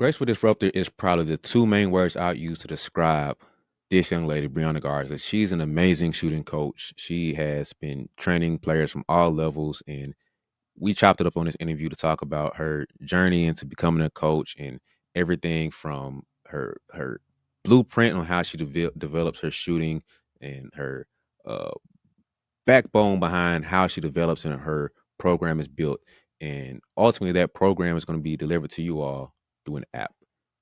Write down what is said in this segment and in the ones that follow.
Graceful disruptor is probably the two main words I'd use to describe this young lady, BriAnna Garza. She's an amazing shooting coach. She has been training players from all levels, and we chopped it up on this interview to talk about her journey into becoming a coach and everything from her blueprint on how she develops her shooting and her uh, backbone behind how she develops and her program is built. And ultimately, that program is going to be delivered to you all through an app.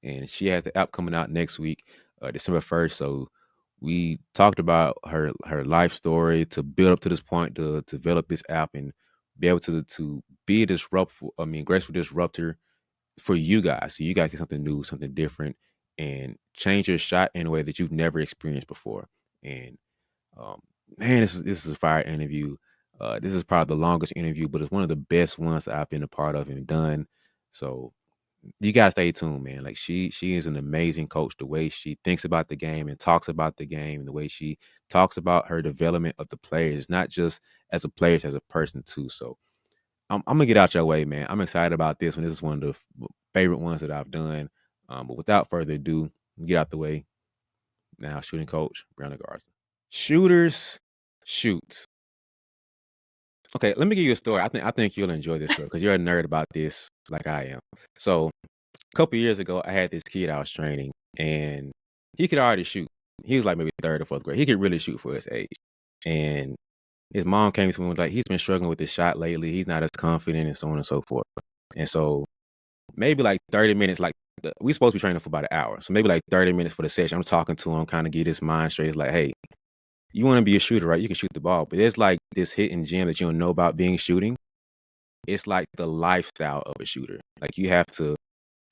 And she has the app coming out next week, December 1st. So we talked about her life story to build up to this point to develop this app and be able to be a disruptful, graceful disruptor for you guys. So you guys get something new, something different, and change your shot in a way that you've never experienced before. And um, man, this is a fire interview. This is probably the longest interview, but it's one of the best ones that I've been a part of and done. So you guys stay tuned, man. Like she is an amazing coach. The way she thinks about the game and talks about the game, and the way she talks about her development of the players, not just as a player, as a person too. So I'm gonna get out your way, man. I'm excited about this one. This is one of the favorite ones that I've done. But without further ado, get out the way now. Shooting coach, BriAnna Garza. Shooters shoot. Okay, let me give you a story. I think you'll enjoy this story because you're a nerd about this, like I am. So a couple years ago, I had this kid I was training, and he could already shoot. He was like maybe third or fourth grade. He could really shoot for his age. And his mom came to me and was like, he's been struggling with his shot lately. He's not as confident and so on and so forth. And so maybe like 30 minutes, like we supposed to be training for about an hour. So maybe like 30 minutes for the session. I'm talking to him, kind of get his mind straight. It's like, hey, you want to be a shooter, right? You can shoot the ball, but there's like this hidden gem that you don't know about being shooting. It's like the lifestyle of a shooter. Like you have to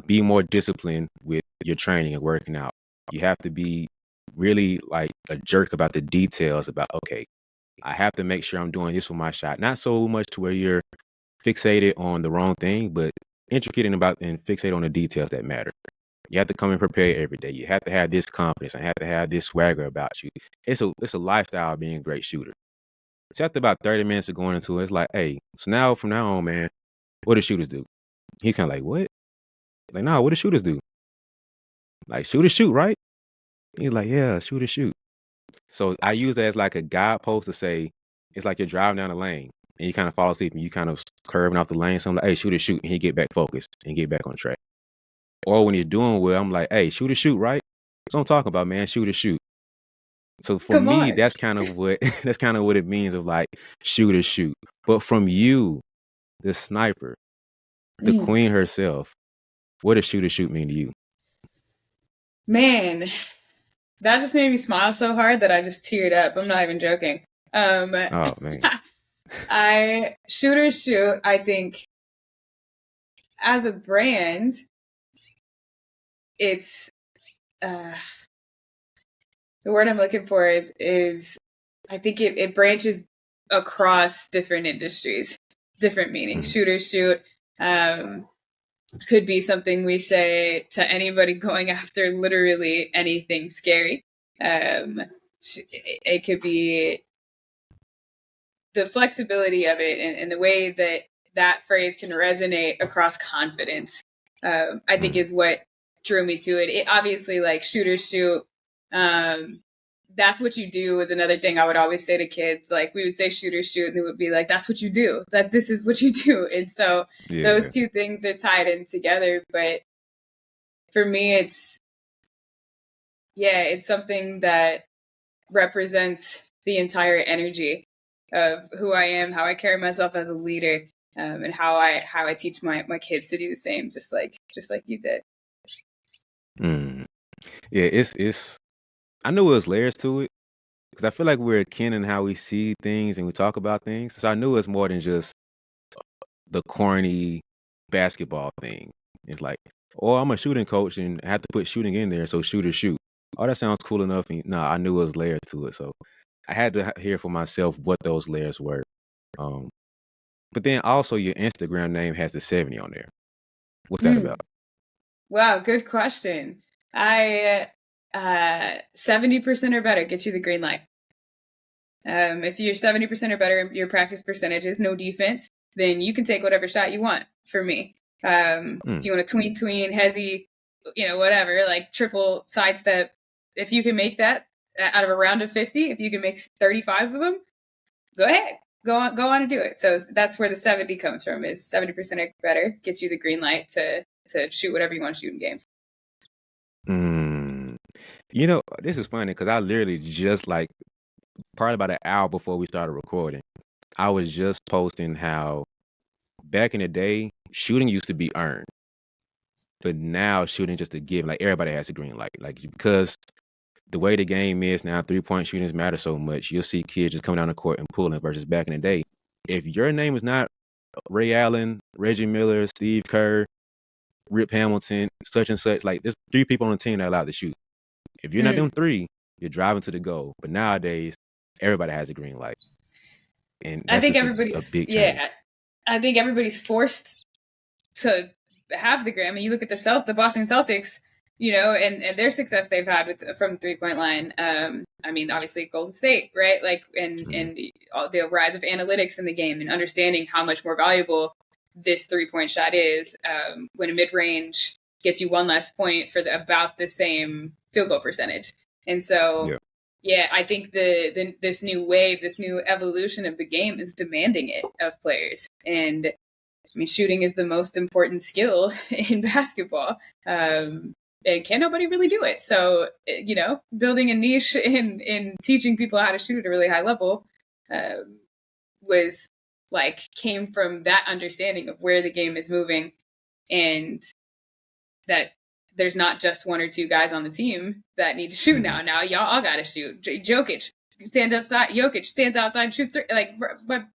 be more disciplined with your training and working out. You have to be really like a jerk about the details about, okay, I have to make sure I'm doing this with my shot. Not so much to where you're fixated on the wrong thing, but intricate and about and fixate on the details that matter. You have to come and prepare every day. You have to have this confidence and have to have this swagger about you. It's a lifestyle of being a great shooter. So after about 30 minutes of going into it, it's like, hey, so now from now on, man, what do shooters do? He's kind of like, what? Like, nah, what do shooters do? Like, shooters shoot, right? He's like, yeah, shooters shoot. So I use that as like a guidepost to say, it's like you're driving down the lane and you kind of fall asleep and you kind of curving off the lane. So I'm like, hey, shooters shoot. And he get back focused and get back on track. Or when he's doing well, I'm like, hey, shooters shoot, right? That's what I'm talking about, man. Shooters shoot. So for Come me, on. that's kind of what that's kind of what it means of like shooters shoot. But from you, the sniper, the Mm. queen herself, what does shooters shoot mean to you? Man, that just made me smile so hard that I just teared up. I'm not even joking. Oh man. I Shooters Shoot, I think as a brand, it's uh the word I'm looking for is I think it branches across different industries, different meanings. Mhm. Shooters Shoot could be something we say to anybody going after literally anything scary. It could be the flexibility of it and the way that that phrase can resonate across confidence. I think Mhm. is what drew me to it. It obviously, like shooters shoot. That's what you do is another thing I would always say to kids. Like we would say shooters shoot, and they would be like, "That's what you do. That this is what you do." And so those Yeah. two things are tied in together. But for me, it's something that represents the entire energy of who I am, how I carry myself as a leader, and how I teach my kids to do the same, just like you did. Mm. Yeah, it's I knew it was layers to it because I feel like we're akin in how we see things and we talk about things. So I knew it was more than just the corny basketball thing. It's like, oh, I'm a shooting coach and I have to put shooting in there, so shooters shoot. Oh, that sounds cool enough. And no, I knew it was layers to it. So I had to hear for myself what those layers were. Um, but then also your Instagram name has the 70 on there. What's that about? Mm. Wow, good question. I 70% or better get you the green light. If you're 70% or better, your practice percentage is no defense, then you can take whatever shot you want for me. If Mm. you want to tween, hezzy, whatever, like triple sidestep. If you can make that out of a round of 50, if you can make 35 of them, go ahead. Go on and do it. So that's where the 70 comes from, is 70% or better gets you the green light to shoot whatever you want to shoot in games. This is funny because I literally just like probably about an hour before we started recording, I was just posting how back in the day, shooting used to be earned, but now shooting just a given. Like everybody has a green light. Like because the way the game is now, 3-point shootings matter so much. You'll see kids just coming down the court and pulling versus back in the day. If your name is not Ray Allen, Reggie Miller, Steve Kerr, Rip Hamilton, such and such, like there's 3 people on the team that are allowed to shoot. If you're not them 3, you're driving to the goal. But nowadays, everybody has a green light. And I that's think just a big change. I think everybody's forced to have the green. I mean, you look at the Boston Celtics, and their success they've had from the 3-point line. I mean, obviously Golden State, right? Like, and the rise of analytics in the game and understanding how much more valuable this 3-point shot is when a mid range gets you one less point for about the same field goal percentage. And so, yeah, I think this new wave, this new evolution of the game is demanding it of players. And I mean, shooting is the most important skill in basketball. And can nobody really do it? So, building a niche in teaching people how to shoot at a really high level came from that understanding of where the game is moving, and that there's not just 1 or 2 guys on the team that need to shoot now. Now y'all all got to shoot. Jokic stands outside. Jokic stands outside, shoots. Like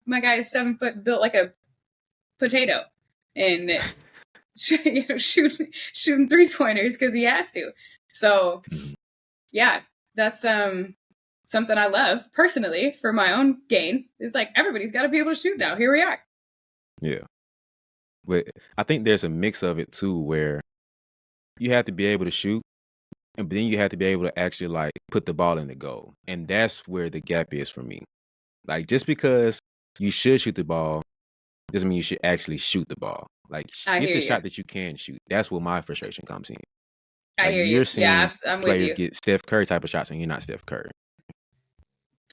my guy is 7 foot, built like a potato, and shooting 3-pointers because he has to. So yeah, that's something I love personally for my own gain. It's like everybody's got to be able to shoot now. Here we are. Yeah, but I think there's a mix of it too, where you have to be able to shoot, and then you have to be able to actually like put the ball in the goal, and that's where the gap is for me. Like just because you should shoot the ball doesn't mean you should actually shoot the ball. Like get the shot that you can shoot. That's where my frustration comes in. I hear you. You're seeing I'm players with you. get Steph Curry type of shots, and you're not Steph Curry.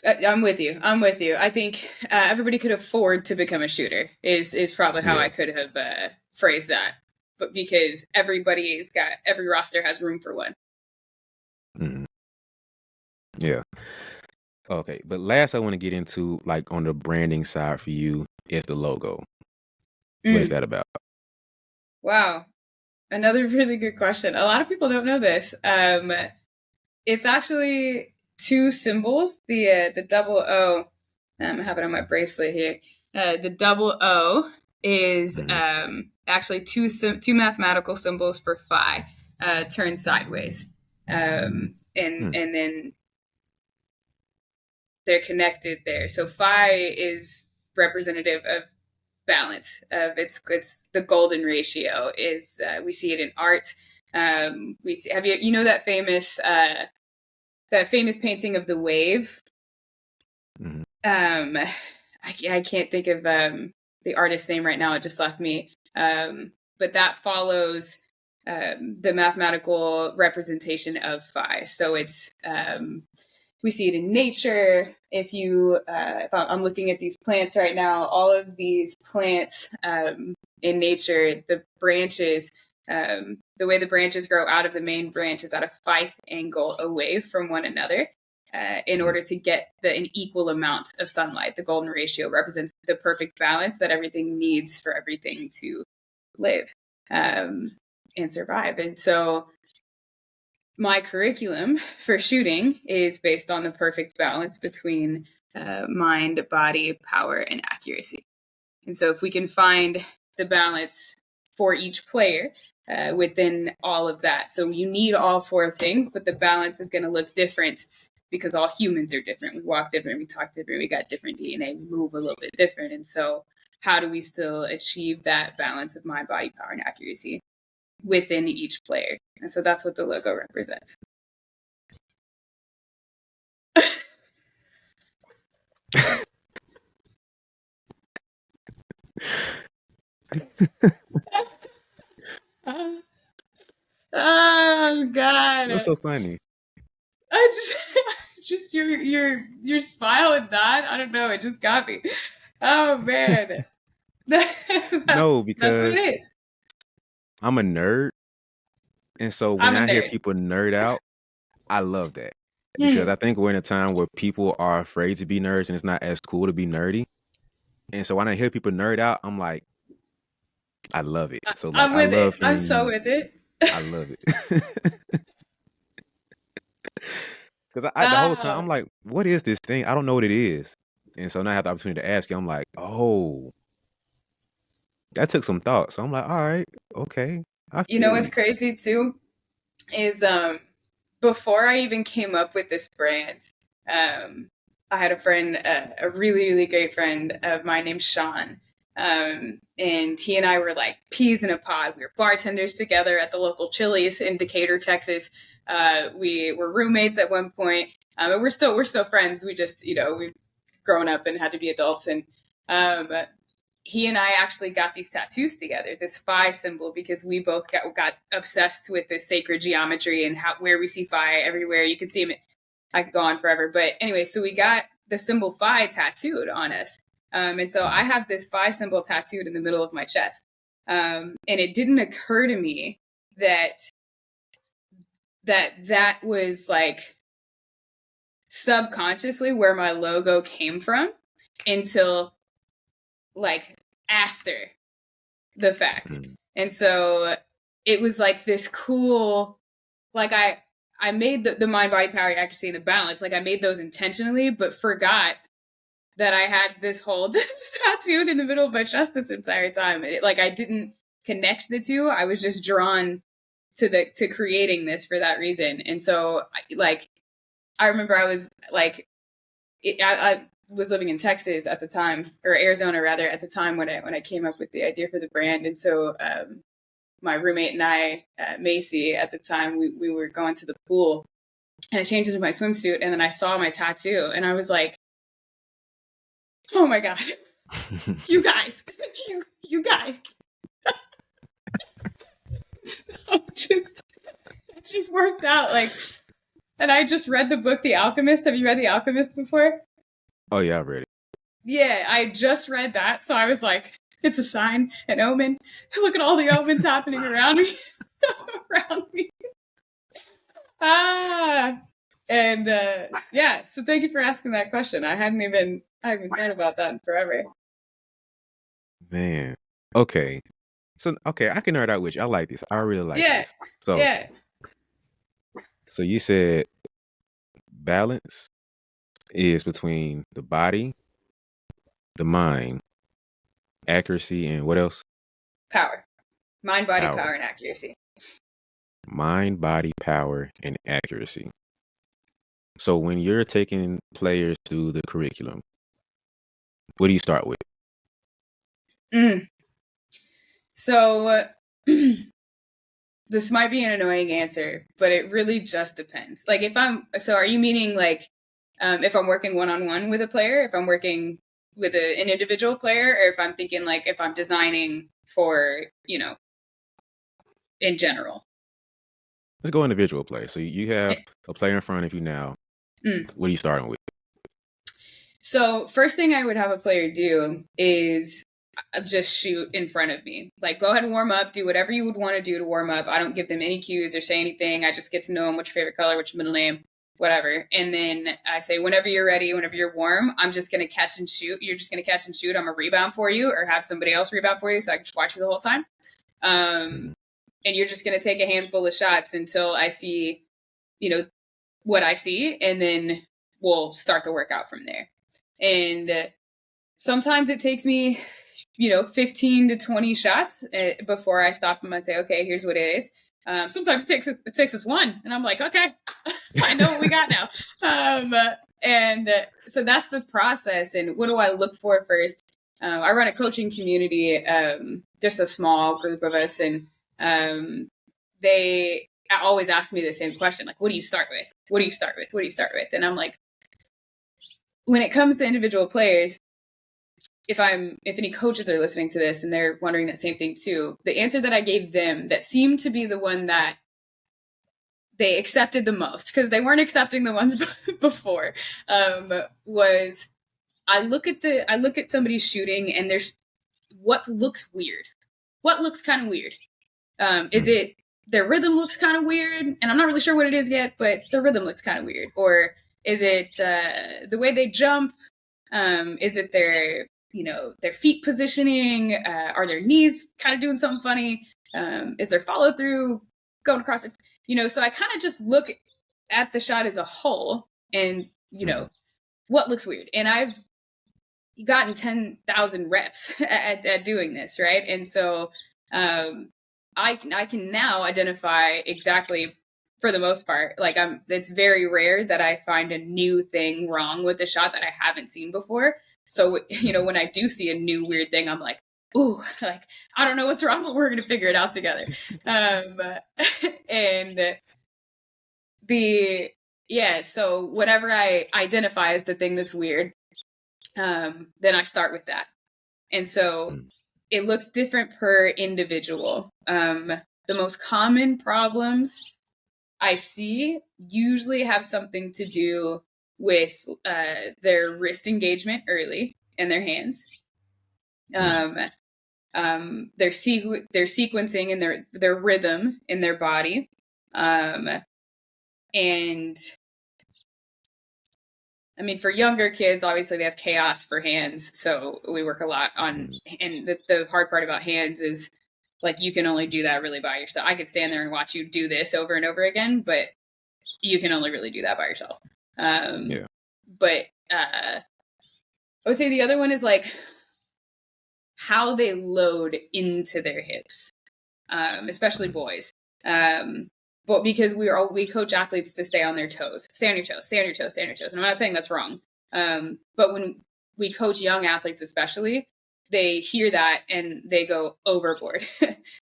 I'm with you. I think everybody could afford to become a shooter is probably how I could have phrased that. But because every roster has room for one. Mm-hmm. Yeah. Okay, but last I want to get into, like on the branding side for you, is the logo. What is that about? Wow. Another really good question. A lot of people don't know this. It's actually 2 symbols. The double O. I have it on my bracelet here. The double O is actually two mathematical symbols for phi turned sideways, and then they're connected there. So phi is representative of balance. Of it's the golden ratio. Is we see it in art. We see. Have you that famous painting of the wave? I can't think of the artist's name right now. It just left me. But that follows the mathematical representation of phi. So it's we see it in nature. If I'm looking at these plants right now, all of these plants in nature, the branches, the way the branches grow out of the main branch is at a phi angle away from one another. In order to get an equal amount of sunlight. The golden ratio represents the perfect balance that everything needs for everything to live and survive. And so my curriculum for shooting is based on the perfect balance between mind, body, power, and accuracy. And so if we can find the balance for each player within all of that. So you need all 4 things, but the balance is going to look different because all humans are different. We walk different, we talk different, we got different DNA, we move a little bit different. And so how do we still achieve that balance of mind, body, power, and accuracy within each player? And so that's what the logo represents. Oh What's God. so funny? I just just your smile and nod. I don't know. It just got me. Oh man. No, That's what because it is. I'm a nerd, and so when I'm a I hear nerd. people nerd out, I love that because Hmm. I think we're in a time where people are afraid to be nerds, and it's not as cool to be nerdy. And so when I hear people nerd out, I'm like, I love it. So like, I'm I with love it. I'm hearing so you. with it. I love it. Because the whole time Oh, I'm like, what is this thing? I don't know what it is. And so now I have the opportunity to ask you. I'm like, oh, that took some thought. So I'm like, all right, okay, I you know feel what's you. crazy too is before I even came up with this brand, um I had a friend, a really really great friend of mine named Sean. And he and I were like peas in a pod. We were bartenders together at the local Chili's in Decatur, Texas. We were roommates at one point, and we're still friends. We just we've grown up and had to be adults. And um, he and I actually got these tattoos together, this phi symbol, because we both got obsessed with this sacred geometry and how where we see phi everywhere. You can see him. I could go on forever, but anyway, so we got the symbol phi tattooed on us, and so I Mhm. have this phi symbol tattooed in the middle of my chest. And it didn't occur to me that that was like subconsciously where my logo came from until like after the fact. Mhm. And so it was like this cool, like I made the mind body power accuracy and the balance, like I made those intentionally, but forgot that I had this whole tattooed in the middle of my chest this entire time. And like I didn't connect the two. I was just drawn to creating this for that reason. And so like I remember I was like I was living in Texas at the time, or Arizona rather, at the time when I came up with the idea for the brand. And so my roommate and I, Macy, at the time, we were going to the pool, and I changed into my swimsuit, and then I saw my tattoo, and I was like, "Oh my god, you guys, you guys!" It just worked out like. And I just read the book The Alchemist. Have you read The Alchemist before? Oh yeah, I'm ready. Yeah, I just read that, so I was like, "It's a sign, an omen." Look at all the omens happening around me, around me. Ah, and yeah, so thank you for asking that question. I haven't thought about that in forever. Man. Okay. So okay, I can nerd out with you. I like this. I really like Yeah, this. So yeah, so you said balance is between the body, the mind, accuracy, and what else? power, mind, body, Power. power, and accuracy. Mind, body, power, and accuracy. So when you're taking players through the curriculum, what do you start with? Mm. So this might be an annoying answer, but it really just depends. Like if I'm, so are you meaning like if I'm working one on one with a player, if I'm working with an individual player, or if I'm thinking like if I'm designing for in general? Let's go individual play. So you have a player in front of you now. Mm. What are you starting with? So first thing I would have a player do is just shoot in front of me. Like go ahead and warm up, do whatever you would want to do to warm up. I don't give them any cues or say anything. I just get to know them, what's your favorite color, what's your middle name, whatever. And then I say, whenever you're ready, whenever you're warm, I'm just going to catch and shoot. You're just going to catch and shoot. I'm going to rebound for you or have somebody else rebound for you so I can just watch you the whole time. Mhm. And you're just going to take a handful of shots until I see, what I see. And then we'll start the workout from there. And sometimes it takes me 15 to 20 shots before I stop them and say, okay, here's what it is. Sometimes it takes us one, and I'm like, okay, I know what we got now. And so that's the process. And what do I look for first? I run a coaching community, just a small group of us, and they always ask me the same question, like, what do you start with? What do you start with? What do you start with? And I'm like, when it comes to individual players, if any coaches are listening to this and they're wondering that same thing too, the answer that I gave them that seemed to be the one that they accepted the most, because they weren't accepting the ones before, was I look at somebody shooting, and there's what looks weird. What looks kind of weird? Is it their rhythm looks kind of weird, and I'm not really sure what it is yet, but their rhythm looks kind of weird, or is it the way they jump? Is it their their feet positioning? Are their knees kind of doing something funny? Is their follow through going across it? So I kind of just look at the shot as a whole, and what looks weird. And I've gotten 10,000 reps at doing this, right? And so I can now identify exactly, for the most part, like it's very rare that I find a new thing wrong with the shot that I haven't seen before. So, when I do see a new weird thing, I'm like, ooh, like, I don't know what's wrong, but we're going to figure it out together. And so whenever I identify as the thing that's weird, then I start with that. And so it looks different per individual. The most common problems I see usually have something to do with their wrist engagement early and their hands. Their sequencing and their rhythm in their body. And I mean, for younger kids, obviously they have chaos for hands. So we work a lot on, and the hard part about hands is, like, you can only do that really by yourself. I could stand there and watch you do this over and over again, but you can only really do that by yourself. But I would say the other one is like how they load into their hips, especially boys. But because we coach athletes to stay on their toes, stay on your toes, stay on your toes, stay on your toes. And I'm not saying that's wrong. But when we coach young athletes, especially, they hear that and they go overboard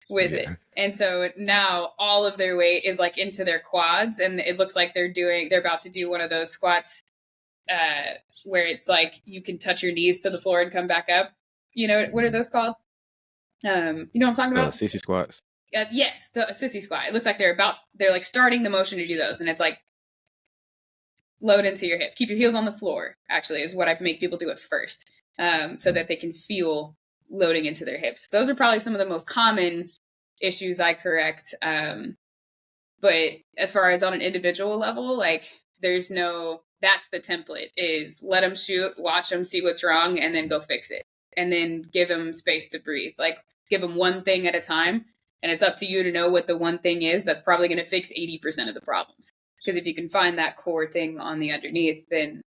with it. And so now all of their weight is like into their quads, and it looks like they're about to do one of those squats where it's like you can touch your knees to the floor and come back up. What are those called? You know what I'm talking about? Sissy squats. Yes, the sissy squat. It looks like they're like starting the motion to do those, and it's like load into your hip. Keep your heels on the floor, actually, is what I make people do at first, so that they can feel loading into their hips. Those are probably some of the most common issues I correct. But as far as on an individual level, like that's the template, is let them shoot, watch them, see what's wrong, and then go fix it. And then give them space to breathe. Like, give them one thing at a time. And it's up to you to know what the one thing is that's probably going to fix 80% of the problems. Because if you can find that core thing on the underneath, then,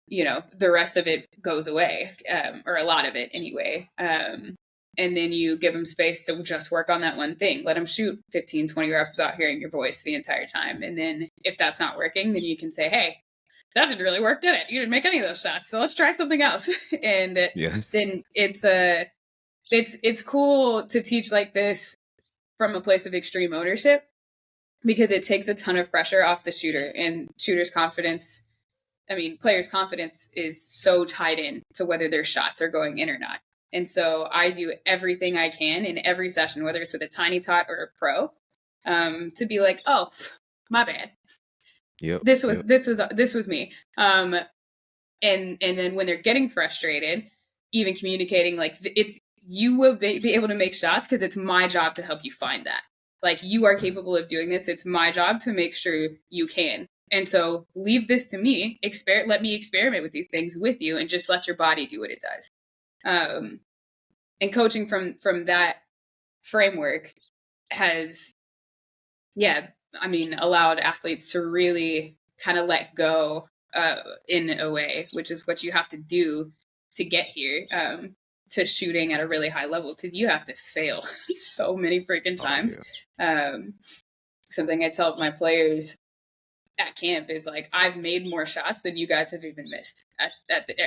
the rest of it goes away, or a lot of it anyway. And then you give them space to just work on that one thing. Let them shoot 15, 20 reps without hearing your voice the entire time. And then if that's not working, then you can say, hey, that didn't really work, did it? You didn't make any of those shots. So let's try something else. And then it's cool to teach like this from a place of extreme ownership, because it takes a ton of pressure off the shooter, and players' confidence is so tied in to whether their shots are going in or not. And so I do everything I can in every session, whether it's with a tiny tot or a pro, to be like, oh, my bad. This was me. And then when they're getting frustrated, even communicating, like, you will be able to make shots because it's my job to help you find that. Like, you are capable of doing this. It's my job to make sure you can. And so leave this to me. Let me experiment with these things with you, and just let your body do what it does. And coaching from that framework has, allowed athletes to really kind of let go in a way, which is what you have to do to get here, to shooting at a really high level, because you have to fail so many freaking times. Something I tell my players at camp is like, I've made more shots than you guys have even missed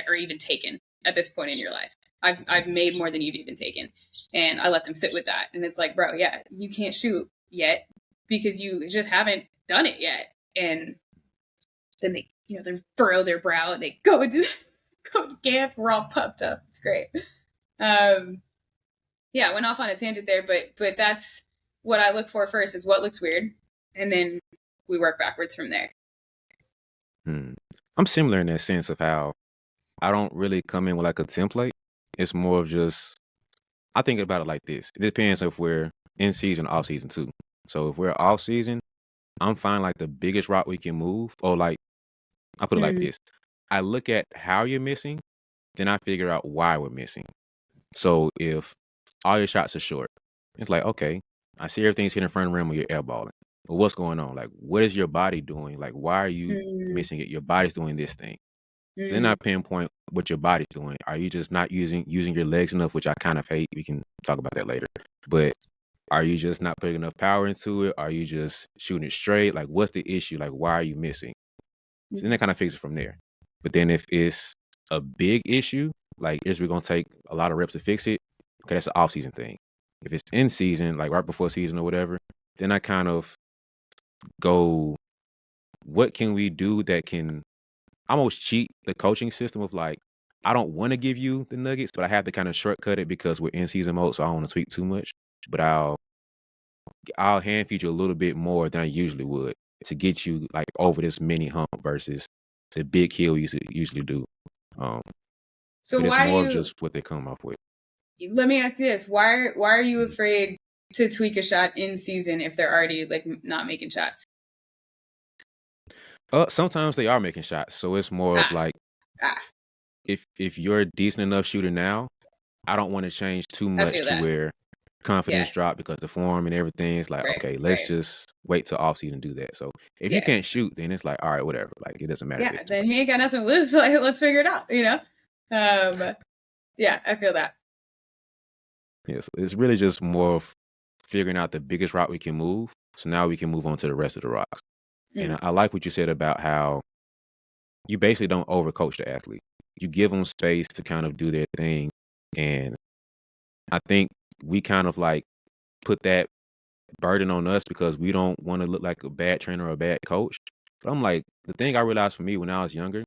or even taken at this point in your life. I've made more than you've even taken. And I let them sit with that. And it's like, bro, yeah, you can't shoot yet because you just haven't done it yet. And then they, they furrow their brow and they go to camp. We're all pumped up. It's great. I went off on a tangent there, but that's what I look for first, is what looks weird. and then we work backwards from there. I'm similar in that sense of how I don't really come in with like a template. It's more of just I think about it like this. It depends if we're in season or off season too. So if we're off season, I'm fine like the biggest route we can move, or like I put it like this. I look at how you're missing, then I figure out why we're missing. So if all your shots are short, it's like, okay, I see everything's hitting front of the rim when you're airballing. But what's going on? Like, what is your body doing? Like, why are you missing it? Your body's doing this thing. So then I pinpoint what your body's doing. Are you just not using your legs enough, which I kind of hate. We can talk about that later. But are you just not putting enough power into it? Are you just shooting it straight? Like, what's the issue? Like, why are you missing? So then I kind of fix it from there. But then if it's a big issue, like is we gonna take a lot of reps to fix it? Okay, that's an off season thing. If it's in season, like right before season or whatever, then I kind of go, what can we do that can almost cheat the coaching system of like, I don't want to give you the nuggets, but I have to kind of shortcut it because we're in season mode, so I don't want to tweak too much. But I'll hand feed you a little bit more than I usually would to get you like over this mini hump versus the big hill you usually do. So but it's why do more of you? just what they come up with. Let me ask you this: Why are you afraid to tweak a shot in season if they're already like not making shots? Sometimes they are making shots, so it's more of like Ah, if you're a decent enough shooter now, I don't want to change too I much feel to that. where confidence drop because the form and everything is like, Right, okay, let's right. just wait till off season to do that. So if you Yeah, can't shoot, then it's like, all right, whatever. Like it doesn't matter yeah. this Then time. he ain't got nothing to lose. Like, let's figure it out. You know. Yeah, I feel that. Yeah, so it's really just more of figuring out the biggest route we can move. So now we can move on to the rest of the rocks. And I like what you said about how you basically don't overcoach the athlete. You give them space to kind of do their thing. And I think we kind of like put that burden on us because we don't want to look like a bad trainer or a bad coach. But I'm like, the thing I realized for me when I was younger,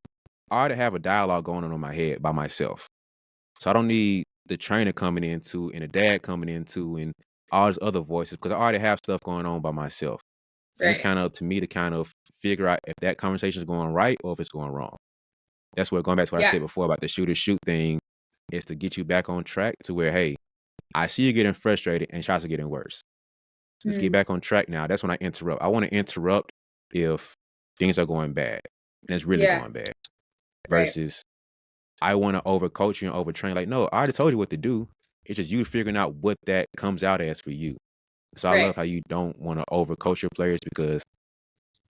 I already have a dialogue going on in my head by myself. So I don't need the trainer coming into and the dad coming into and all these other voices because I already have stuff going on by myself. And it's Right. kind of up to me to kind of figure out if that conversation is going right or if it's going wrong. That's where going back to what I Yeah. said before about the shooter shoot thing is to get you back on track to where, hey, I see you getting frustrated and shots are getting worse. So let's get back on track now. That's when I interrupt. I want to interrupt if things are going bad and it's really Yeah. going bad Right. versus I want to overcoach you and overtrain. Like, no, I already told you what to do. It's just you figuring out what that comes out as for you. So I Right. love how you don't want to overcoach your players because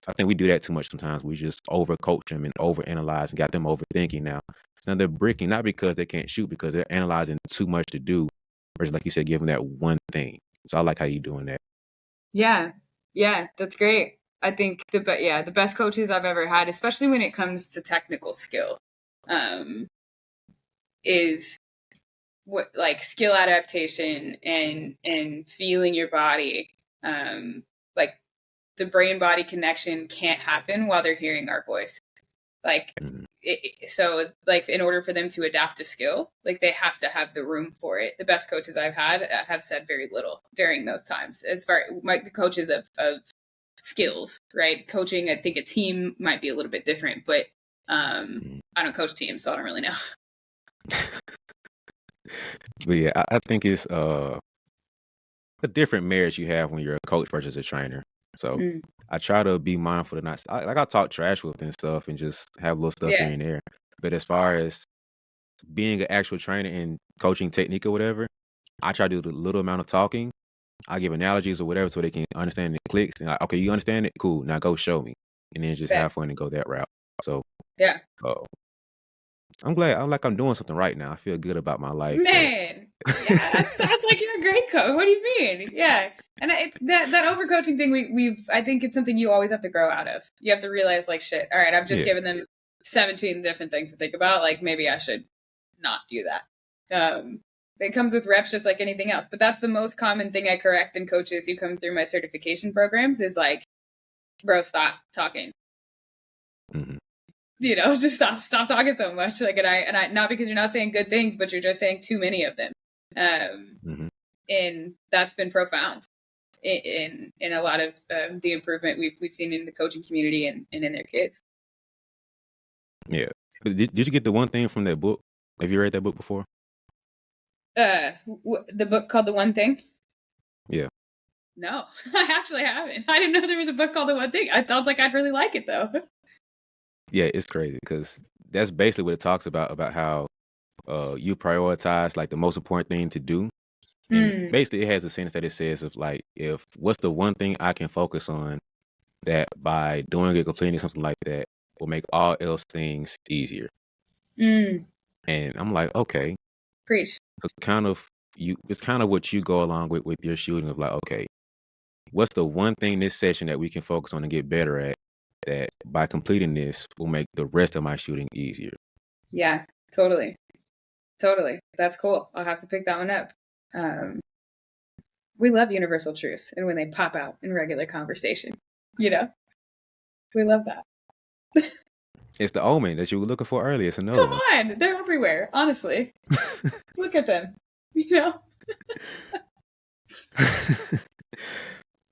I think we do that too much sometimes. We just overcoach them and overanalyze and got them overthinking now. So now they're bricking, not because they can't shoot, because they're analyzing too much to do versus, like you said, give them that one thing. So I like how you're doing that. Yeah. Yeah. That's great. I think the best coaches I've ever had, especially when it comes to technical skill, is what like skill adaptation and feeling your body. Like the brain body connection can't happen while they're hearing our voice. Like Mhm. so like in order for them to adapt a skill, like they have to have the room for it. The best coaches I've had have said very little during those times as far the coaches of skills, right? Coaching, I think a team might be a little bit different, but I don't coach teams, so I don't really know. But yeah, I think it's a different marriage you have when you're a coach versus a trainer. So I try to be mindful to not like I talk trash with and stuff and just have little stuff here Yeah. and there. But as far as being an actual trainer and coaching technique or whatever, I try to do the little amount of talking. I give analogies or whatever so they can understand it clicks. And like, okay, you understand it? Cool. Now go show me. And then just Yeah. have fun and go that route. So Yeah. uh, I'm glad. I'm doing something right now. I feel good about my life. Man. Yeah, that sounds like you're a great coach. What do you mean? Yeah. And it's that overcoaching thing we've I think it's something you always have to grow out of. You have to realize like shit, all right, I've just Yeah. given them 17 different things to think about. Like maybe I should not do that. It comes with reps just like anything else. But that's the most common thing I correct in coaches who come through my certification programs is like, bro, stop talking. Mhm. You know, just stop talking so much. Like, and I not because you're not saying good things, but you're just saying too many of them. Mhm. And that's been profound. in a lot of the improvement we've seen in the coaching community and in their kids. Yeah. But did you get the one thing from that book? Have you read that book before? The book called The One Thing? Yeah. No, I actually haven't. I didn't know there was a book called The One Thing. It sounds like I'd really like it though. Yeah, it's crazy because that's basically what it talks about how you prioritize like the most important thing to do. And Mm, basically it has a sentence that it says of like, if what's the one thing I can focus on that by doing it, completing something like that will make all else things easier. mm, And I'm like, okay, preach. so it's kind of what you go along with your shooting of like, okay, what's the one thing this session that we can focus on and get better at that by completing this will make the rest of my shooting easier. Yeah, totally. Totally. That's cool. I'll have to pick that one up. We love universal truths and when they pop out in regular conversation, you know, we love that. It's the omen that you were looking for earlier. It's another Come one. on. They're everywhere. Honestly. Look at them, you know?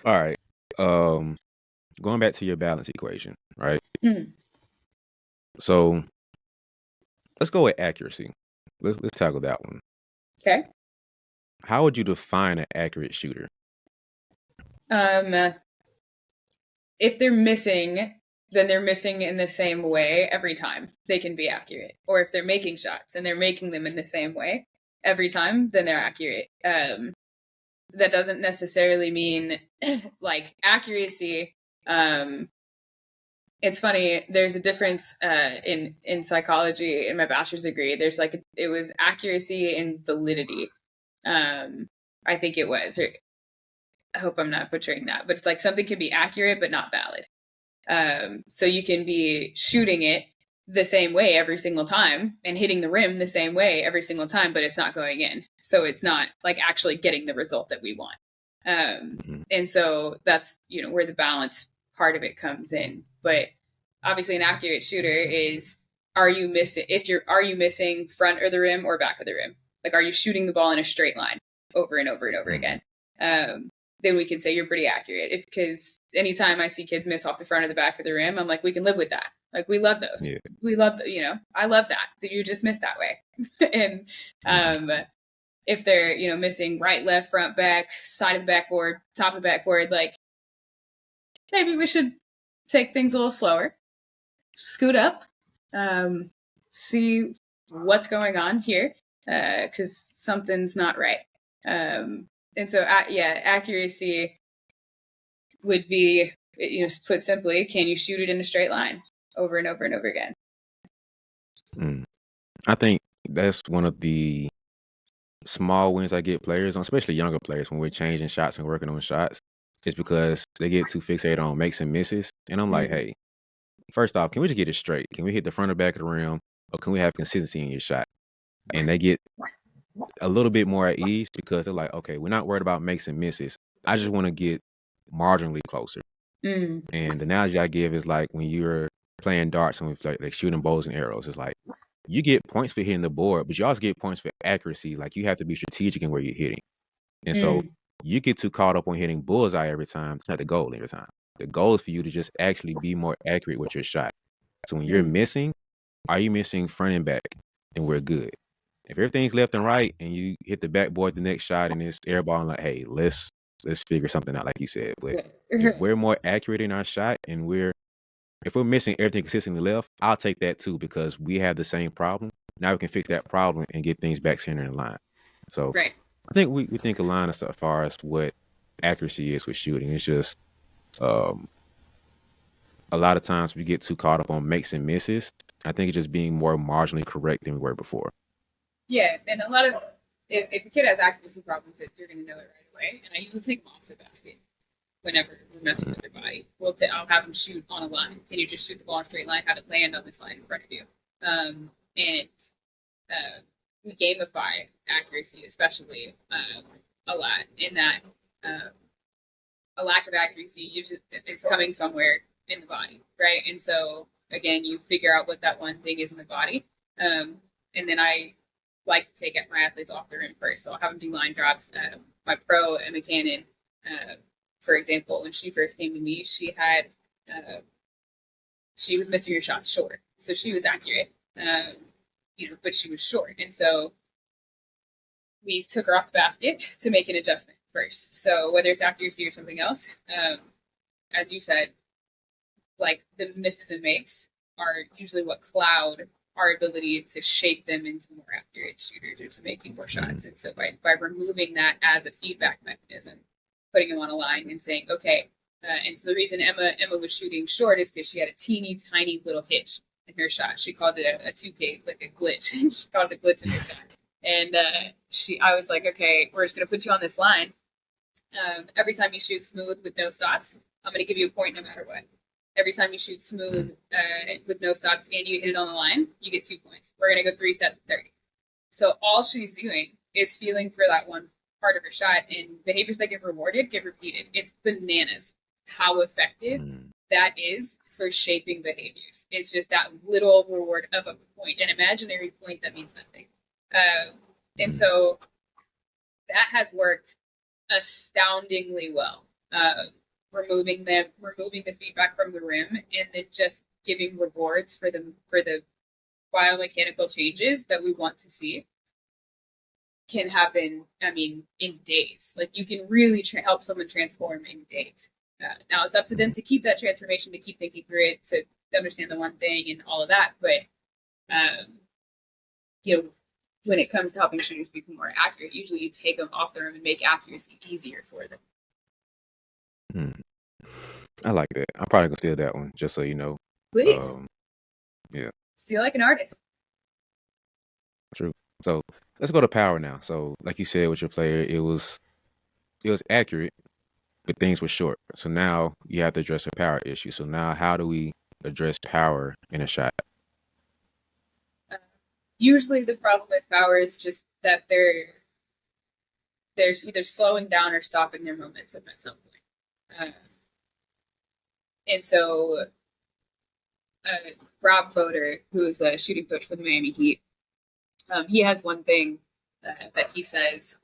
All right. Going back to your balance equation, right? Mm. So let's go with accuracy. Let's tackle that one. Okay. How would you define an accurate shooter? If they're missing, then they're missing in the same way every time they can be accurate. Or if they're making shots and they're making them in the same way every time, then they're accurate. That doesn't necessarily mean like accuracy. It's funny. There's a difference in psychology in my bachelor's degree. There's like it was accuracy and validity. I think it was. Or I hope I'm not butchering that, but it's like something can be accurate but not valid. So you can be shooting it the same way every single time and hitting the rim the same way every single time, but it's not going in. So it's not like actually getting the result that we want. And so that's, you know, where the balance part of it comes in. But obviously an accurate shooter is, are you missing front of the rim or back of the rim? Like, are you shooting the ball in a straight line over and over and over again? Then we can say you're pretty accurate. Because anytime I see kids miss off the front or the back of the rim, I'm like, we can live with that. Like, we love those. Yeah. We love, you know, I love that you just missed that way. And if they're, you know, missing right, left, front, back, side of the backboard, top of the backboard, like, maybe we should take things a little slower, scoot up, see what's going on here, because something's not right. And so, yeah, accuracy would be, you know, put simply, can you shoot it in a straight line over and over and over again? I think that's one of the small wins I get players on, especially younger players, when we're changing shots and working on shots. It's because they get too fixated on makes and misses. And I'm like, hey, first off, can we just get it straight? Can we hit the front or back of the rim? Or can we have consistency in your shot? And they get a little bit more at ease because they're like, okay, we're not worried about makes and misses. I just want to get marginally closer. And the analogy I give is like when you're playing darts and like shooting bows and arrows. It's like you get points for hitting the board, but you also get points for accuracy. Like you have to be strategic in where you're hitting. And so you get too caught up on hitting bullseye every time. It's not the goal every time. The goal is for you to just actually be more accurate with your shot. So when you're missing, are you missing front and back? Then we're good. If everything's left and right and you hit the backboard the next shot and it's airball, like, hey, let's figure something out, like you said. But if we're more accurate in our shot and if we're missing everything consistently left, I'll take that too because we have the same problem. Now we can fix that problem and get things back center in line. So Right. I think we think a line as far as what accuracy is with shooting. It's just a lot of times we get too caught up on makes and misses. I think it's just being more marginally correct than we were before. Yeah, and a lot of if a kid has accuracy problems, you're going to know it right away. And I usually take them off the basket whenever we're messing with their body. I'll have them shoot on a line. Can you just shoot the ball in a straight line? Have it land on this line in front of you? And we gamify accuracy, especially a lot. In that a lack of accuracy usually is coming somewhere in the body, right? And so again, you figure out what that one thing is in the body, and then I like to take my athletes off the rim first. So I'll have them do line drops. My pro, Emma Cannon, for example, when she first came to me, she was missing her shots short, so she was accurate, but she was short, and so we took her off the basket to make an adjustment first. So whether it's accuracy or something else, as you said, like the misses and makes are usually what cloud our ability to shape them into more accurate shooters or to making more shots. And so by removing that as a feedback mechanism, putting them on a line and saying, okay, and so the reason Emma was shooting short is because she had a teeny tiny little hitch in her shot. She called it a 2K, like a glitch. She called it a glitch in her shot. And I was like, okay, we're just gonna put you on this line. Every time you shoot smooth with no stops, I'm gonna give you a point no matter what. Every time you shoot smooth with no stops and you hit it on the line, you get 2 points. We're gonna go 3 sets of 30. So all she's doing is feeling for that one part of her shot, and behaviors that get rewarded get repeated. It's bananas how effective that is for shaping behaviors. It's just that little reward of a point, an imaginary point that means nothing. And so that has worked astoundingly well. Removing the feedback from the rim, and then just giving rewards for the biomechanical changes that we want to see can happen. I mean, in days. Like you can really help someone transform in days. Now it's up to them to keep that transformation, to keep thinking through it, to understand the one thing and all of that. But when it comes to helping shooters become more accurate, usually you take them off the rim and make accuracy easier for them. I like that. I'm probably gonna steal that one, just so you know. Please. Yeah. Steal like an artist. True. So let's go to power now. So like you said with your player, it was accurate, but things were short. So now you have to address a power issue. So now how do we address power in a shot? Usually the problem with power is just that there's either slowing down or stopping their momentum at some point. And so Rob Voder, who is a shooting coach for the Miami Heat, he has one thing that he says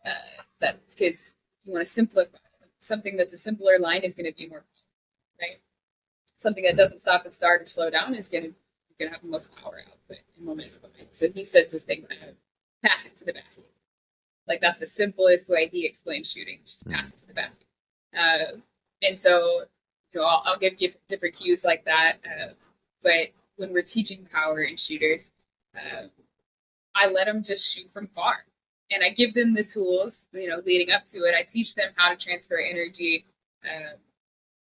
that because you want to simplify something that's a simpler line is going to be more, right? Something that doesn't stop and start or slow down is going to have the most power output in moments of a moment. So he says this thing, pass it to the basket. Like that's the simplest way he explains shooting, just pass it to the basket. And so, I'll give different cues like that. But when we're teaching power in shooters, I let them just shoot from far. And I give them the tools, leading up to it. I teach them how to transfer energy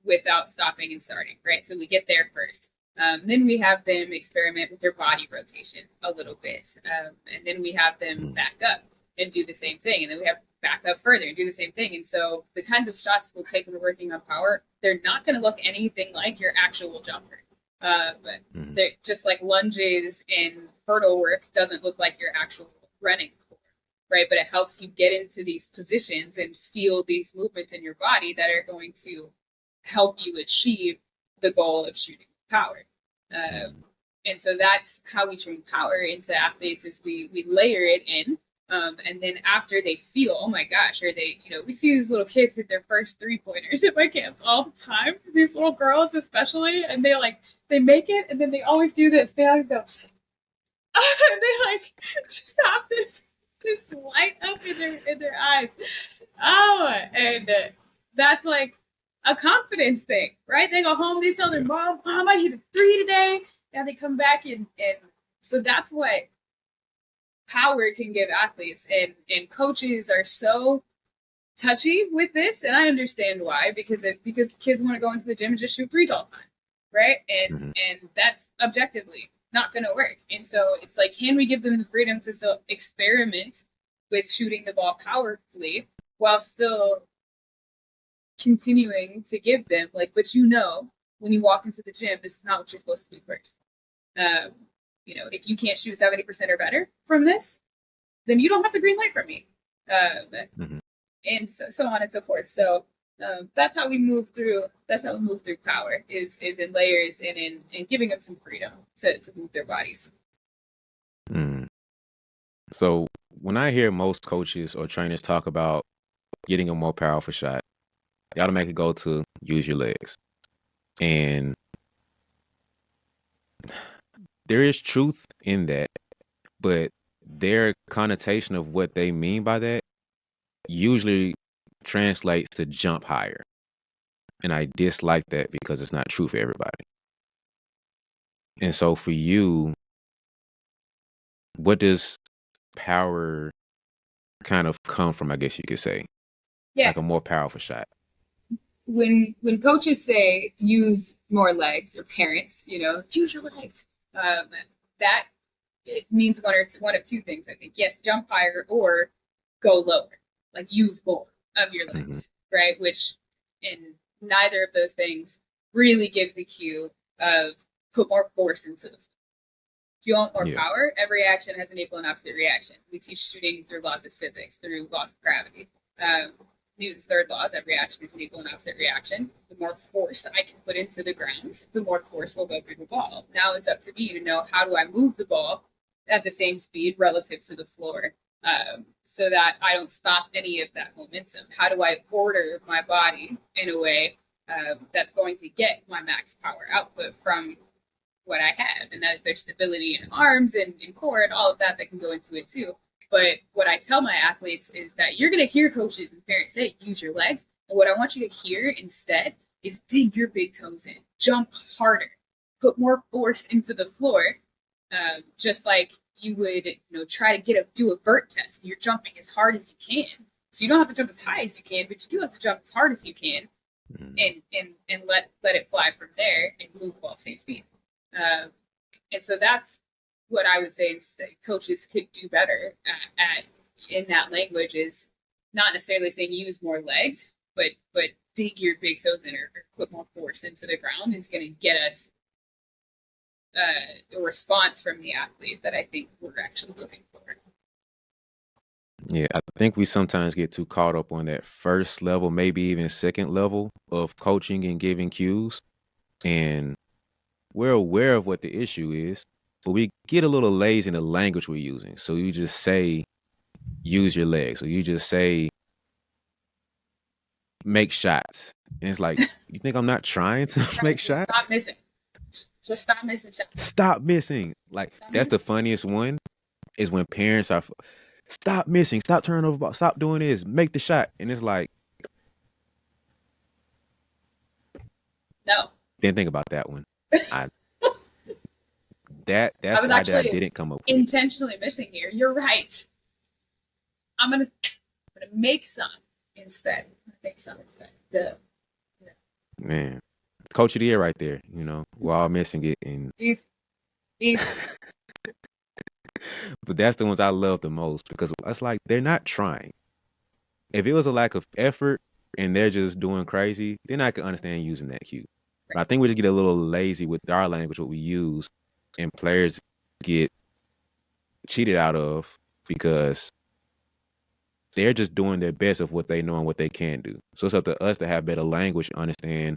without stopping and starting, right? So we get there first. Then we have them experiment with their body rotation a little bit. And then we have them back up and do the same thing. And then we have back up further and do the same thing. And so the kinds of shots we'll take when we're working on power, they're not going to look anything like your actual jumper. But they're just like lunges and hurdle work doesn't look like your actual running core, right? But it helps you get into these positions and feel these movements in your body that are going to help you achieve the goal of shooting power. And so that's how we train power into athletes is we layer it in. And then after they feel, oh my gosh, or they, we see these little kids hit their first 3-pointers at my camps all the time, these little girls especially, and they make it, and then they always do this. They always go, and they just have this light up in their eyes. Oh, and that's like a confidence thing, right? They go home, they tell their mom, I hit a 3 today, and they come back and so that's what power can give athletes, and coaches are so touchy with this, and I understand why, because kids want to go into the gym and just shoot threes all the time, right? And that's objectively not going to work. And so it's like, can we give them the freedom to still experiment with shooting the ball powerfully while still continuing to give them but when you walk into the gym, this is not what you're supposed to do first. If you can't shoot 70% or better from this, then you don't have the green light from me. And so on and so forth. So that's how we move through. That's how we move through power is in layers and in giving them some freedom to move their bodies. So when I hear most coaches or trainers talk about getting a more powerful shot, they automatically go to use your legs. And there is truth in that, but their connotation of what they mean by that usually translates to jump higher. And I dislike that because it's not true for everybody. And so for you, what does power kind of come from, I guess you could say? Yeah. Like a more powerful shot. When coaches say use more legs, or parents, use your legs, that it means one of two things. I think, yes, jump higher or go lower, like use more of your legs, right? Which, in neither of those things really give the cue of put more force into the. If you want more power, every action has an equal and opposite reaction. We teach shooting through laws of physics, through laws of gravity. Newton's third law is every action is an equal and opposite reaction. The more force I can put into the ground, the more force will go through the ball. Now it's up to me to know, how do I move the ball at the same speed relative to the floor, so that I don't stop any of that momentum? How do I order my body in a way that's going to get my max power output from what I have? And that there's stability in arms and in core and all of that can go into it too. But what I tell my athletes is that you're going to hear coaches and parents say, use your legs. And what I want you to hear instead is dig your big toes in, jump harder, put more force into the floor, just like you would, try to do a vert test. You're jumping as hard as you can. So you don't have to jump as high as you can, but you do have to jump as hard as you can, and let it fly from there and move the ball at the same speed. And so that's what I would say coaches could do better at in that language, is not necessarily saying use more legs, but dig your big toes in, or put more force into the ground is going to get us a response from the athlete that I think we're actually looking for. Yeah, I think we sometimes get too caught up on that first level, maybe even second level of coaching and giving cues. And we're aware of what the issue is, but we get a little lazy in the language we're using. So you just say, use your legs. Or you just say, make shots. And it's like, you think I'm not trying to make shots? Stop missing. Just stop missing shots. Stop missing. Like, that's the funniest one, is when parents are, stop missing, stop turning over ball, stop doing this, make the shot. And it's like, no. Didn't think about that one. That's I was actually I didn't come up with. Intentionally missing here. You're right. I'm gonna make some instead. Duh. Man, coach of the year right there. We're all missing it, and but that's the ones I love the most, because it's like they're not trying. If it was a lack of effort and they're just doing crazy, then I could understand using that cue. But I think we just get a little lazy with our language, what we use, and players get cheated out of because they're just doing their best of what they know and what they can do. So it's up to us to have better language and understand,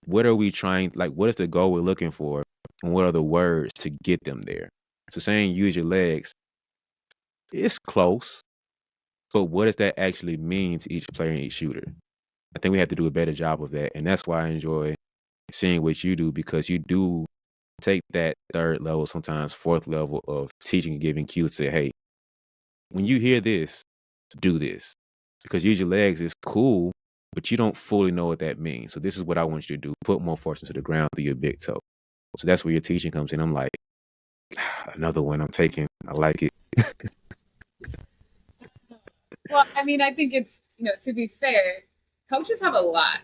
what are we trying, like, what is the goal we're looking for, and what are the words to get them there. So saying use your legs, it's close, but what does that actually mean to each player and each shooter? I think we have to do a better job of that, and that's why I enjoy seeing what you do, because you do take that third level, sometimes fourth level of teaching and giving cues to say, hey, when you hear this, do this. Because use your legs is cool, but you don't fully know what that means. So this is what I want you to do. Put more force into the ground through your big toe. So that's where your teaching comes in. I'm like, another one I'm taking. I like it. Well, I mean, I think it's, to be fair, coaches have a lot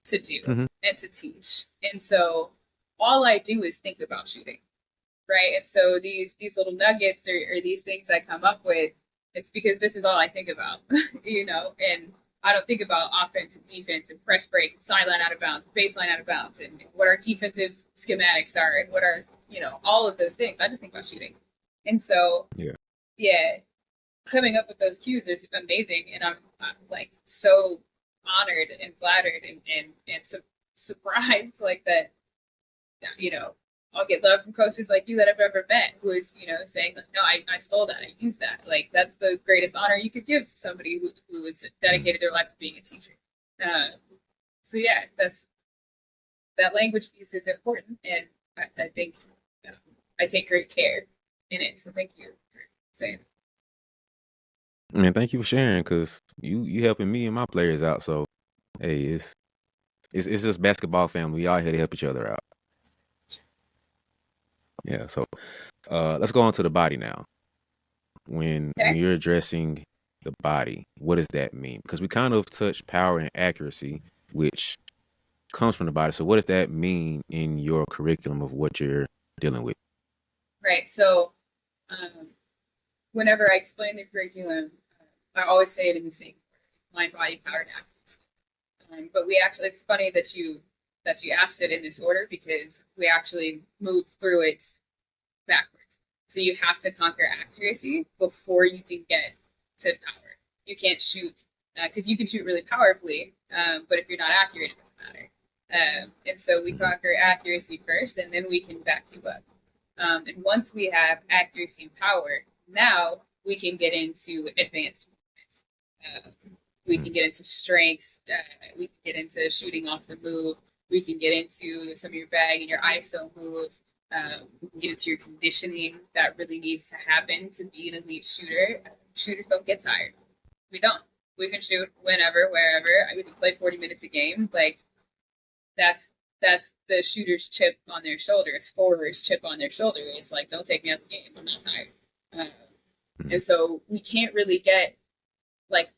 to do and to teach. And so all I do is think about shooting, right? And so these little nuggets, or these things I come up with, it's because this is all I think about, and I don't think about offense and defense and press break and sideline out of bounds, baseline out of bounds, and what our defensive schematics are, and what are, all of those things. I just think about shooting. And so, yeah, coming up with those cues is amazing. And I'm like so honored and flattered and surprised, like that, I'll get love from coaches like you that I've ever met who is, saying, like, no, I stole that. I used that. Like, that's the greatest honor you could give to somebody who has dedicated their life to being a teacher. So yeah, that language piece is important. And I think I take great care in it. So thank you for saying that. Man, thank you for sharing because you helping me and my players out. So hey, it's just basketball family. We all here to help each other out. Yeah. So let's go on to the body now. When Okay. you're addressing the body, what does that mean? Because we kind of touch power and accuracy, which comes from the body. So what does that mean in your curriculum of what you're dealing with? Right. So um, whenever I explain the curriculum, I always say it in the same word: mind, body, power, and accuracy. But we actually, it's funny that you asked it in this order because we actually move through it backwards. So you have to conquer accuracy before you can get to power. You can't shoot because you can shoot really powerfully, but if you're not accurate, it doesn't matter. And so we conquer accuracy first, and then we can back you up. And once we have accuracy and power, now we can get into advanced movement. We can get into strengths. We can get into shooting off the move. We can get into some of your bag and your ISO moves. We can get into your conditioning that really needs to happen to be an elite shooter. Shooters don't get tired. We don't. We can shoot whenever, wherever. We can play 40 minutes a game. Like that's the shooter's chip on their shoulder, scorer's chip on their shoulder. It's like, don't take me out the game. I'm not tired. And so we can't really get like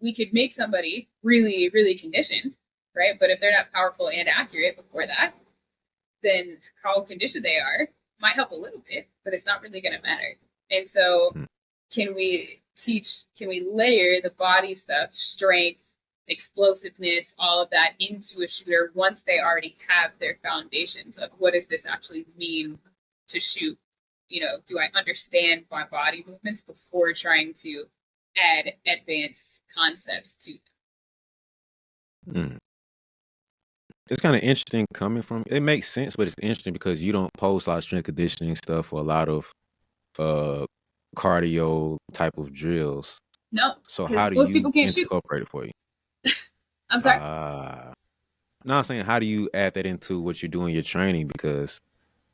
we could make somebody really, really conditioned, right? But if they're not powerful and accurate before that, then how conditioned they are might help a little bit, but it's not really going to matter. And so, can we layer the body stuff, strength, explosiveness, all of that into a shooter once they already have their foundations of what does this actually mean to shoot? Do I understand my body movements before trying to add advanced concepts to them? It's kind of interesting coming from it makes sense, but it's interesting because you don't post a lot of strength conditioning stuff or a lot of cardio type of drills. No, So because how do most you people can't shoot. incorporate it for you? I'm sorry. No, I'm saying how do you add that into what you're doing your training because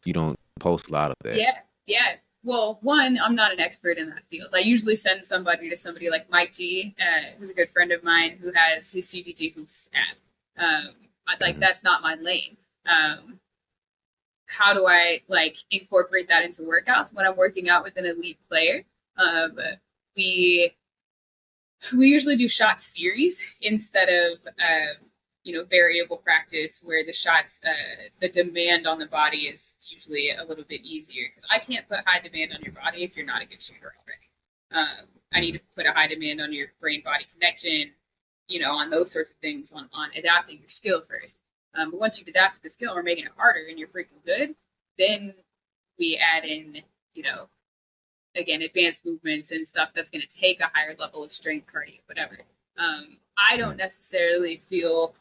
you don't post a lot of that. Yeah. Well, one, I'm not an expert in that field. I usually send somebody to somebody like Mike G, who's a good friend of mine who has his GVG Hoops app. That's not my lane. How do I incorporate that into workouts when I'm working out with an elite player? We usually do shot series instead of variable practice where the shots, the demand on the body is usually a little bit easier because I can't put high demand on your body if you're not a good shooter already. I need to put a high demand on your brain body connection, on those sorts of things, on adapting your skill first. But once you've adapted the skill and we're making it harder and you're freaking good, then we add in, again, advanced movements and stuff that's going to take a higher level of strength, cardio, whatever. I don't necessarily feel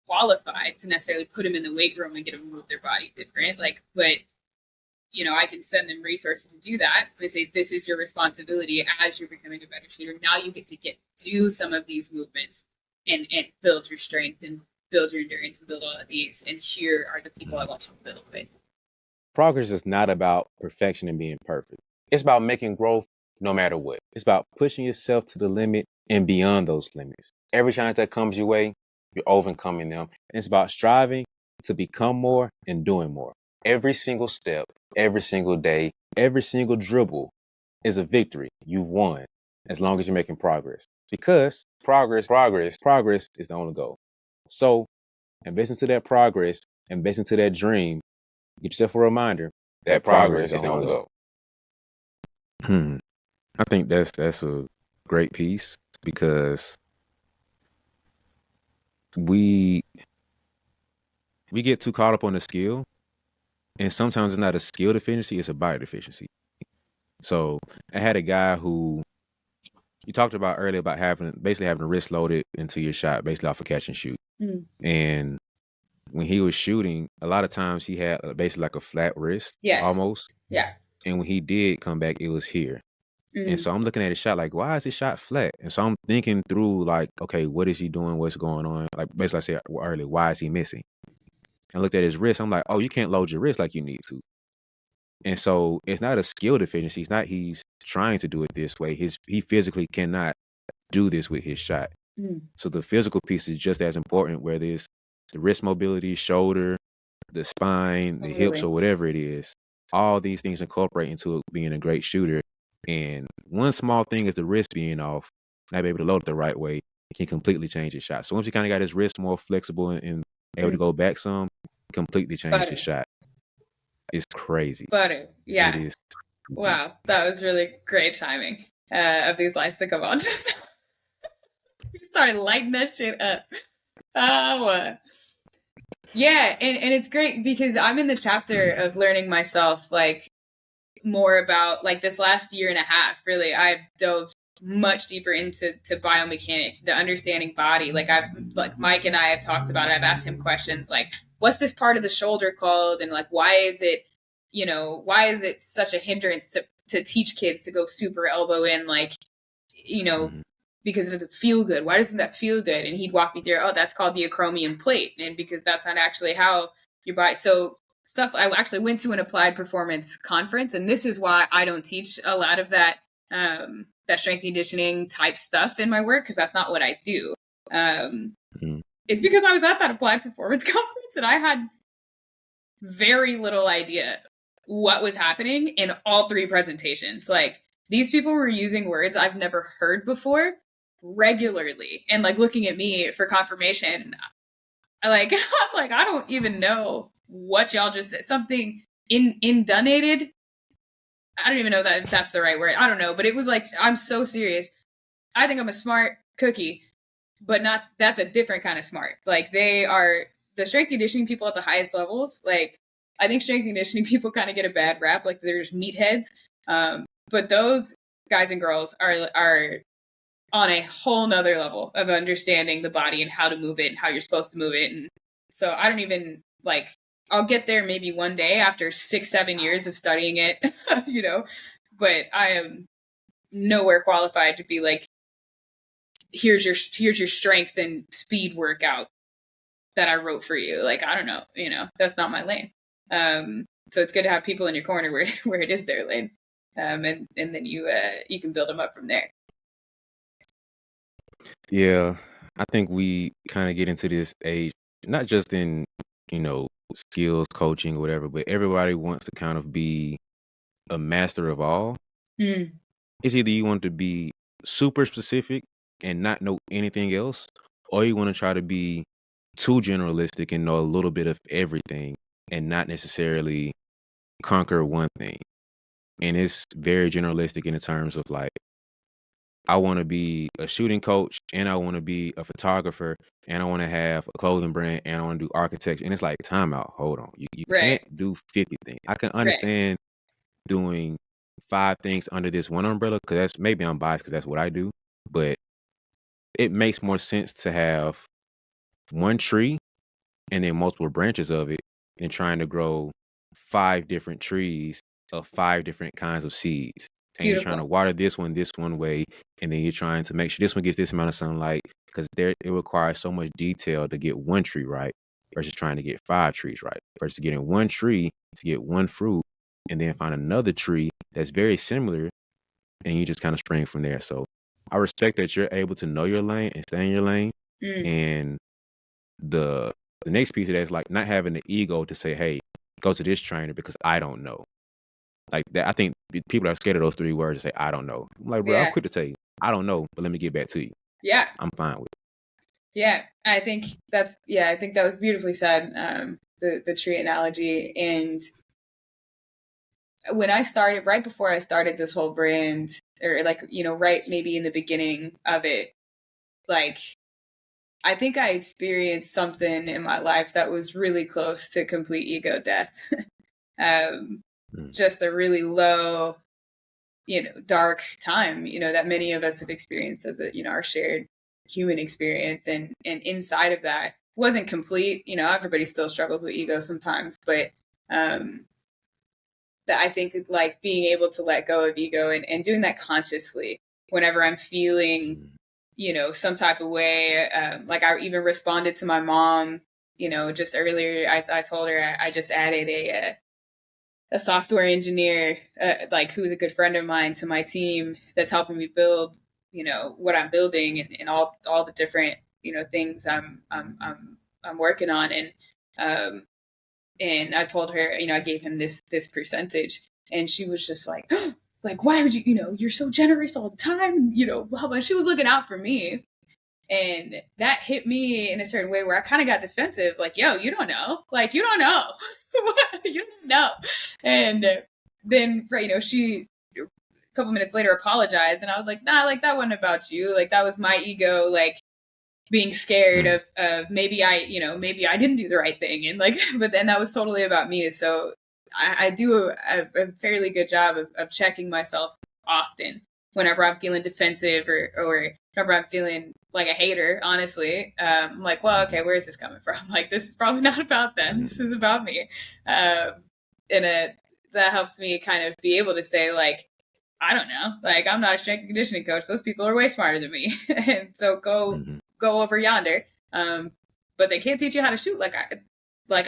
qualified to necessarily put them in the weight room and get them to move their body different. But I can send them resources to do that and say, this is your responsibility as you're becoming a better shooter. Now you get to do some of these movements and build your strength and build your endurance and build all of these. And here are the people I want you to build with. Progress is not about perfection and being perfect. It's about making growth no matter what. It's about pushing yourself to the limit and beyond those limits. Every challenge that comes your way, you're overcoming them. And it's about striving to become more and doing more. Every single step, every single day, every single dribble is a victory. You've won as long as you're making progress. Because progress is the only goal. So invest into that progress, invest into that dream. Get yourself a reminder that progress is the only goal. I think that's a great piece because we get too caught up on the skill, and sometimes it's not a skill deficiency, it's a body deficiency. So I had a guy who you talked about earlier about basically having the wrist loaded into your shot, basically off a catch and shoot. And when he was shooting, a lot of times he had basically like a flat wrist Yes. almost. Yeah. And when he did come back, it was here. And Mm. so I'm looking at his shot like, why is his shot flat? And so I'm thinking through like, okay, what is he doing? What's going on? Like basically I said earlier, why is he missing? And I looked at his wrist. I'm like, oh, you can't load your wrist like you need to. And so it's not a skill deficiency. It's not he's trying to do it this way. He physically cannot do this with his shot. Mm. So the physical piece is just as important, whether it's the wrist mobility, shoulder, the spine, the hips, Totally. or whatever it is. All these things incorporate into being a great shooter. And one small thing is the wrist being off, not be able to load it the right way, can completely change his shot. So once he kind of got his wrist more flexible and able to Mm. go back some, completely changed his Butter. shot. It's crazy. Butter. It Yeah. is crazy. Wow. That was really great timing of these lights to come on. Just you started lighting that shit up. Oh, yeah. And it's great because I'm in the chapter of learning myself, like, more about like this last year and a half. Really, I've dove much deeper into biomechanics, the understanding body. Like Mike and I have talked about it. I've asked him questions like, what's this part of the shoulder called, and like why is it, why is it such a hindrance to teach kids to go super elbow in, like, you know Mhm. because it doesn't feel good. Why doesn't that feel good? And he'd walk me through, oh, that's called the acromion plate, and because that's not actually how your body. So stuff. I actually went to an applied performance conference, and this is why I don't teach a lot of that strength conditioning type stuff in my work, because that's not what I do. Mhm. It's because I was at that applied performance conference and I had very little idea what was happening in all three presentations. Like, these people were using words I've never heard before regularly, and like looking at me for confirmation. I'm like, I don't even know what y'all just said. Something indonated. I don't even know that that's the right word. I don't know, but it was like, I'm so serious. I think I'm a smart cookie, but not. That's a different kind of smart. Like, they are the strength conditioning people at the highest levels. Like, I think strength conditioning people kind of get a bad rap. Like, there's meatheads, but those guys and girls are on a whole nother level of understanding the body and how to move it and how you're supposed to move it. And so I don't even like, I'll get there maybe one day after 6-7 years of studying it, but I am nowhere qualified to be like, here's your strength and speed workout that I wrote for you. Like, I don't know, that's not my lane. So it's good to have people in your corner where it is their lane. And then you can build them up from there. Yeah, I think we kind of get into this age, not just in, skills, coaching, or whatever, but everybody wants to kind of be a master of all. Mm. It's either you want to be super specific and not know anything else, or you want to try to be too generalistic and know a little bit of everything and not necessarily conquer one thing. And it's very generalistic in the terms of like, I want to be a shooting coach and I want to be a photographer and I want to have a clothing brand and I want to do architecture. And it's like, time out. Hold on. You Right. can't do 50 things. I can Right. understand doing 5 things under this one umbrella because that's maybe I'm biased because that's what I do. But it makes more sense to have one tree and then multiple branches of it than trying to grow 5 different trees of 5 different kinds of seeds. And you're trying to Beautiful. water this one way, and then you're trying to make sure this one gets this amount of sunlight because it requires so much detail to get one tree right versus trying to get 5 trees right. Versus getting one tree to get one fruit and then find another tree that's very similar and you just kind of spring from there. So I respect that you're able to know your lane and stay in your lane. Mm. And the next piece of that is like not having the ego to say, hey, go to this trainer because I don't know. Like that, I think people are scared of those 3 words to say, I don't know. I'm like, bro, I'm Yeah. quick to tell you, I don't know, but let me get back to you. Yeah. I'm fine with it. Yeah. I think I think that was beautifully said. The tree analogy. And when I started, right before I started this whole brand, or like, right maybe in the beginning of it, like, I think I experienced something in my life that was really close to complete ego death. um, Mm. just a really low, dark time, that many of us have experienced as our shared human experience. And inside of that, wasn't complete. You know, everybody still struggles with ego sometimes, but um, that I think like being able to let go of ego and doing that consciously whenever I'm feeling, Mm. you know, some type of way. Like I even responded to my mom, you know, just earlier. I told her I just added a software engineer, like who's a good friend of mine, to my team that's helping me build, you know, what I'm building and all the different, you know, things I'm working on. And I told her, you know, I gave him this percentage, and she was just like, like, why would you, you know, you're so generous all the time, you know, blah blah. She was looking out for me, and that hit me in a certain way where I kind of got defensive, like, yo, you don't know, like, you don't know, you don't know, and then, right, you know, she a couple minutes later apologized, and I was like, nah, like that wasn't about you, like that was my ego, like being scared Mm. of maybe I, you know, maybe I didn't do the right thing. And like, but then that was totally about me. So I do a fairly good job of checking myself often whenever I'm feeling defensive or whenever I'm feeling like a hater, honestly. I'm like, well, okay, where is this coming from? Like, this is probably not about them. This is about me. And that helps me kind of be able to say, like, I don't know. Like, I'm not a strength and conditioning coach. Those people are way smarter than me. And so Mhm. go over yonder. But they can't teach you how to shoot like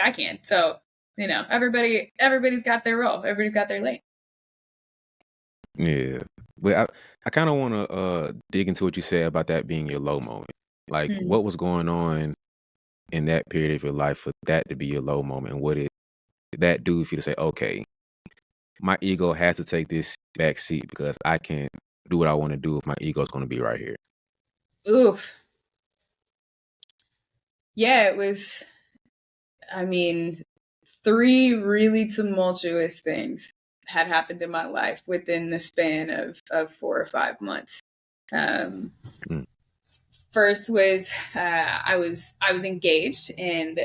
I can. So, you know, everybody's got their role. Everybody's got their lane. Yeah. But I kinda wanna, dig into what you said about that being your low moment. Like, Hmm. what was going on in that period of your life for that to be your low moment? And what did that do for you to say, "Okay, my ego has to take this back seat because I can't do what I wanna do if my ego is gonna be right here." Ooh, yeah, it was. I mean, three really tumultuous things had happened in my life within the span of 4 or 5 months. Um, Mm. First was I was engaged, and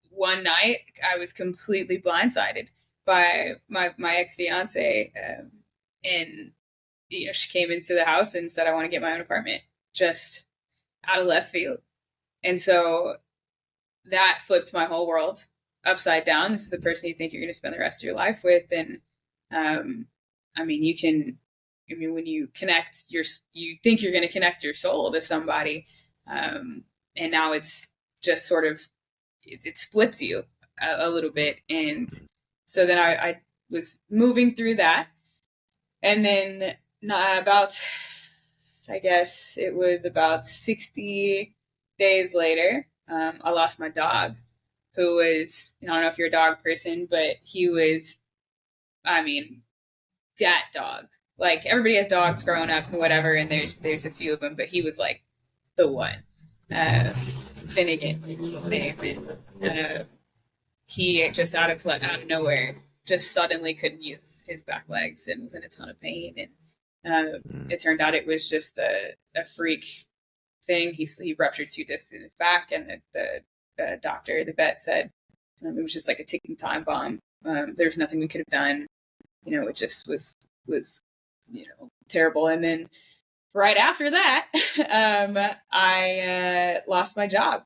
one night I was completely blindsided by my ex fiance, and you know she came into the house and said I want to get my own apartment, just out of left field, and so that flipped my whole world upside down. This is the person you think you're going to spend the rest of your life with, and um, I mean you can. I mean, when you connect you think you're going to connect your soul to somebody, um, and now it's just sort of it splits you a little bit. And so then I was moving through that. And then about, I guess it was about 60 days later, I lost my dog, who was, I don't know if you're a dog person, but he was, I mean, that dog. Like everybody has dogs growing up and whatever, and there's a few of them, but he was like the one. Uh, Finnegan was his name, and he just out of nowhere just suddenly couldn't use his back legs and was in a ton of pain. And Mm. it turned out it was just a freak thing. He ruptured two discs in his back, and the doctor, the vet, said it was just like a ticking time bomb. There was nothing we could have done. You know, it just was you know terrible. And then right after that, I lost my job.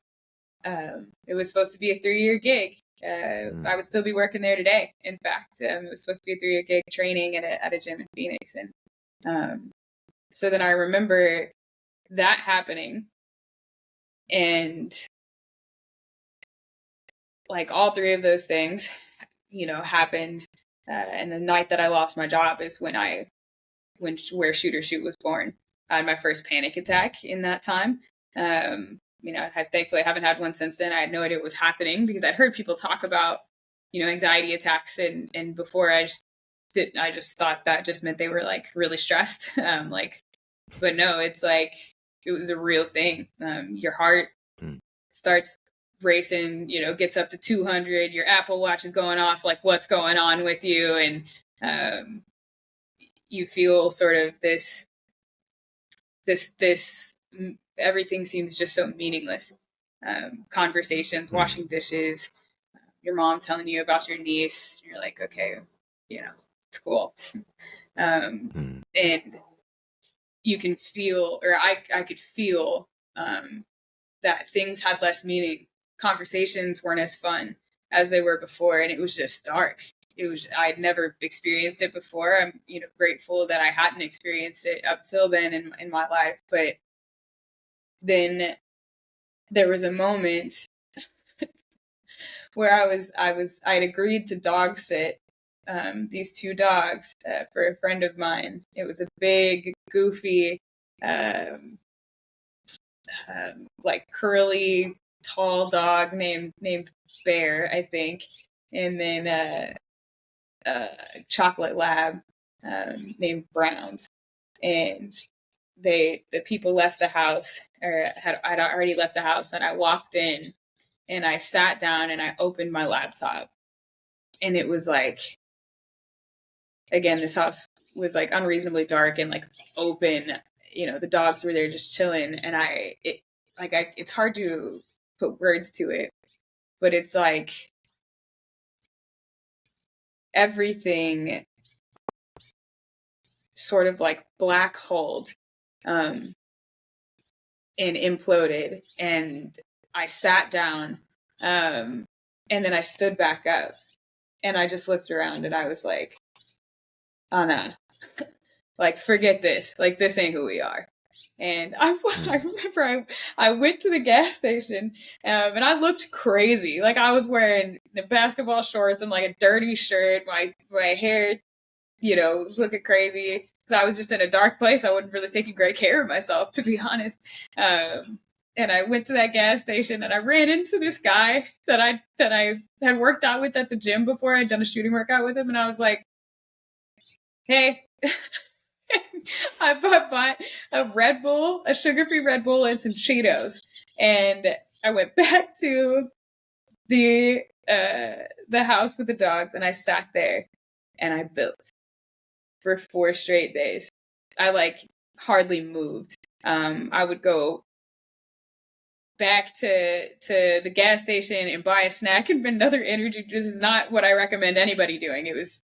It was supposed to be a 3-year gig. Mm. I would still be working there today. In fact, it was supposed to be a 3-year gig training at a gym in Phoenix. And um, so then I remember that happening, and like all three of those things, you know, happened. And the night that I lost my job is when where ShootersXShoot was born. I had my first panic attack in that time. You know, thankfully I haven't had one since then. I had no idea what was happening because I'd heard people talk about, you know, anxiety attacks, and before I just thought that just meant they were like really stressed. Like, but no, it's like it was a real thing. Your heart Mm. starts racing, you know, gets up to 200. Your Apple Watch is going off. Like, what's going on with you? And um, you feel sort of this everything seems just so meaningless. Conversations, Mm. washing dishes, your mom telling you about your niece. You're like, okay, you know, it's cool. Mm. And you can feel, or I could feel, um, that things had less meaning. Conversations weren't as fun as they were before, and it was just dark. I'd never experienced it before. I'm, grateful that I hadn't experienced it up till then in my life. But then there was a moment where I'd agreed to dog sit these two dogs for a friend of mine. It was a big, goofy, like curly, tall dog named Bear, I think, and then chocolate lab named Browns. And the people left the house, or I'd already left the house, and I walked in and I sat down and I opened my laptop, and it was like, again, this house was like unreasonably dark and like open. The dogs were there just chilling, and it's hard to put words to it, but it's like everything sort of like black holed and imploded, and I sat down and then I stood back up and I just looked around and I was like, oh no, like forget this, like this ain't who we are. And I remember I went to the gas station and I looked crazy. Like I was wearing the basketball shorts and like a dirty shirt. My hair, was looking crazy because I was just in a dark place. I wasn't really taking great care of myself, to be honest. And I went to that gas station and I ran into this guy that I had worked out with at the gym before. I'd done a shooting workout with him, and I was like, hey. I bought a Red Bull, a sugar-free Red Bull, and some Cheetos, and I went back to the house with the dogs, and I sat there and I built for 4 straight days. I like hardly moved. I would go back to the gas station and buy a snack and another energy. This is not what I recommend anybody doing. It was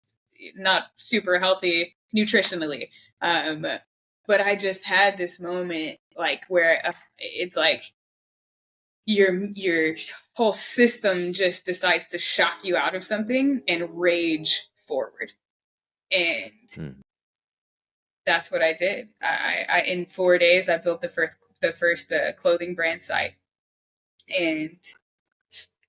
not super healthy nutritionally. But I just had this moment like where it's like your whole system just decides to shock you out of something and rage forward. And that's what I did. I in 4 days I built the first clothing brand site and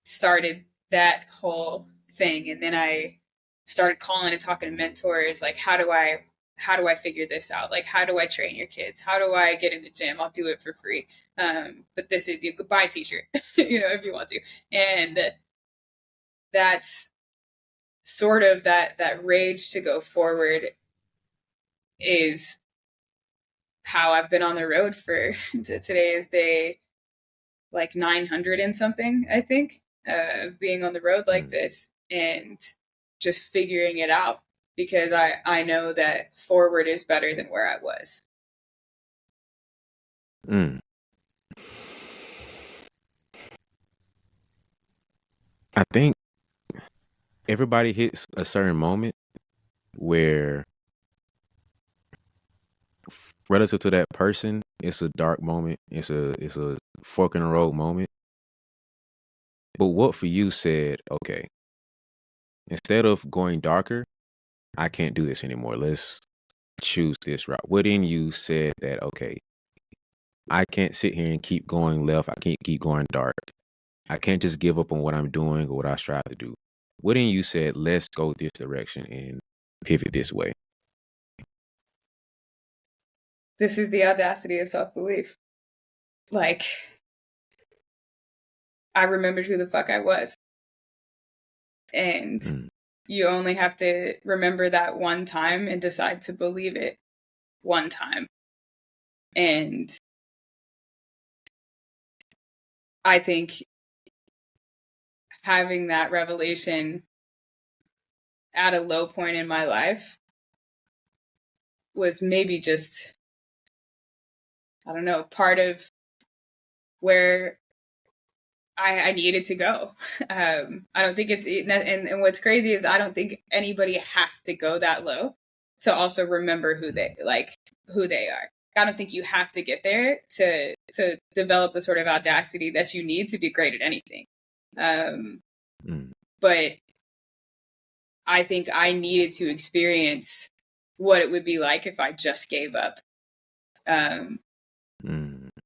started that whole thing. And then I started calling and talking to mentors, like how do I figure this out? Like, how do I train your kids? How do I get in the gym? I'll do it for free. But this is, you could buy a t-shirt, if you want to. And that's sort of that rage to go forward is how I've been on the road for today is day like 900 and something, I think, being on the road like this and just figuring it out. Because I know that forward is better than where I was. I think everybody hits a certain moment where, relative to that person, it's a dark moment. It's a fork in the road moment. But what for you said, okay, instead of going darker, I can't do this anymore. Let's choose this route. What in you said that, okay, I can't sit here and keep going left. I can't keep going dark. I can't just give up on what I'm doing or what I strive to do. What in you said, let's go this direction and pivot this way? This is the audacity of self-belief. Like, I remembered who the fuck I was. And you only have to remember that one time and decide to believe it one time. And I think having that revelation at a low point in my life was maybe just, I don't know, part of where I needed to go. I don't think and what's crazy is I don't think anybody has to go that low to also remember who they are. I don't think you have to get there to develop the sort of audacity that you need to be great at anything. But I think I needed to experience what it would be like if I just gave up. And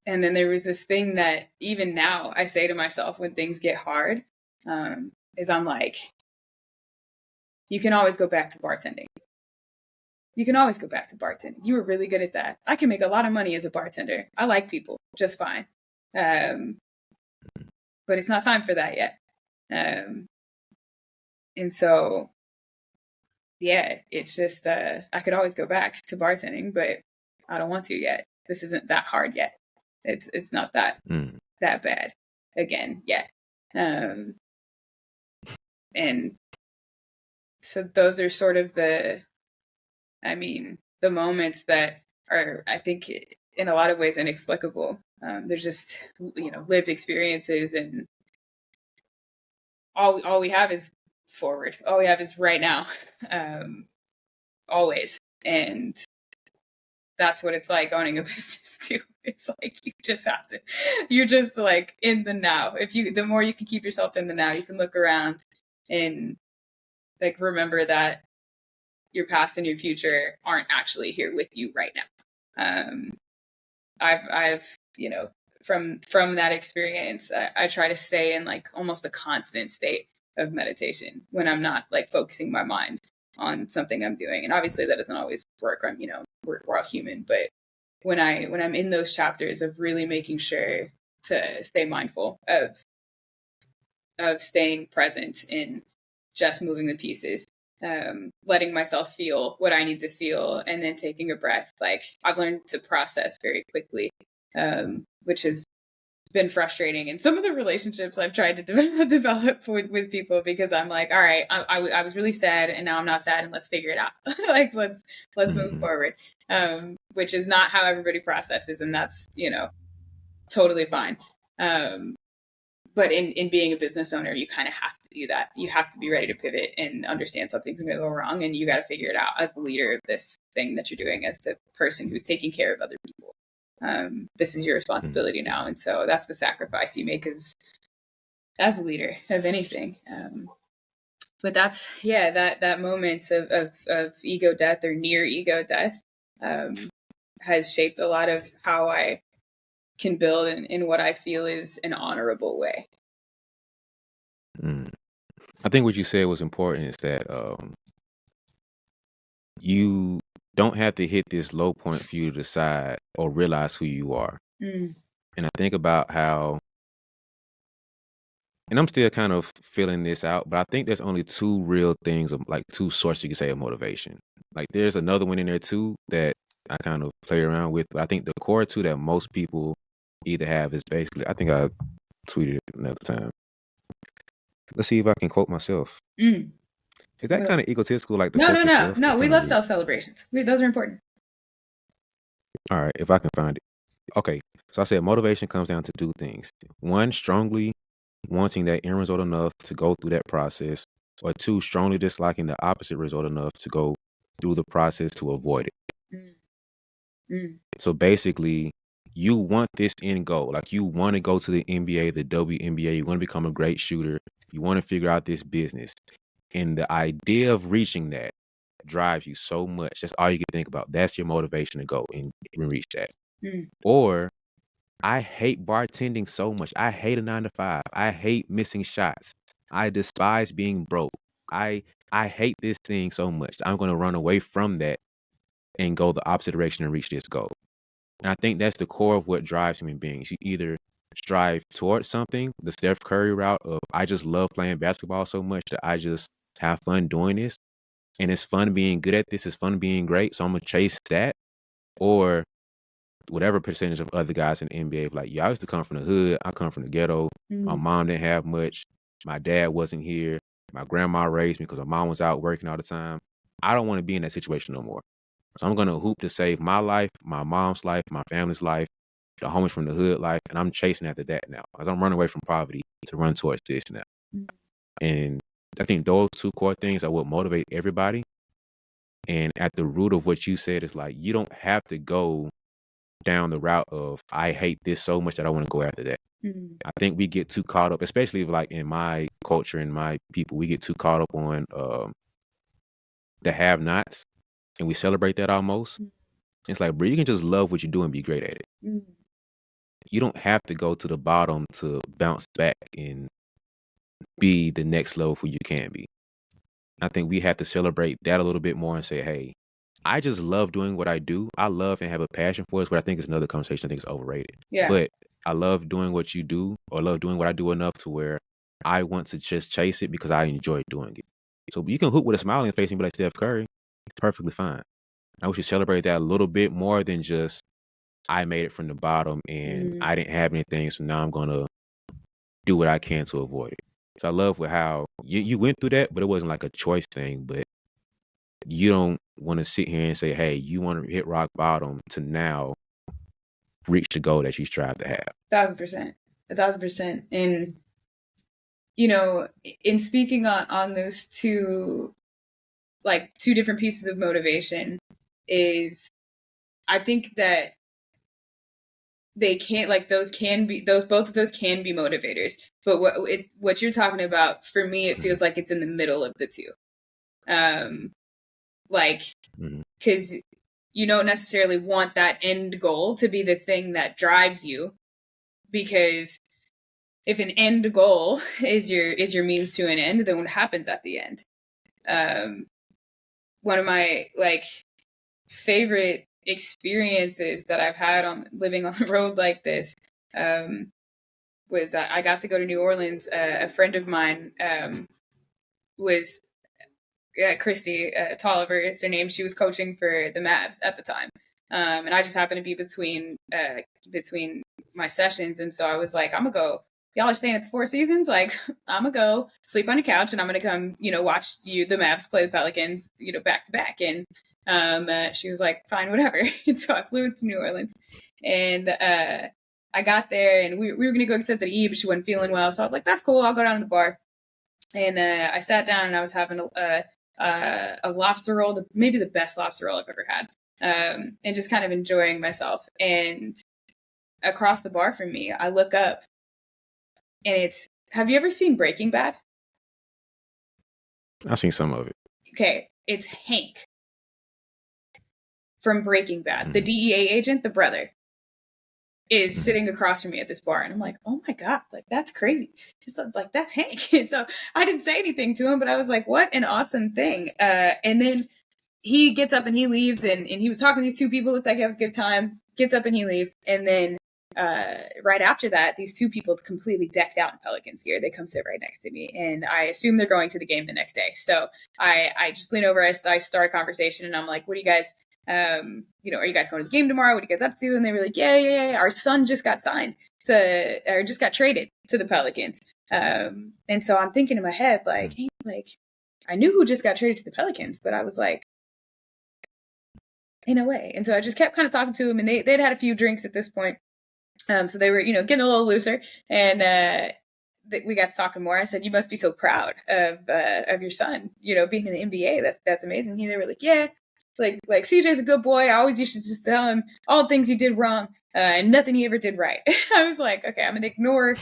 then there was this thing that even now I say to myself when things get hard, is I'm like, you can always go back to bartending. You can always go back to bartending. You were really good at that. I can make a lot of money as a bartender. I like people just fine. But it's not time for that yet. And so, yeah, it's just, I could always go back to bartending, but I don't want to yet. This isn't that hard yet. It's not that bad again yet. And so those are sort of the moments that are, I think, in a lot of ways inexplicable. They're just, lived experiences, and all we have is forward. All we have is right now, always. And that's what it's like owning a business too. It's like you're just like in the now. The more you can keep yourself in the now, you can look around and like remember that your past and your future aren't actually here with you right now. I've from that experience, I try to stay in like almost a constant state of meditation when I'm not like focusing my mind on something I'm doing. And obviously that doesn't always work. We're all human, but when I'm in those chapters of really making sure to stay mindful of staying present in just moving the pieces, letting myself feel what I need to feel, and then taking a breath. Like I've learned to process very quickly, which has been frustrating in some of the relationships I've tried to develop with people, because I'm like, all right, I was really sad and now I'm not sad, and let's figure it out. Like let's move forward, which is not how everybody processes, and that's totally fine. But in being a business owner, you kind of have to do that. You have to be ready to pivot and understand something's going to go wrong, and you got to figure it out as the leader of this thing that you're doing, as the person who's taking care of other people. This is your responsibility now, and so that's the sacrifice you make as a leader of anything. But that's that moment of ego death or near ego death has shaped a lot of how I can build in what I feel is an honorable way. I think what you said was important, is that you don't have to hit this low point for you to decide or realize who you are. And I think about how, and I'm still kind of filling this out, but I think there's only two real things, like two sources you could say of motivation. Like there's another one in there too that I kind of play around with, but I think the core two that most people either have is basically, I think I tweeted it another time. Let's see if I can quote myself. Is that kind of egotistical, like the quote yourself? No. We love self-celebrations. Those are important. All right, if I can find it. Okay, so I said motivation comes down to two things. One, strongly wanting that end result enough to go through that process, or two, strongly disliking the opposite result enough to go through the process to avoid it. So basically, you want this end goal. Like you want to go to the NBA, the WNBA, you want to become a great shooter, you want to figure out this business. And the idea of reaching that drives you so much. That's all you can think about. That's your motivation to go and reach that. Or I hate bartending so much. I hate a 9-to-5. I hate missing shots. I despise being broke. I hate this thing so much. I'm going to run away from that and go the opposite direction and reach this goal. And I think that's the core of what drives human beings. You either strive towards something, the Steph Curry route of I just love playing basketball so much that I just have fun doing this. And it's fun being good at this. It's fun being great. So I'm going to chase that. Or whatever percentage of other guys in the NBA, like, yeah, I used to come from the hood. I come from the ghetto. My mom didn't have much. My dad wasn't here. My grandma raised me because my mom was out working all the time. I don't want to be in that situation no more. So I'm going to hoop to save my life, my mom's life, my family's life, the homies from the hood life. And I'm chasing after that now, because I'm running away from poverty to run towards this now. And I think those two core things are what motivate everybody. And at the root of what you said is like, you don't have to go down the route of I hate this so much that I want to go after that. Mm-hmm. I think we get too caught up, especially like in my culture and my people, we get too caught up on the have-nots, and we celebrate that almost. It's like, bro, you can just love what you do and be great at it. Mm-hmm. You don't have to go to the bottom to bounce back and be the next level who you can be. I think we have to celebrate that a little bit more and say, hey, I just love doing what I do. I love and have a passion for it, but I think it's another conversation. I think it's overrated. Yeah. But I love doing what you do, or love doing what I do enough to where I want to just chase it because I enjoy doing it. So you can hoop with a smile on your face and be like Steph Curry. It's perfectly fine. I wish you celebrate that a little bit more than just I made it from the bottom and I didn't have anything, so now I'm gonna do what I can to avoid it. So I love with how you went through that, but it wasn't like a choice thing. But you don't want to sit here and say, hey, you want to hit rock bottom to now reach the goal that you strive to have. 1,000%. 1,000%. And, you know, in speaking on those two different pieces of motivation is, I think that they can't, like, both of those can be motivators. But what you're talking about, for me, it feels like it's in the middle of the two. Because you don't necessarily want that end goal to be the thing that drives you, because if an end goal is your means to an end, then what happens at the end? One of my favorite experiences that I've had on living on the road like this was I got to go to New Orleans. A friend of mine was Christy Tolliver is her name. She was coaching for the Mavs at the time, and I just happened to be between my sessions, and so I was like, I'm gonna go. Y'all are staying at the Four Seasons. Like, I'm gonna go sleep on your couch, and I'm gonna come, watch the Mavs play the Pelicans, back to back. And she was like, fine, whatever. And so I flew to New Orleans, and I got there, and we were gonna go sit at E, but she wasn't feeling well, so I was like, that's cool. I'll go down to the bar. And I sat down, and I was having a lobster roll, maybe the best lobster roll I've ever had, and just kind of enjoying myself. And across the bar from me, I look up, and have you ever seen Breaking Bad? I've seen some of it. Okay, it's Hank from Breaking Bad, the DEA agent, the brother, is sitting across from me at this bar, and I'm like, oh my God, like, that's crazy. It's like, that's Hank. And so I didn't say anything to him, but I was like, what an awesome thing. And then he gets up and he leaves, and he was talking to these two people, looked like he had a good time, gets up and he leaves. And then right after that, these two people completely decked out in Pelicans gear. They come sit right next to me, and I assume they're going to the game the next day. So I just lean over, I start a conversation, and I'm like, what do you guys, are you guys going to the game tomorrow? What are you guys up to? And they were like, yeah. Our son just got just got traded to the Pelicans. And so I'm thinking in my head, like, hey, like, I knew who just got traded to the Pelicans, but I was like, in a way. And so I just kept kind of talking to him, and they'd had a few drinks at this point. So they were, getting a little looser, and we got to talking more. I said, you must be so proud of your son, being in the NBA. That's amazing. They were like, yeah, like CJ's a good boy. I always used to just tell him all the things he did wrong, and nothing he ever did right. I was like, okay, I'm going to ignore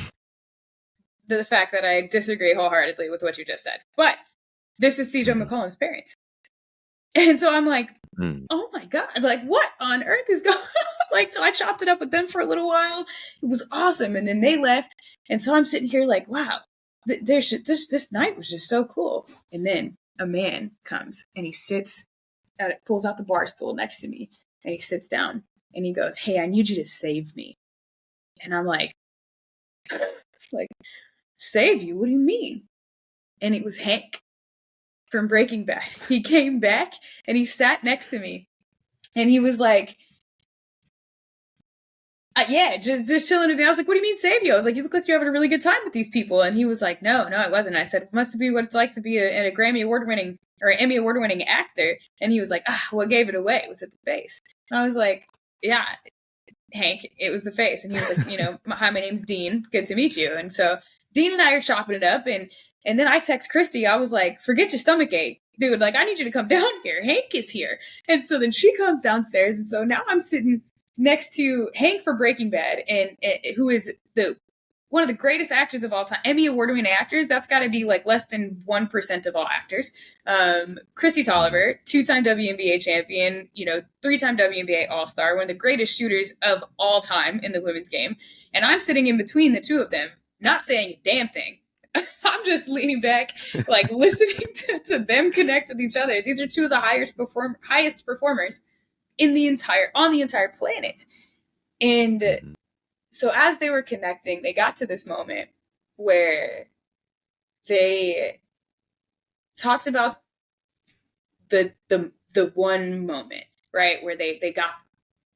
the fact that I disagree wholeheartedly with what you just said. But this is CJ McCollum's parents. And so I'm like, oh my God, like, what on earth is going on? So I chopped it up with them for a little while. It was awesome. And then they left. And so I'm sitting here like, wow, this night was just so cool. And then a man comes, and he pulls out the bar stool next to me, and he sits down, and he goes, hey, I need you to save me. And I'm like, save you? What do you mean? And it was Hank from Breaking Bad. He came back, and he sat next to me, and he was like, yeah, just chilling with me. I was like, what do you mean save you? I was like, you look like you're having a really good time with these people. And he was like, no, it wasn't. I said, it must be what it's like to be a Grammy award-winning or Emmy award-winning actor. And he was like, what gave it away? Was it the face? And I was like, yeah, Hank, it was the face. And he was like, hi, my name's Dean. Good to meet you. And so Dean and I are chopping it up. And then I text Christy. I was like, forget your stomach ache. Dude, like, I need you to come down here. Hank is here. And so then she comes downstairs. And so now I'm sitting next to Hank for Breaking Bad, and who is one of the greatest actors of all time, Emmy award-winning actors. That's got to be like less than 1% of all actors. Kristi Tolliver, 2-time WNBA champion, 3-time WNBA All-Star, one of the greatest shooters of all time in the women's game. And I'm sitting in between the two of them, not saying a damn thing. I'm just leaning back, like listening to them connect with each other. These are two of the highest performers on the entire planet. And so as they were connecting, they got to this moment where they talked about the one moment, right, where they got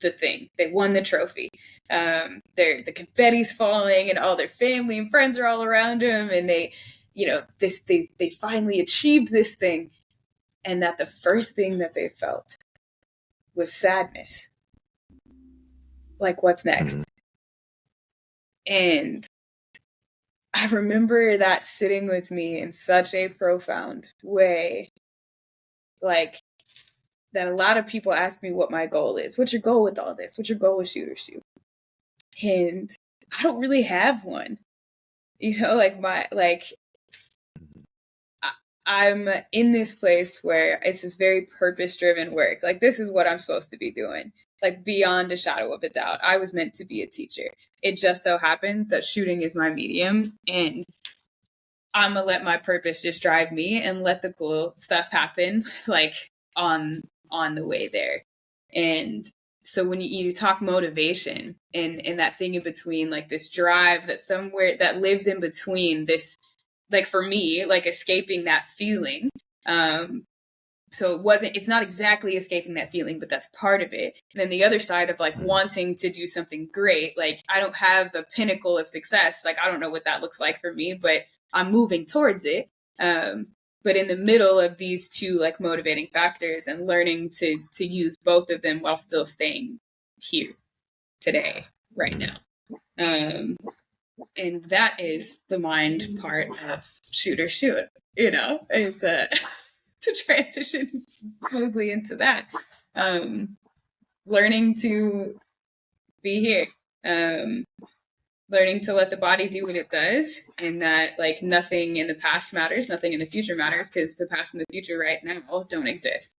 the thing. They won the trophy. The confetti's falling, and all their family and friends are all around them, and they finally achieved this thing, and that the first thing that they felt was sadness. Like, what's next? And I remember that sitting with me in such a profound way. Like, that a lot of people ask me what my goal is. What's your goal with all this? What's your goal with ShootersXShoot? And I don't really have one. I'm in this place where it's this very purpose-driven work. Like, this is what I'm supposed to be doing. Like, beyond a shadow of a doubt. I was meant to be a teacher. It just so happens that shooting is my medium, and I'm gonna let my purpose just drive me and let the cool stuff happen, like, on the way there. And so when you talk motivation and that thing in between, like this drive that somewhere that lives in between this, like for me, like escaping that feeling. So it's not exactly escaping that feeling, but that's part of it. And then the other side of like wanting to do something great, like I don't have a pinnacle of success. Like, I don't know what that looks like for me, but I'm moving towards it. But in the middle of these two like motivating factors and learning to use both of them while still staying here today, right now. And that is the mind part of ShootersXShoot, it's to transition smoothly into that. Learning to be here. Learning to let the body do what it does, and that like nothing in the past matters, nothing in the future matters, because the past and the future right now don't exist.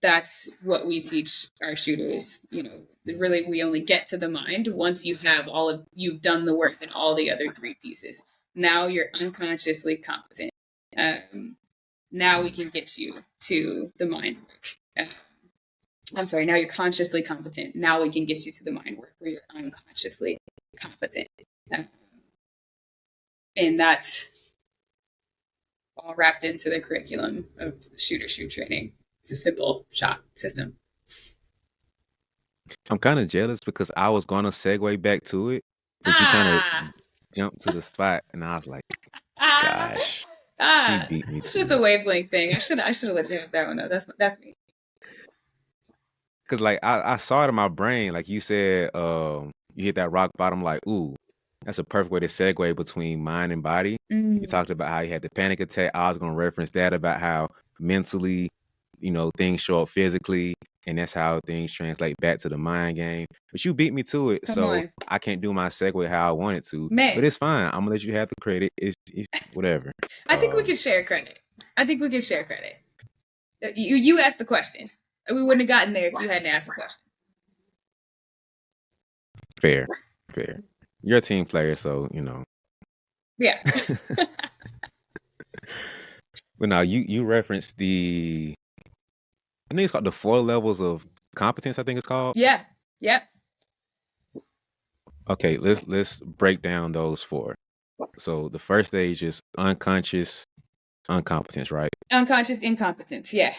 That's what we teach our shooters. Really, we only get to the mind once you've done the work in all the other three pieces. Now you're unconsciously competent. Now we can get you to the mind work. I'm sorry, now you're consciously competent. Now we can get you to the mind work where you're unconsciously competent. And that's all wrapped into the curriculum of ShootersXShoot training. It's a simple shot system. I'm kind of jealous because I was going to segue back to it, but you kind of jumped to the spot, and I was like, gosh, she beat me. It's just a wavelength thing. I should have let you have that one, though. That's me. Because like I saw it in my brain, like you said, you hit that rock bottom, like, ooh, that's a perfect way to segue between mind and body. You talked about how you had the panic attack. I was going to reference that about how mentally, things show up physically, and that's how things translate back to the mind game. But you beat me to it, so I can't do my segue how I wanted to. Man. But it's fine. I'm gonna let you have the credit. It's whatever. I think we can share credit. You asked the question. We wouldn't have gotten there if you hadn't asked the question. Fair. You're a team player, so Yeah. But now you referenced I think it's called the 4 levels of competence. I think it's called. Yeah. Yep. Okay, let's break down those 4. So the first stage is unconscious incompetence, right? Unconscious incompetence. Yeah.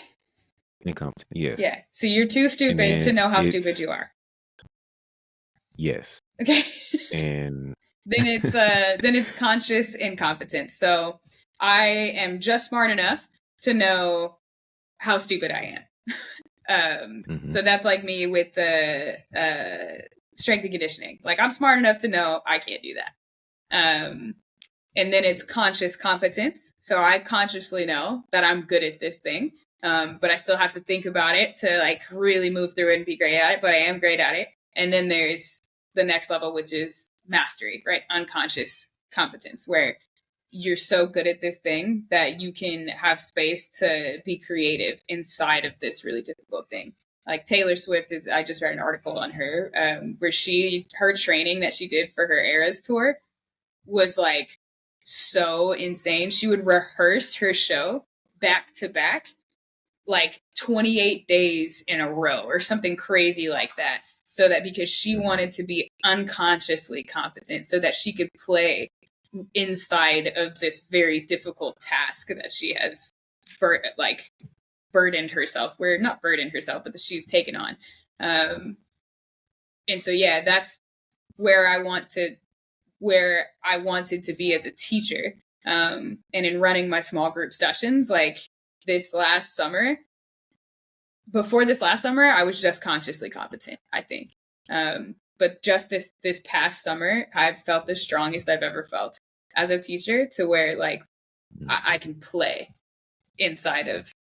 Incompetent. Yes. Yeah. So you're too stupid to know how stupid you are. Yes. Okay. And then it's conscious incompetence. So I am just smart enough to know how stupid I am. So that's like me with the strength and conditioning. Like, I'm smart enough to know I can't do that. And then it's conscious competence. So I consciously know that I'm good at this thing. But I still have to think about it to like really move through it and be great at it, but I am great at it. And then there's the next level, which is mastery, right? Unconscious competence, where you're so good at this thing that you can have space to be creative inside of this really difficult thing. Like Taylor Swift is, I just read an article on her where her training that she did for her Eras tour was like so insane. She would rehearse her show back to back like 28 days in a row or something crazy like that. So that because she wanted to be unconsciously competent so that she could play inside of this very difficult task that she has burdened herself, where not burdened herself, but that she's taken on. And so, yeah, that's where I wanted to be as a teacher. And in running my small group sessions, like before this last summer, I was just consciously competent, I think. But just this past summer, I've felt the strongest I've ever felt as a teacher, to where like I can play inside of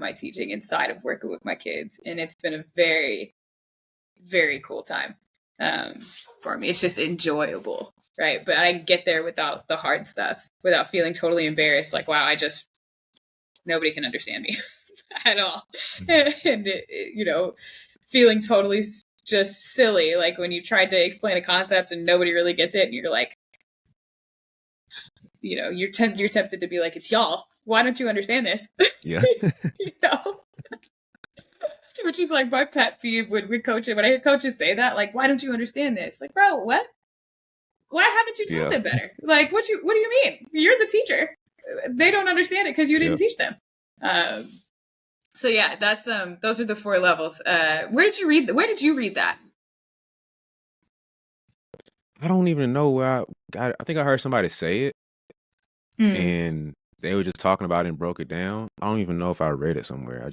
my teaching, inside of working with my kids, and it's been a very, very cool time for me. It's just enjoyable, right? But I get there without the hard stuff, without feeling totally embarrassed. Like, wow, nobody can understand me at all, and feeling totally just silly, like when you tried to explain a concept and nobody really gets it, and you're like, you're tempted to be like, it's y'all. Why don't you understand this? Yeah. Which is like my pet peeve when coaches. When I hear coaches say that, like, why don't you understand this? Like, bro, what? Why haven't you taught them better? Like, what do you mean? You're the teacher. They don't understand it because you didn't teach them. So yeah, that's those are the 4 levels. Where did you read that? I don't even know where I think I heard somebody say it, and they were just talking about it and broke it down. I don't even know if I read it somewhere.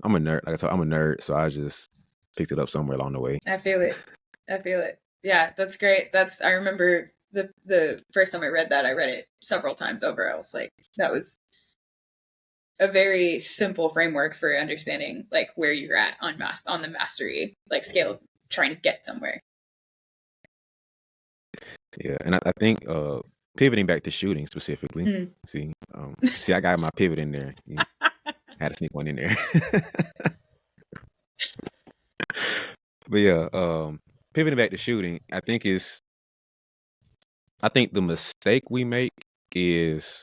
I'm a nerd. Like I told, I'm a nerd, so I just picked it up somewhere along the way. I feel it. Yeah, that's great. I remember the first time I read it several times over. I was like, that was a very simple framework for understanding like where you're at on the mastery like scale of trying to get somewhere. Yeah, and I think pivoting back to shooting specifically. See, I got my pivot in there. I had to sneak one in there. But yeah, pivoting back to shooting, I think the mistake we make is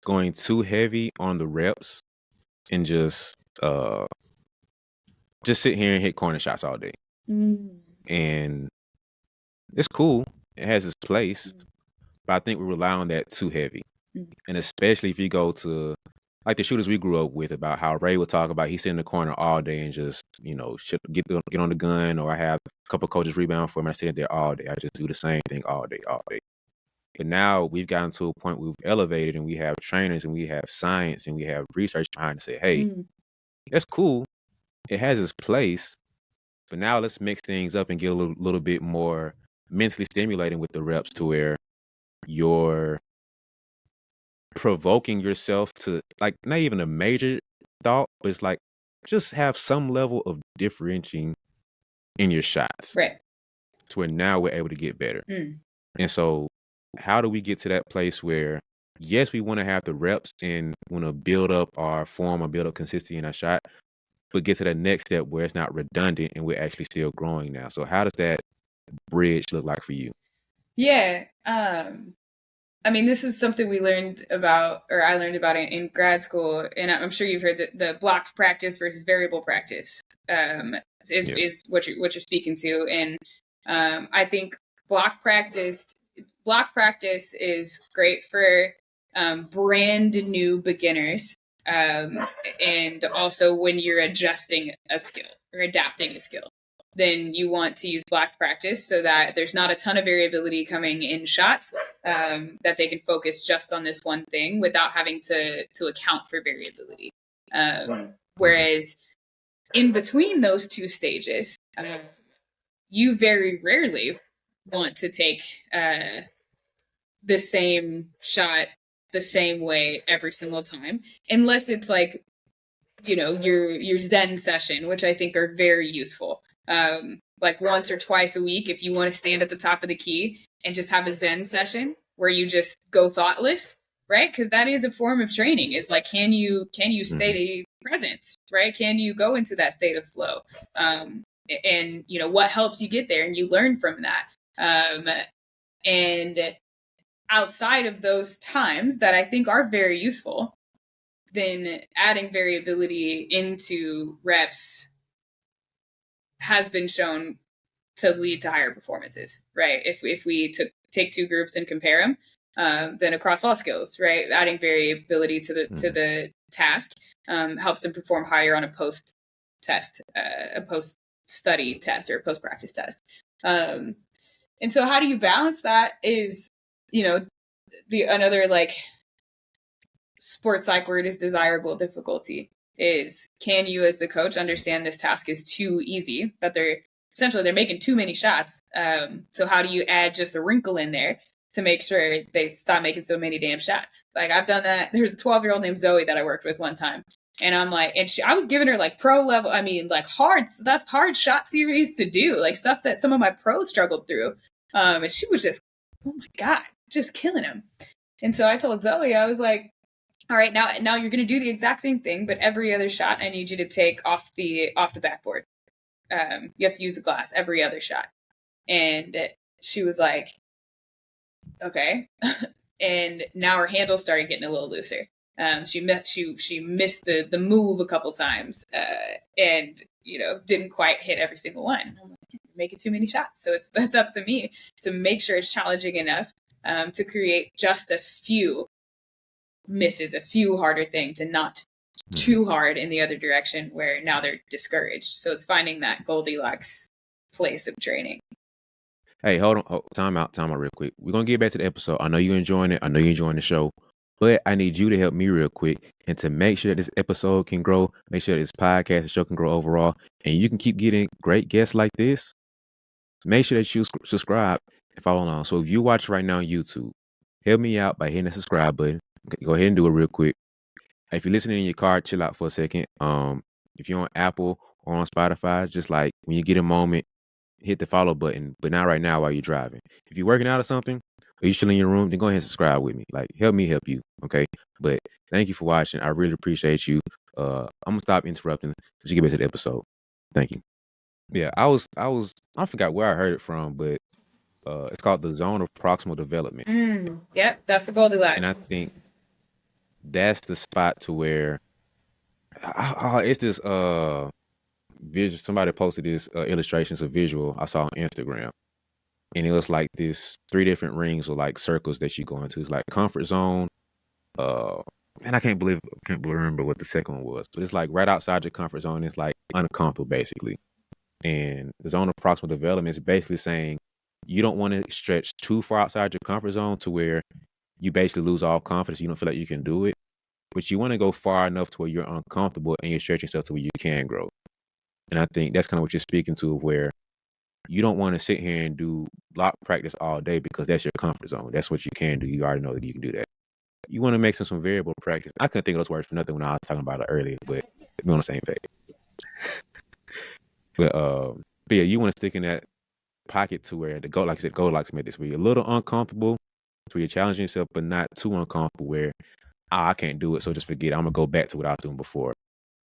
going too heavy on the reps and just sit here and hit corner shots all day. And it's cool. It has its place. But I think we rely on that too heavy. And especially if you go to like the shooters we grew up with, about how Ray would talk about, he sit in the corner all day and just, get on the gun, or I have a couple of coaches rebound for him. I sit there all day. I just do the same thing all day. But now we've gotten to a point where we've elevated, and we have trainers and we have science and we have research behind to say, hey, that's cool. It has its place. But now let's mix things up and get a little bit more mentally stimulating with the reps, to where you're provoking yourself to, like, not even a major thought, but it's like just have some level of differentiating in your shots, right? To where now we're able to get better. And so how do we get to that place where, yes, we want to have the reps and want to build up our form or build up consistency in our shot, but get to that next step where it's not redundant and we're actually still growing now? So how does that bridge look like for you? Yeah. I mean, this is something we learned about, or I learned about it in grad school, and I'm sure you've heard the blocked practice versus variable practice is what you're speaking to. And I think block practice is great for brand new beginners, and also when you're adjusting a skill or adapting a skill. Then you want to use block practice so that there's not a ton of variability coming in shots, that they can focus just on this one thing without having to account for variability. Whereas in between those 2 stages, you very rarely want to take the same shot the same way every single time, unless it's like your Zen session, which I think are very useful. Like once or twice a week, if you want to stand at the top of the key and just have a Zen session where you just go thoughtless, right? Because that is a form of training. It's like, can you stay present, right? Can you go into that state of flow? And what helps you get there, and you learn from that. And outside of those times that I think are very useful, then adding variability into reps has been shown to lead to higher performances, right? If we take two groups and compare them, then across all skills, right, adding variability to the task helps them perform higher on a post study test or a post practice test. And so, how do you balance that? Is another like sports psych word is desirable difficulty. Is, can you as the coach understand this task is too easy, that they're making too many shots? So how do you add just a wrinkle in there to make sure they stop making so many damn shots? Like, I've done that. There's a 12-year-old named Zoe that I worked with one time, and I'm like, I was giving her like pro level, I mean, like that's hard shot series to do, like stuff that some of my pros struggled through. And she was just, oh my God, just killing him. And so I told Zoe, I was like, all right, now you're going to do the exact same thing, but every other shot I need you to take off the backboard. You have to use the glass every other shot. And she was like, okay. And now her handle started getting a little looser. She missed the move a couple times, and didn't quite hit every single one. I'm like, you're making too many shots. So it's up to me to make sure it's challenging enough to create just a few misses, a few harder things, and not too hard in the other direction where now they're discouraged. So it's finding that Goldilocks place of training. Hey, hold on. Time out real quick. We're going to get back to the episode. I know you're enjoying it. I know you're enjoying the show. But I need you to help me real quick and to make sure that this episode can grow, make sure this podcast, the show can grow overall, and you can keep getting great guests like this. Make sure that you subscribe and follow along. So if you watch right now on YouTube, help me out by hitting the subscribe button. Go ahead and do it real quick. If you're listening in your car, chill out for a second. If you're on Apple or on Spotify, just like when you get a moment, hit the follow button, but not right now while you're driving. If you're working out or something, or you're chilling in your room, then go ahead and subscribe with me. Like, help me help you, okay? But thank you for watching. I really appreciate you. I'm gonna stop interrupting so you get back to the episode. Thank you. Yeah, I forgot where I heard it from, but it's called the zone of proximal development. Yep, that's the Goldilocks. And I think that's the spot to where it's this visual. Somebody posted this illustrations of visual I saw on Instagram. And it was like this 3 different rings or like circles that you go into. It's like comfort zone. And I can't remember what the second one was. But it's like right outside your comfort zone. It's like uncomfortable basically. And the zone of proximal development is basically saying you don't want to stretch too far outside your comfort zone to where you basically lose all confidence. You don't feel like you can do it. But you want to go far enough to where you're uncomfortable and you're stretching yourself to where you can grow. And I think that's kind of what you're speaking to, where you don't want to sit here and do block practice all day because that's your comfort zone. That's what you can do. You already know that you can do that. You want to make some variable practice. I couldn't think of those words for nothing when I was talking about it earlier, but we're on the same page. But yeah, you want to stick in that pocket to where like I said, Goldilocks made this, where you're a little uncomfortable, where you're challenging yourself, but not too uncomfortable where I can't do it, so just forget it. I'm gonna go back to what I was doing before.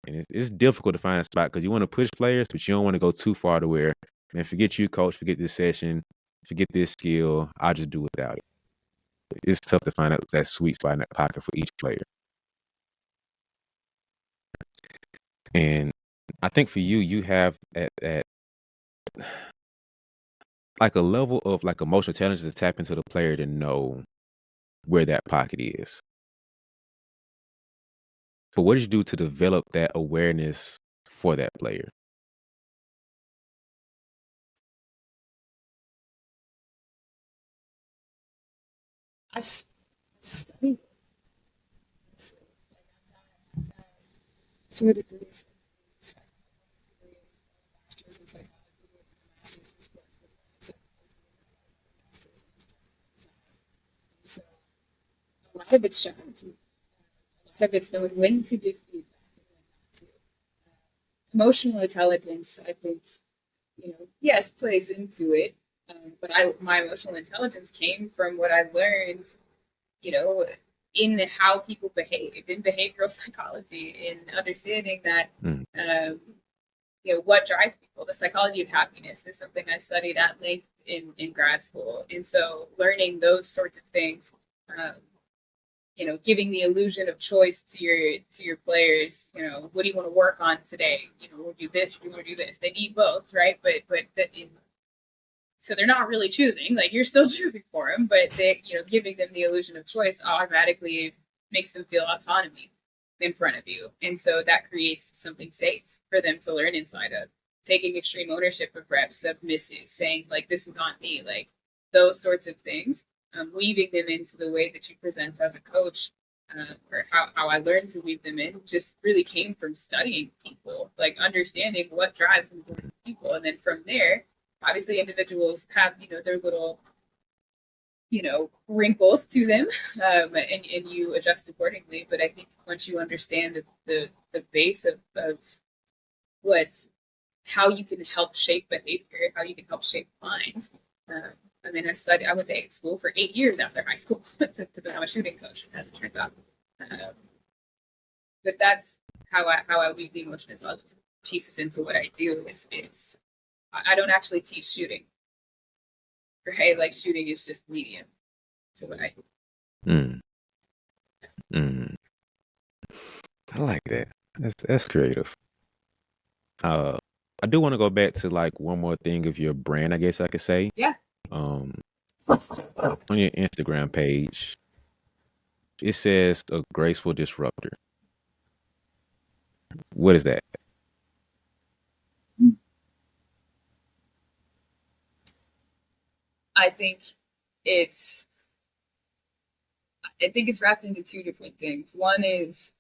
And it's difficult to find a spot because you want to push players, but you don't want to go too far to where, man, forget you, coach, forget this session, forget this skill. I'll just do without it. It's tough to find out that sweet spot in that pocket for each player. And I think for you, you have at like a level of like emotional intelligence to tap into the player to know where that pocket is. But what did you do to develop that awareness for that player? I've studied to a degree. A lot of it's strategy. A lot of it's knowing when to give feedback. emotional intelligence, I think, yes, plays into it. But my emotional intelligence came from what I learned, you know, in how people behave, in behavioral psychology, in understanding that, Mm. um, what drives people. The psychology of happiness is something I studied at length in grad school. And so learning those sorts of things, um, giving the illusion of choice to your players. What do you want to work on today? We'll do this, we want to do this. They need both, right? So they're not really choosing. Like, you're still choosing for them, but giving them the illusion of choice automatically makes them feel autonomy in front of you, and so that creates something safe for them to learn inside of. Taking extreme ownership of reps, of misses, saying like this is on me, like those sorts of things, weaving them into the way that you present as a coach, or how I learned to weave them in, just really came from studying people, like understanding what drives them people, and then from there obviously individuals have their little wrinkles to them, and you adjust accordingly. But I think once you understand the base of what how you can help shape behavior, how you can help shape minds. um, I mean, I went to school for 8 years after high school to become a shooting coach, as it turned out. But that's how I weave the emotional intelligence pieces into what I do. Is I don't actually teach shooting, right? Like, shooting is just medium to what I do. Mm. Mm. I like that. That's creative. Uh, I do want to go back to like one more thing of your brand, I guess I could say. Yeah. Um, on your Instagram page, it says a graceful disruptor. What is that? I think it's I think it's wrapped into two different things. One is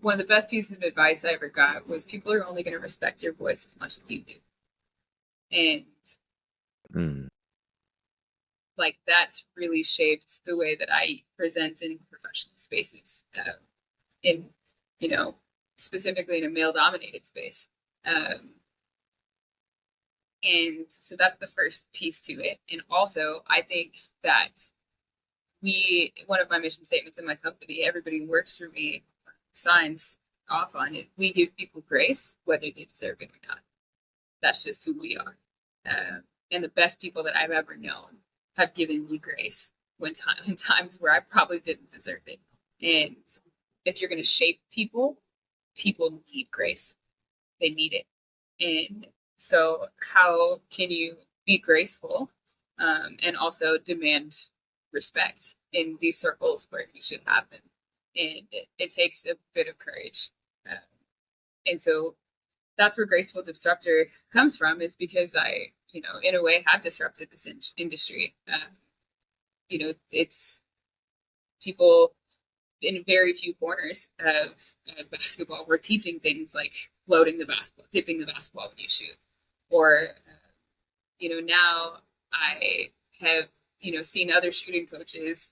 one of the best pieces of advice I ever got was people are only going to respect your voice as much as you do, and Mm. like that's really shaped the way that I present in professional spaces, in you know specifically in a male dominated space. Um, and so that's the first piece to it. And also, I think that one of my mission statements in my company, everybody who works for me signs off on it. We give people grace, whether they deserve it or not. That's just who we are. And the best people that I've ever known have given me grace in times where I probably didn't deserve it. And if you're going to shape people, people need grace. They need it. And so, how can you be graceful, and also demand respect in these circles where you should have them? And it takes a bit of courage. Um, and so that's where graceful disruptor comes from, is because I, in a way, have disrupted this industry. It's people in very few corners of basketball. We're teaching things like floating the basketball, dipping the basketball when you shoot, or now I have seen other shooting coaches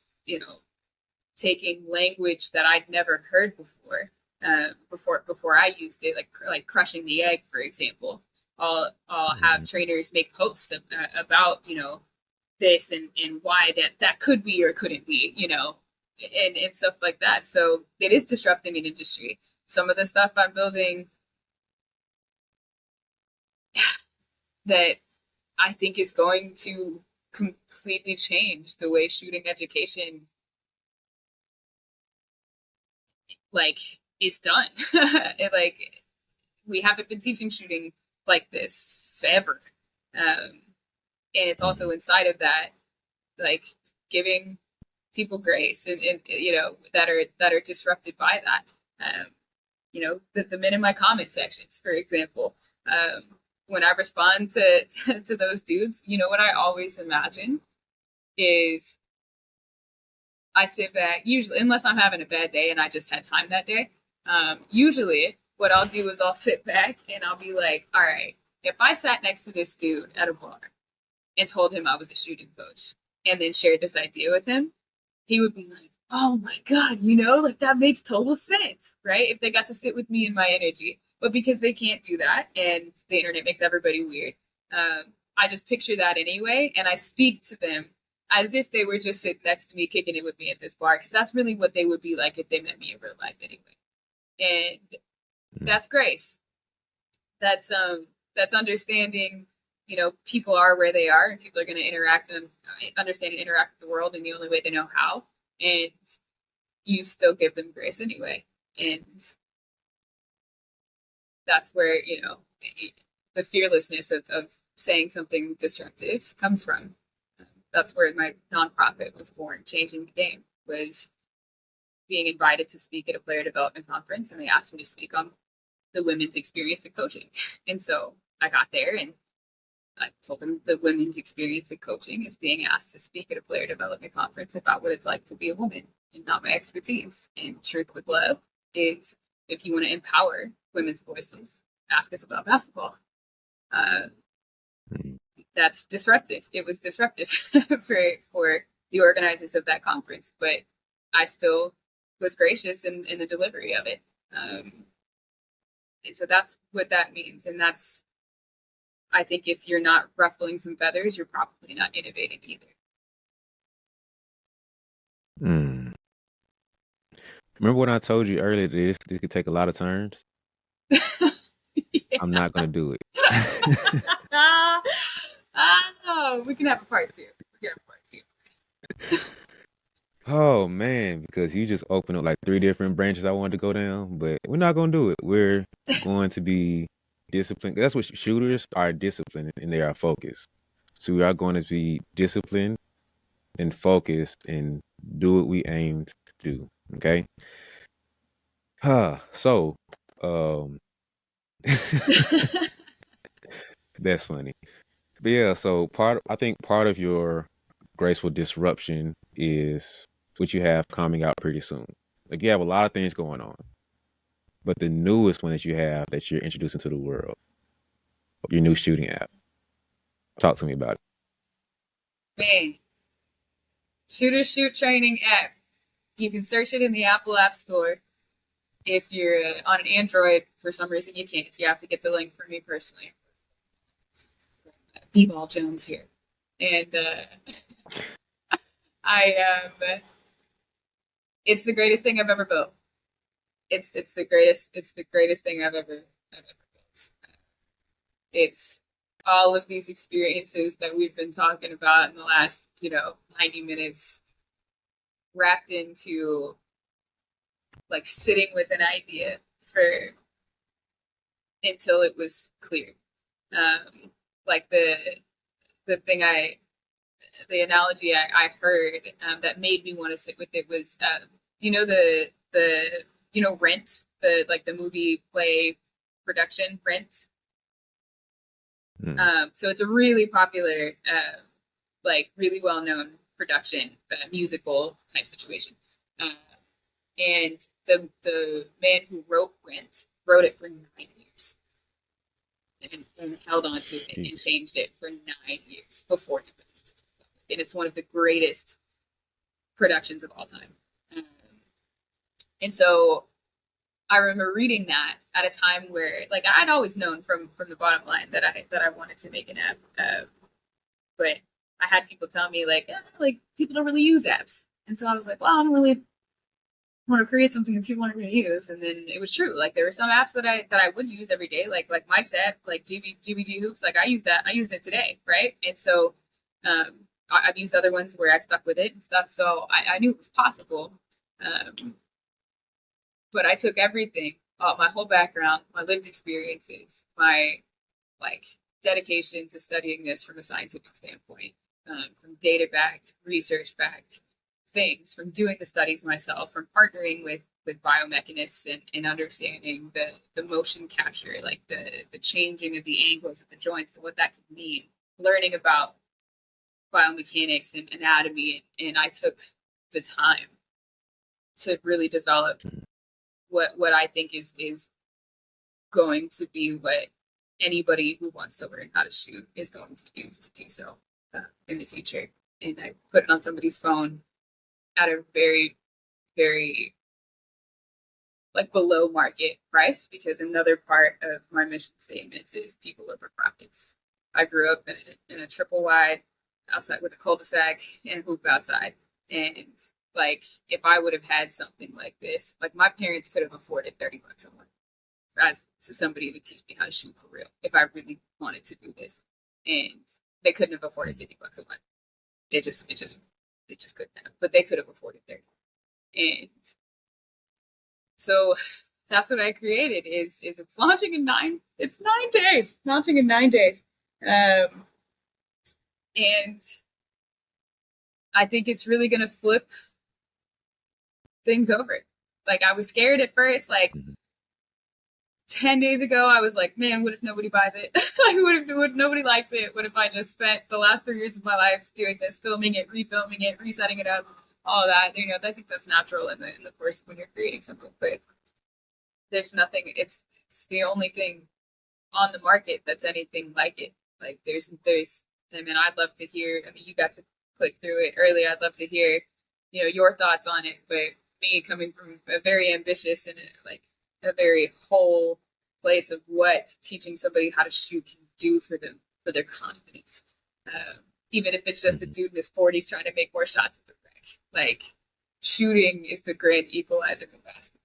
taking language that I'd never heard before, before I used it, like crushing the egg, for example. I'll have trainers make posts about this and why that could be or couldn't be, and stuff like that. So it is disrupting an industry. Some of the stuff I'm building that I think is going to completely change the way shooting education is done. Like, we haven't been teaching shooting like this forever, and it's also inside of that, like, giving people grace, and that are disrupted by that. The men in my comment sections, for example, when I respond to those dudes, what I always imagine is I sit back, usually, unless I'm having a bad day and I just had time that day. Usually, what I'll do is I'll sit back and I'll be like, all right, if I sat next to this dude at a bar and told him I was a shooting coach and then shared this idea with him, he would be like, oh my God, you know, like that makes total sense, right? If they got to sit with me in my energy. But because they can't do that and the internet makes everybody weird, I just picture that anyway. And I speak to them as if they were just sitting next to me, kicking it with me at this bar, because that's really what they would be like if they met me in real life anyway. And Mm. that's grace. That's understanding, you know, people are where they are and people are going to interact and understand and interact with the world in the only way they know how. And you still give them grace anyway. And that's where, you know, the fearlessness of saying something disruptive comes from. That's where my nonprofit was born. Changing the Game was being invited to speak at a player development conference, and they asked me to speak on the women's experience in coaching. And so I got there and I told them the women's experience in coaching is being asked to speak at a player development conference about what it's like to be a woman and not my expertise. And truth with love is if you want to empower women's voices, ask us about basketball. Uh, Mm. that's disruptive. It was disruptive for the organizers of that conference, but I still was gracious in the delivery of it. And so that's what that means. And that's, I think if you're not ruffling some feathers, you're probably not innovating either. Mm. Remember when I told you earlier that this could take a lot of turns? Yeah. I'm not gonna do it. Oh, we can have a part two. We can have a part two. Oh man, because you just opened up like three different branches I wanted to go down, but we're not gonna do it. We're going to be disciplined. That's what shooters are, disciplined and they are focused. So we are going to be disciplined and focused and do what we aim to do. Okay. So um that's funny. But yeah, so I think part of your graceful disruption is what you have coming out pretty soon. Like you have a lot of things going on. But the newest one that you have that you're introducing to the world, your new shooting app. Talk to me about it. Man, ShootersXShoot training app. You can search it in the Apple App Store. If you're on an Android, for some reason you can't. You have to get the link for me personally. BeBall Jones here, and I it's the greatest thing I've ever built. It's the greatest thing I've ever built. It's all of these experiences that we've been talking about in the last, you know, 90 minutes wrapped into like sitting with an idea for until it was clear. Um, like the thing I the analogy I heard that made me want to sit with it was do you know the you know Rent, the like the movie play production Rent. Mm. So it's a really popular like really well known production musical type situation. Uh, and the man who wrote Rent wrote it for 9 years and held on to it and Jeez. changed it for 9 years before he released it. And it's one of the greatest productions of all time. Um, and so I remember reading that at a time where, like, I'd always known from the bottom line that I wanted to make an app, but I had people tell me like people don't really use apps, and so I was like, well, I don't really want to create something that people aren't going to use. And then it was true. Like there were some apps that I would use every day, like Mike's app, like GBG Hoops. Like I use that. I used it today, right? And so I've used other ones where I've stuck with it and stuff. So I knew it was possible. Um, but I took everything, my whole background, my lived experiences, my like dedication to studying this from a scientific standpoint, from data backed, research backed things, from doing the studies myself, from partnering with biomechanists and understanding the motion capture, like the changing of the angles of the joints and what that could mean, learning about biomechanics and anatomy, and I took the time to really develop what I think is going to be what anybody who wants to learn how to shoot is going to use to do so in the future. And I put it on somebody's phone at a very very like below market price, because another part of my mission statements is people over profits. I grew up in a triple wide outside with a cul-de-sac and a hoop outside. And like, if I would have had something like this, like my parents could have afforded $30 a month as to somebody to teach me how to shoot for real if I really wanted to do this. And they couldn't have afforded $50 a month. They just couldn't have. But they could have afforded 30. And so that's what I created. Is it's launching in 9 days. Launching in 9 days. And I think it's really gonna flip things over. Like, I was scared at first, like 10 days ago, I was like, man, what if nobody buys it? Like, what if nobody likes it? What if I just spent the last 3 years of my life doing this, filming it, refilming it, resetting it up, all of that? You know, I think that's natural in the course when you're creating something. But there's nothing. It's the only thing on the market that's anything like it. Like, there's. I mean, I'd love to hear. I mean, you got to click through it earlier. I'd love to hear, you know, your thoughts on it. But me coming from a very ambitious and a very whole place of what teaching somebody how to shoot can do for them, for their confidence. Even if it's just a dude in his 40s trying to make more shots at the rec. Like, shooting is the grand equalizer in basketball.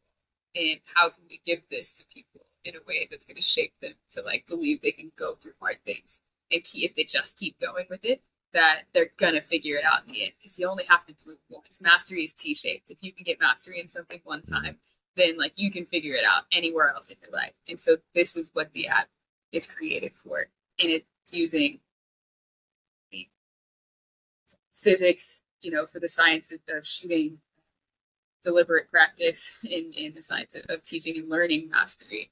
And how can we give this to people in a way that's going to shape them to like believe they can go through hard things, and if they just keep going with it, that they're going to figure it out in the end, because you only have to do it once. Mastery is T-shaped. If you can get mastery in something one time, then like you can figure it out anywhere else in your life. And so this is what the app is created for. And it's using physics, you know, for the science of shooting, deliberate practice in the science of teaching and learning mastery,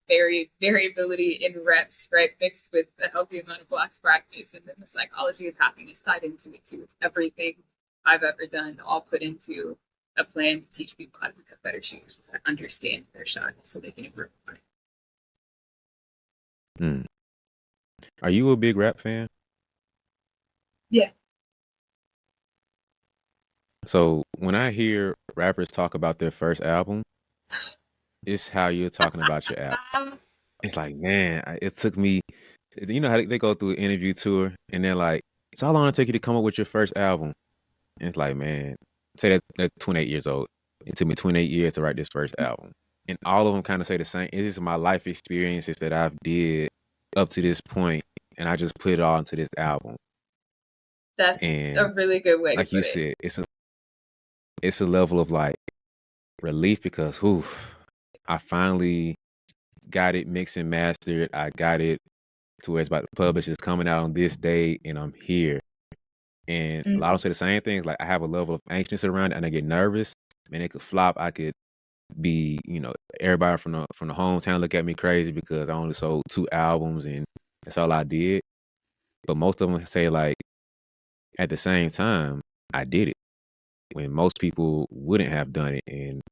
variability in reps, right, mixed with a healthy amount of blocks practice, and then the psychology of happiness tied into it too. It's everything I've ever done, all put into a plan to teach people how to become better shooters, how to understand their shot so they can improve on it. Are you a big rap fan? Yeah. So when I hear rappers talk about their first album, it's how you're talking about your album. It's like, man, it took me, you know how they go through an interview tour and they're like, it's how long it take you to come up with your first album? And it's like, man, say that 28 years old. It took me 28 years to write this first album. And all of them kind of say the same. It is my life experiences that I've did up to this point, and I just put it all into this album. That's a really good way to put it. Like you said, it's a level of like relief because, I finally got it mixed and mastered. I got it to where it's about to publish. It's coming out on this day, and I'm here. And a lot of them say the same things. Like, I have a level of anxiousness around it, and I get nervous. Man, it could flop. I could be, you know, everybody from the hometown look at me crazy because I only sold 2 albums and that's all I did. But most of them say, like, at the same time, I did it when most people wouldn't have done it. And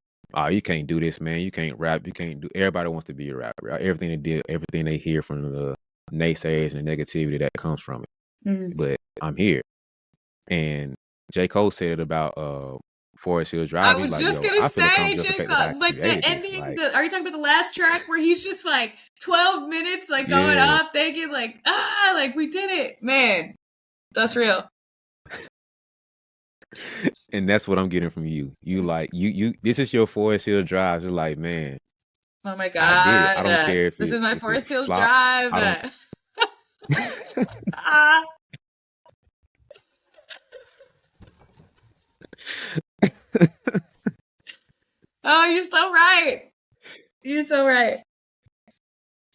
you can't do this, man. You can't rap. You can't do. Everybody wants to be a rapper. Everything they did, everything they hear from the naysayers and the negativity that comes from it. But I'm here. And J. Cole said it about Forest Hills Drive. I was like, just gonna say, J. Cole, like the ending. Are you talking about the last track where he's just like 12 minutes, like going up, thinking like, like we did it, man. That's real. And that's what I'm getting from you. You like you. This is your Forest Hills Drive. It's like, man. Oh my god! I did it. I don't care if this is my Forest Hills flops, Drive. Oh, you're so right. You're so right.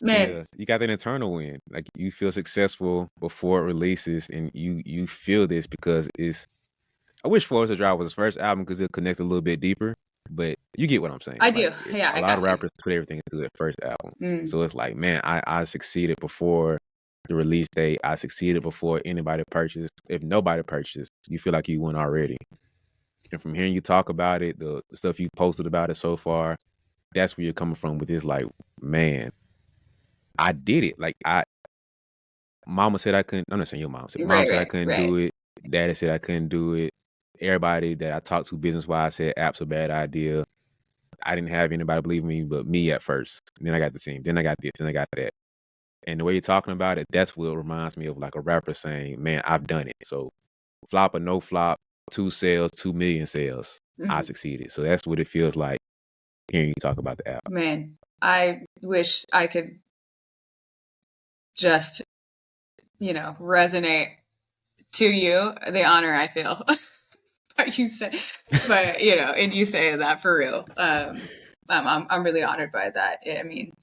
Man. Yeah, you got that internal win. Like, you feel successful before it releases, and you feel this because it's. I wish Forest Hills Drive was his first album because it'll connect a little bit deeper. But you get what I'm saying. I do. Yeah, a lot of rappers put everything into their first album. So it's like, man, I succeeded before the release date. I succeeded before anybody purchased. If nobody purchased, you feel like you won already. And from hearing you talk about it, the stuff you posted about it so far, that's where you're coming from with this. Like, man, I did it. Like, mama said I couldn't. I'm not saying your mom said. Mom said I couldn't do it. Daddy said I couldn't do it. everybody that I talked to business-wise said app's a bad idea. I didn't have anybody believe me but me at first. Then I got the team. Then I got this. Then I got that. And the way you're talking about it, that's what reminds me of like a rapper saying, "Man, I've done it." So flop or no flop, 2 sales, 2 million sales. I succeeded. So that's what it feels like hearing you talk about the app. Man, I wish I could just, resonate to you the honor I feel. but you say that for real. I'm really honored by that. I mean,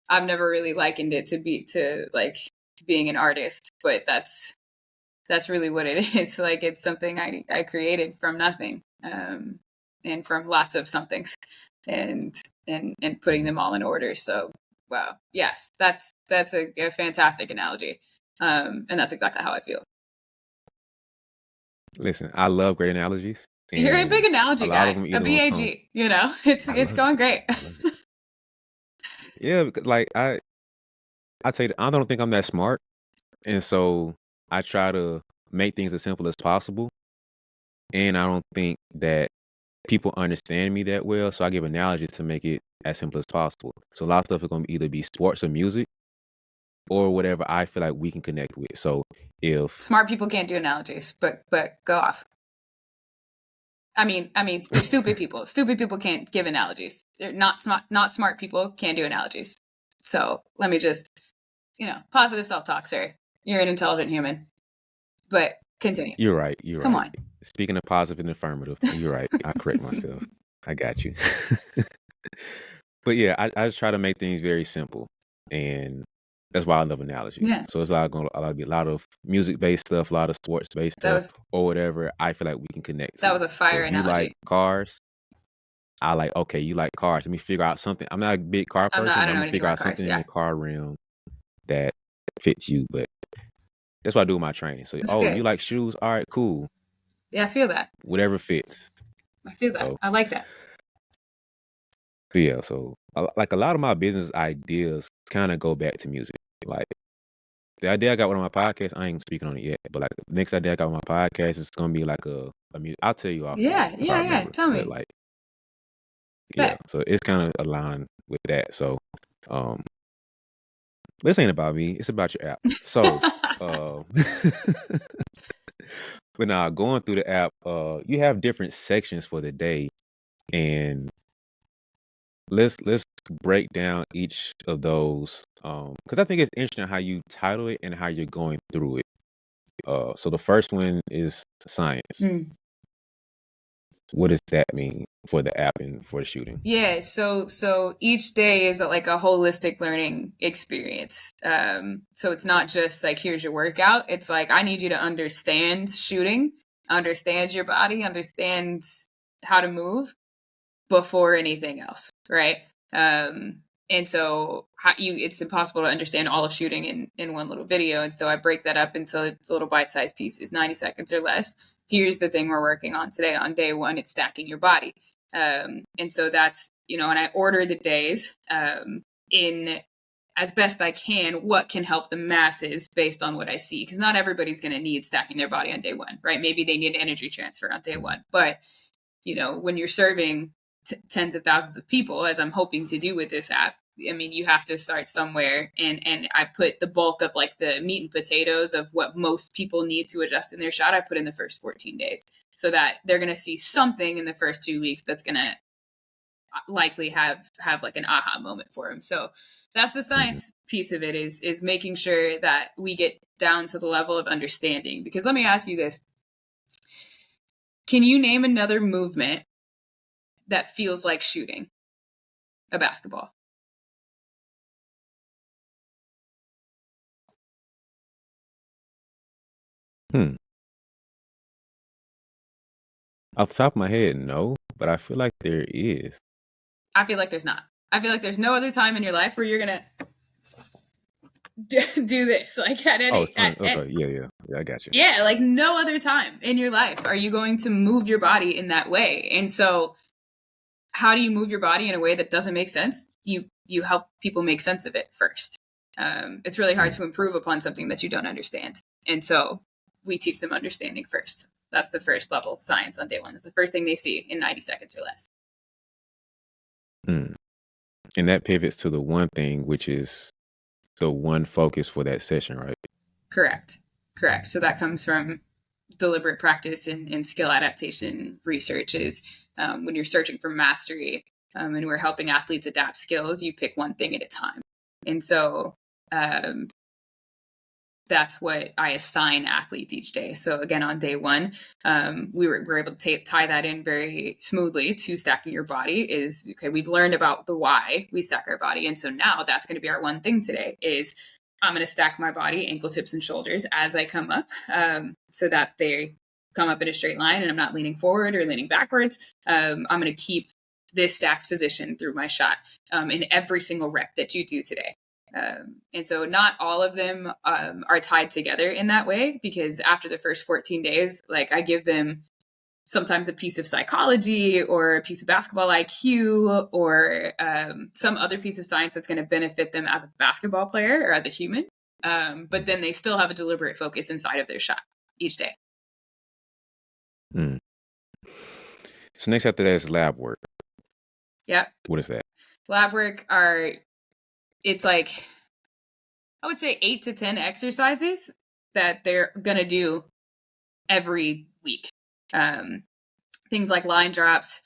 I've never really likened it to like being an artist, but that's really what it is. Like, it's something I created from nothing, and from lots of somethings, and putting them all in order. So, wow, yes, that's a fantastic analogy, and that's exactly how I feel. Listen, I love great analogies. You're a big analogy guy, a BAG. It's going great. Yeah, because like I tell you, I don't think I'm that smart, and so I try to make things as simple as possible. And I don't think that people understand me that well, so I give analogies to make it as simple as possible. So a lot of stuff is gonna either be sports or music or whatever I feel like we can connect with. So if Smart people can't do analogies, but go off. I mean, stupid people. Stupid people can't give analogies. They're not smart people can't do analogies. So let me just, positive self-talk, sir. You're an intelligent human. But continue. You're right. Come on. Speaking of positive and affirmative, you're right. I correct myself. I got you. But yeah, I just try to make things very simple, and that's why I love analogies. Yeah. So it's a lot of music-based stuff, a lot of sports-based stuff, or whatever I feel like we can connect to. That was a fire analogy. You like cars, I like, okay, you like cars. Let me figure out something. I'm not a big car person. I don't know I'm gonna figure out something in the car realm that fits you. But that's what I do with my training. So, good. You like shoes? All right, cool. Yeah, I feel that. Whatever fits. I feel that. So, I like that. Yeah, so like a lot of my business ideas kind of go back to music. Like the idea I got with my podcast, I ain't speaking on it yet. But like the next idea I got with my podcast is gonna be like a music. I'll tell you off. Yeah. Tell me. Like, yeah, so it's kind of aligned with that. So, this ain't about me. It's about your app. So, but now going through the app, you have different sections for the day, and let's break down each of those because I think it's interesting how you title it and how you're going through it. So the first one is science. What does that mean for the app and for the shooting? Yeah, so each day is like a holistic learning experience. So it's not just like, here's your workout. It's like, I need you to understand shooting, understand your body, understand how to move before anything else, right? And so it's impossible to understand all of shooting in one little video. And so I break that up into little bite-sized pieces, 90 seconds or less. Here's the thing we're working on today. On day one, it's stacking your body. And so that's, and I order the days in as best I can what can help the masses based on what I see. Because not everybody's going to need stacking their body on day one, right? Maybe they need energy transfer on day one. But, when you're serving tens of thousands of people, as I'm hoping to do with this app, I mean, you have to start somewhere. And I put the bulk of like the meat and potatoes of what most people need to adjust in their shot, I put in the first 14 days so that they're going to see something in the first 2 weeks that's going to likely have like an aha moment for them. So that's the science piece of it, is making sure that we get down to the level of understanding. Because let me ask you this. Can you name another movement that feels like shooting a basketball? Off the top of my head, no, but I feel like there is. I feel like there's not. I feel like there's no other time in your life where you're gonna do this, like at any. Yeah, I got you. Yeah, like no other time in your life are you going to move your body in that way. And so, how do you move your body in a way that doesn't make sense? You help people make sense of it first. It's really hard to improve upon something that you don't understand, and so we teach them understanding first. That's the first level of science on day one. That's the first thing they see in 90 seconds or less. Mm. And that pivots to the one thing, which is the one focus for that session, right? Correct. So that comes from deliberate practice and skill adaptation research is when you're searching for mastery and we're helping athletes adapt skills, you pick one thing at a time. And so that's what I assign athletes each day. So again, on day one, we were able to tie that in very smoothly to stacking your body is, okay, we've learned about the why we stack our body. And so now that's going to be our one thing today is I'm going to stack my body, ankles, hips, and shoulders as I come up so that they come up in a straight line and I'm not leaning forward or leaning backwards. I'm going to keep this stacked position through my shot in every single rep that you do today. And so not all of them are tied together in that way, because after the first 14 days, like I give them sometimes a piece of psychology or a piece of basketball IQ or some other piece of science that's going to benefit them as a basketball player or as a human. But then they still have a deliberate focus inside of their shot each day. Mm. So next after that is lab work. Yep. What is that? Lab work it's like, I would say 8 to 10 exercises that they're going to do every week. Things like line drops,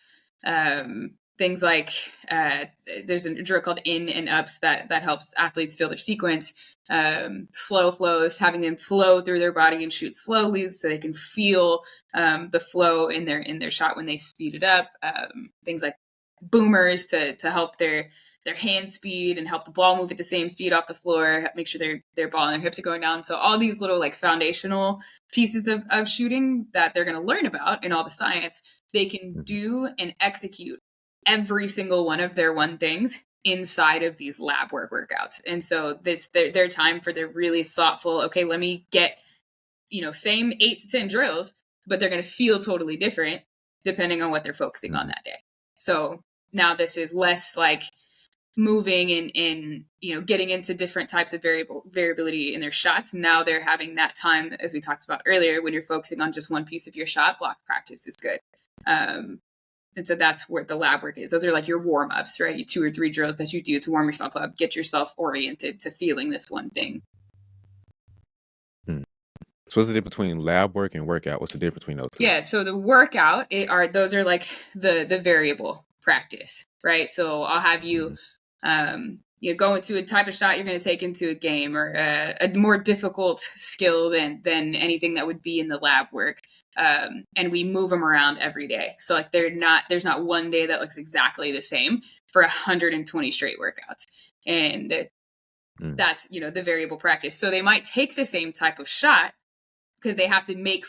things like there's a drill called in and ups that helps athletes feel their sequence. Slow flows, having them flow through their body and shoot slowly so they can feel the flow in their shot when they speed it up. Things like boomers to help their hand speed and help the ball move at the same speed off the floor, make sure their ball and their hips are going down. So all these little like foundational pieces of shooting that they're going to learn about in all the science, they can do and execute every single one of their one things inside of these lab work workouts. And so it's their time for their really thoughtful, okay, let me get, same 8 to 10 drills, but they're going to feel totally different depending on what they're focusing on that day. So now this is less like moving and getting into different types of variability in their shots. Now they're having that time, as we talked about earlier, when you're focusing on just one piece of your shot, block practice is good. And so that's where the lab work is. Those are like your warm-ups, right? 2 or 3 drills that you do to warm yourself up, get yourself oriented to feeling this one thing. So what's the difference between lab work and workout? What's the difference between those two? Yeah, so the workout those are like the variable practice, right? So I'll have you go into a type of shot you're going to take into a game or a more difficult skill than anything that would be in the lab work. And we move them around every day. So like there's not one day that looks exactly the same for 120 straight workouts. And that's, the variable practice. So they might take the same type of shot because they have to make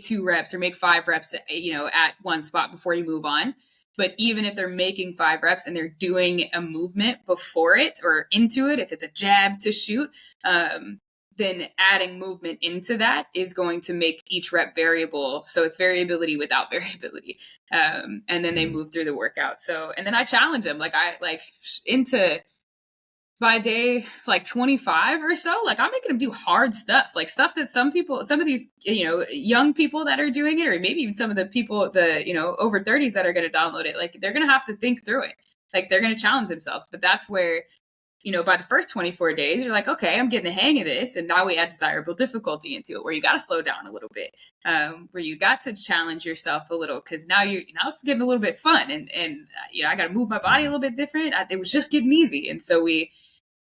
2 reps or make 5 reps, at one spot before you move on. But even if they're making 5 reps and they're doing a movement before it or into it, if it's a jab to shoot, then adding movement into that is going to make each rep variable. So it's variability without variability. And then they move through the workout. So, and then I challenge them, by day 25 or so, I'm making them do hard stuff, like stuff that some of these, young people that are doing it, or maybe even some of the people, over 30s that are going to download it, they're going to have to think through it. They're going to challenge themselves. But that's where, by the first 24 days, you're like, okay, I'm getting the hang of this. And now we add desirable difficulty into it, where you got to slow down a little bit, where you got to challenge yourself a little, because now it's getting a little bit fun. And I got to move my body a little bit different. It was just getting easy. And so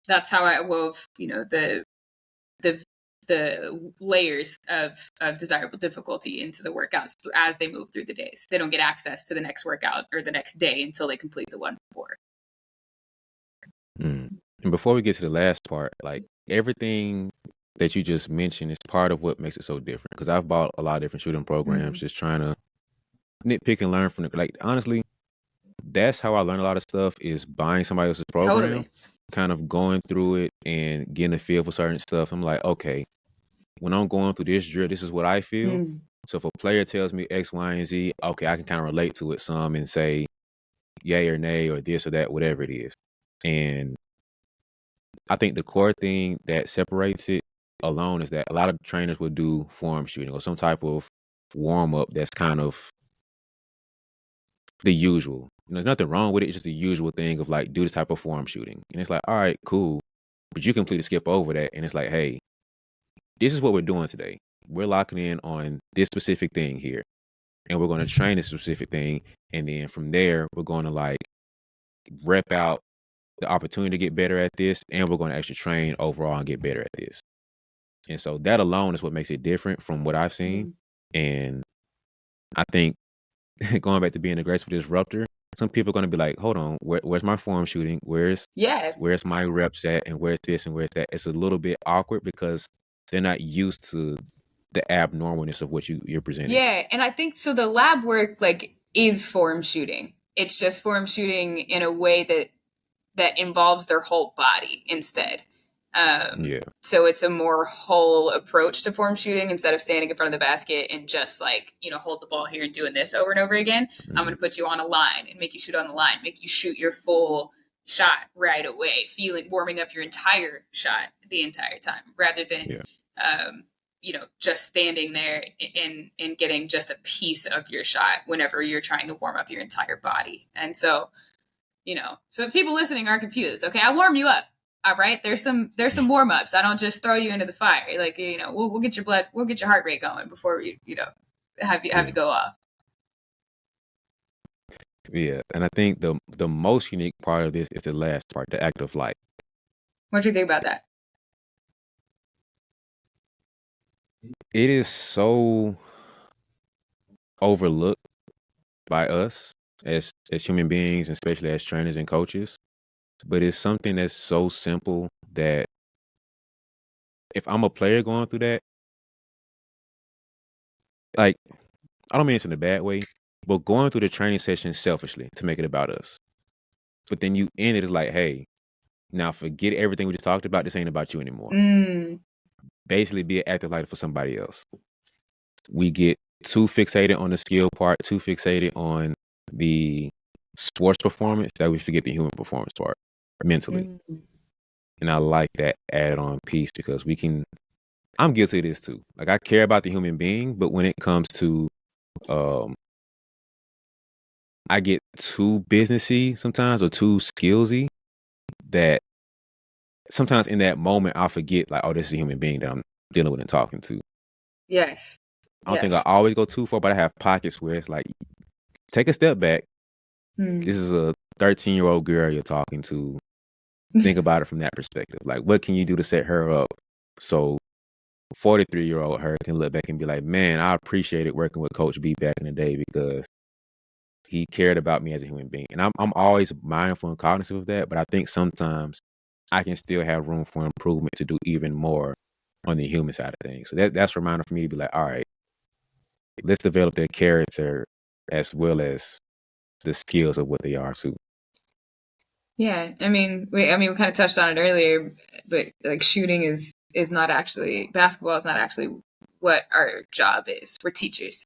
that's how I wove, the layers of desirable difficulty into the workouts as they move through the days. They don't get access to the next workout or the next day until they complete the one before. And before we get to the last part, everything that you just mentioned is part of what makes it so different. Because I've bought a lot of different shooting programs, just trying to nitpick and learn from it. Honestly, that's how I learn a lot of stuff, is buying somebody else's program, Totally. kind of going through it and getting a feel for certain stuff. I'm like, okay, when I'm going through this drill, this is what I feel. So if a player tells me X, Y, and Z, okay, I can kind of relate to it some and say yay or nay or this or that, whatever it is. And I think the core thing that separates it alone is that a lot of trainers will do form shooting or some type of warm up that's kind of the usual. There's nothing wrong with it. It's just the usual thing of like do this type of form shooting, and it's like, all right, cool, but you completely skip over that, and it's like, hey, this is what we're doing today. We're locking in on this specific thing here, and we're going to train this specific thing, and then from there, we're going to like rep out the opportunity to get better at this, and we're going to actually train overall and get better at this. And so that alone is what makes it different from what I've seen. And I think going back to being a graceful disruptor, some people are going to be like, hold on, where's my form shooting? Where's my reps at? And where's this and where's that? It's a little bit awkward because they're not used to the abnormalness of what you're presenting. Yeah, and I think so the lab work like is form shooting. It's just form shooting in a way that involves their whole body instead. So it's a more whole approach to form shooting instead of standing in front of the basket and just like, hold the ball here and doing this over and over again. I'm going to put you on a line and make you shoot on the line, make you shoot your full shot right away, warming up your entire shot the entire time rather than, just standing there and getting just a piece of your shot whenever you're trying to warm up your entire body. And so, so if people listening are confused, okay, I warm you up. All right, there's some warm ups. I don't just throw you into the fire. Like we'll get your heart rate going before we have you go off. Yeah, and I think the most unique part of this is the last part, the act of light. What do you think about that? It is so overlooked by us as human beings, and especially as trainers and coaches. But it's something that's so simple that if I'm a player going through that, like, I don't mean it in a bad way, but going through the training session selfishly to make it about us. But then you end it as like, hey, now forget everything we just talked about. This ain't about you anymore. Basically be an active lighter for somebody else. We get too fixated on the skill part, too fixated on the sports performance that we forget the human performance part mentally. And I like that added on piece because I'm guilty of this too. Like I care about the human being, but when it comes to I get too businessy sometimes or too skillsy that sometimes in that moment I'll forget like, oh, this is a human being that I'm dealing with and talking to. Yes. I don't think I always go too far, but I have pockets where it's like, take a step back. This is a 13-year-old girl you're talking to. Think about it from that perspective. Like, what can you do to set her up so 43-year-old her can look back and be like, man, I appreciated working with Coach B back in the day because he cared about me as a human being. And I'm always mindful and cognizant of that, but I think sometimes I can still have room for improvement to do even more on the human side of things. So that's a reminder for me to be like, all right, let's develop their character as well as the skills of what they are too. Yeah, I mean, we kind of touched on it earlier, but like shooting is not actually basketball is not actually what our job is. We're teachers,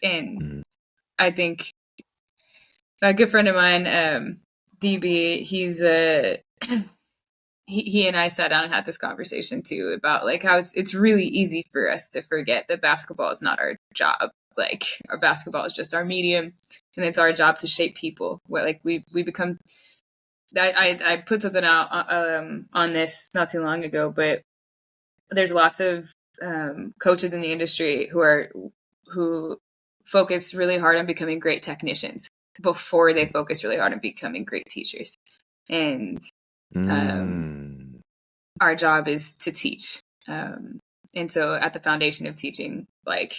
and I think a good friend of mine, DB, he's he and I sat down and had this conversation too about like how it's really easy for us to forget that basketball is not our job. Like our basketball is just our medium, and it's our job to shape people. Like we become. I put something out on this not too long ago, but there's lots of coaches in the industry who focus really hard on becoming great technicians before they focus really hard on becoming great teachers. And our job is to teach. And so at the foundation of teaching, like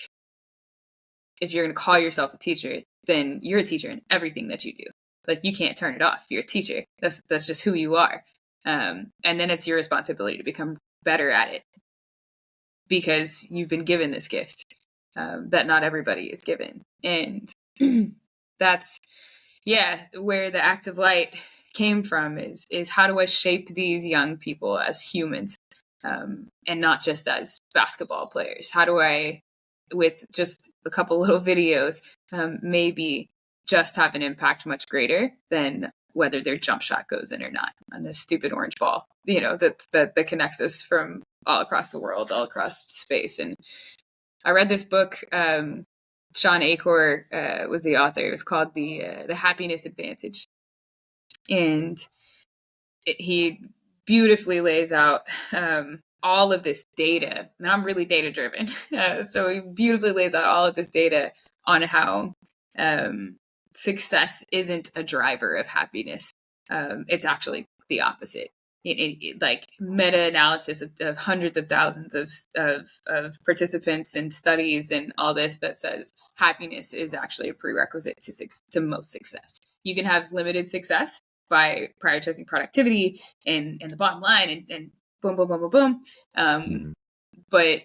if you're going to call yourself a teacher, then you're a teacher in everything that you do. Like you can't turn it off. You're a teacher. That's just who you are. And then it's your responsibility to become better at it because you've been given this gift that not everybody is given. And that's, where the act of light came from is how do I shape these young people as humans and not just as basketball players? How do I, with just a couple little videos, maybe just have an impact much greater than whether their jump shot goes in or not on this stupid orange ball, that connects us from all across the world, all across space. And I read this book Sean Acor was the author. It was called the Happiness Advantage, and he beautifully lays out all of this data. And I'm really data driven, so he beautifully lays out all of this data on how success isn't a driver of happiness. It's actually the opposite. Like meta-analysis of hundreds of thousands of participants and studies and all this that says happiness is actually a prerequisite to most success. You can have limited success by prioritizing productivity and the bottom line and boom, boom, boom, boom, boom. But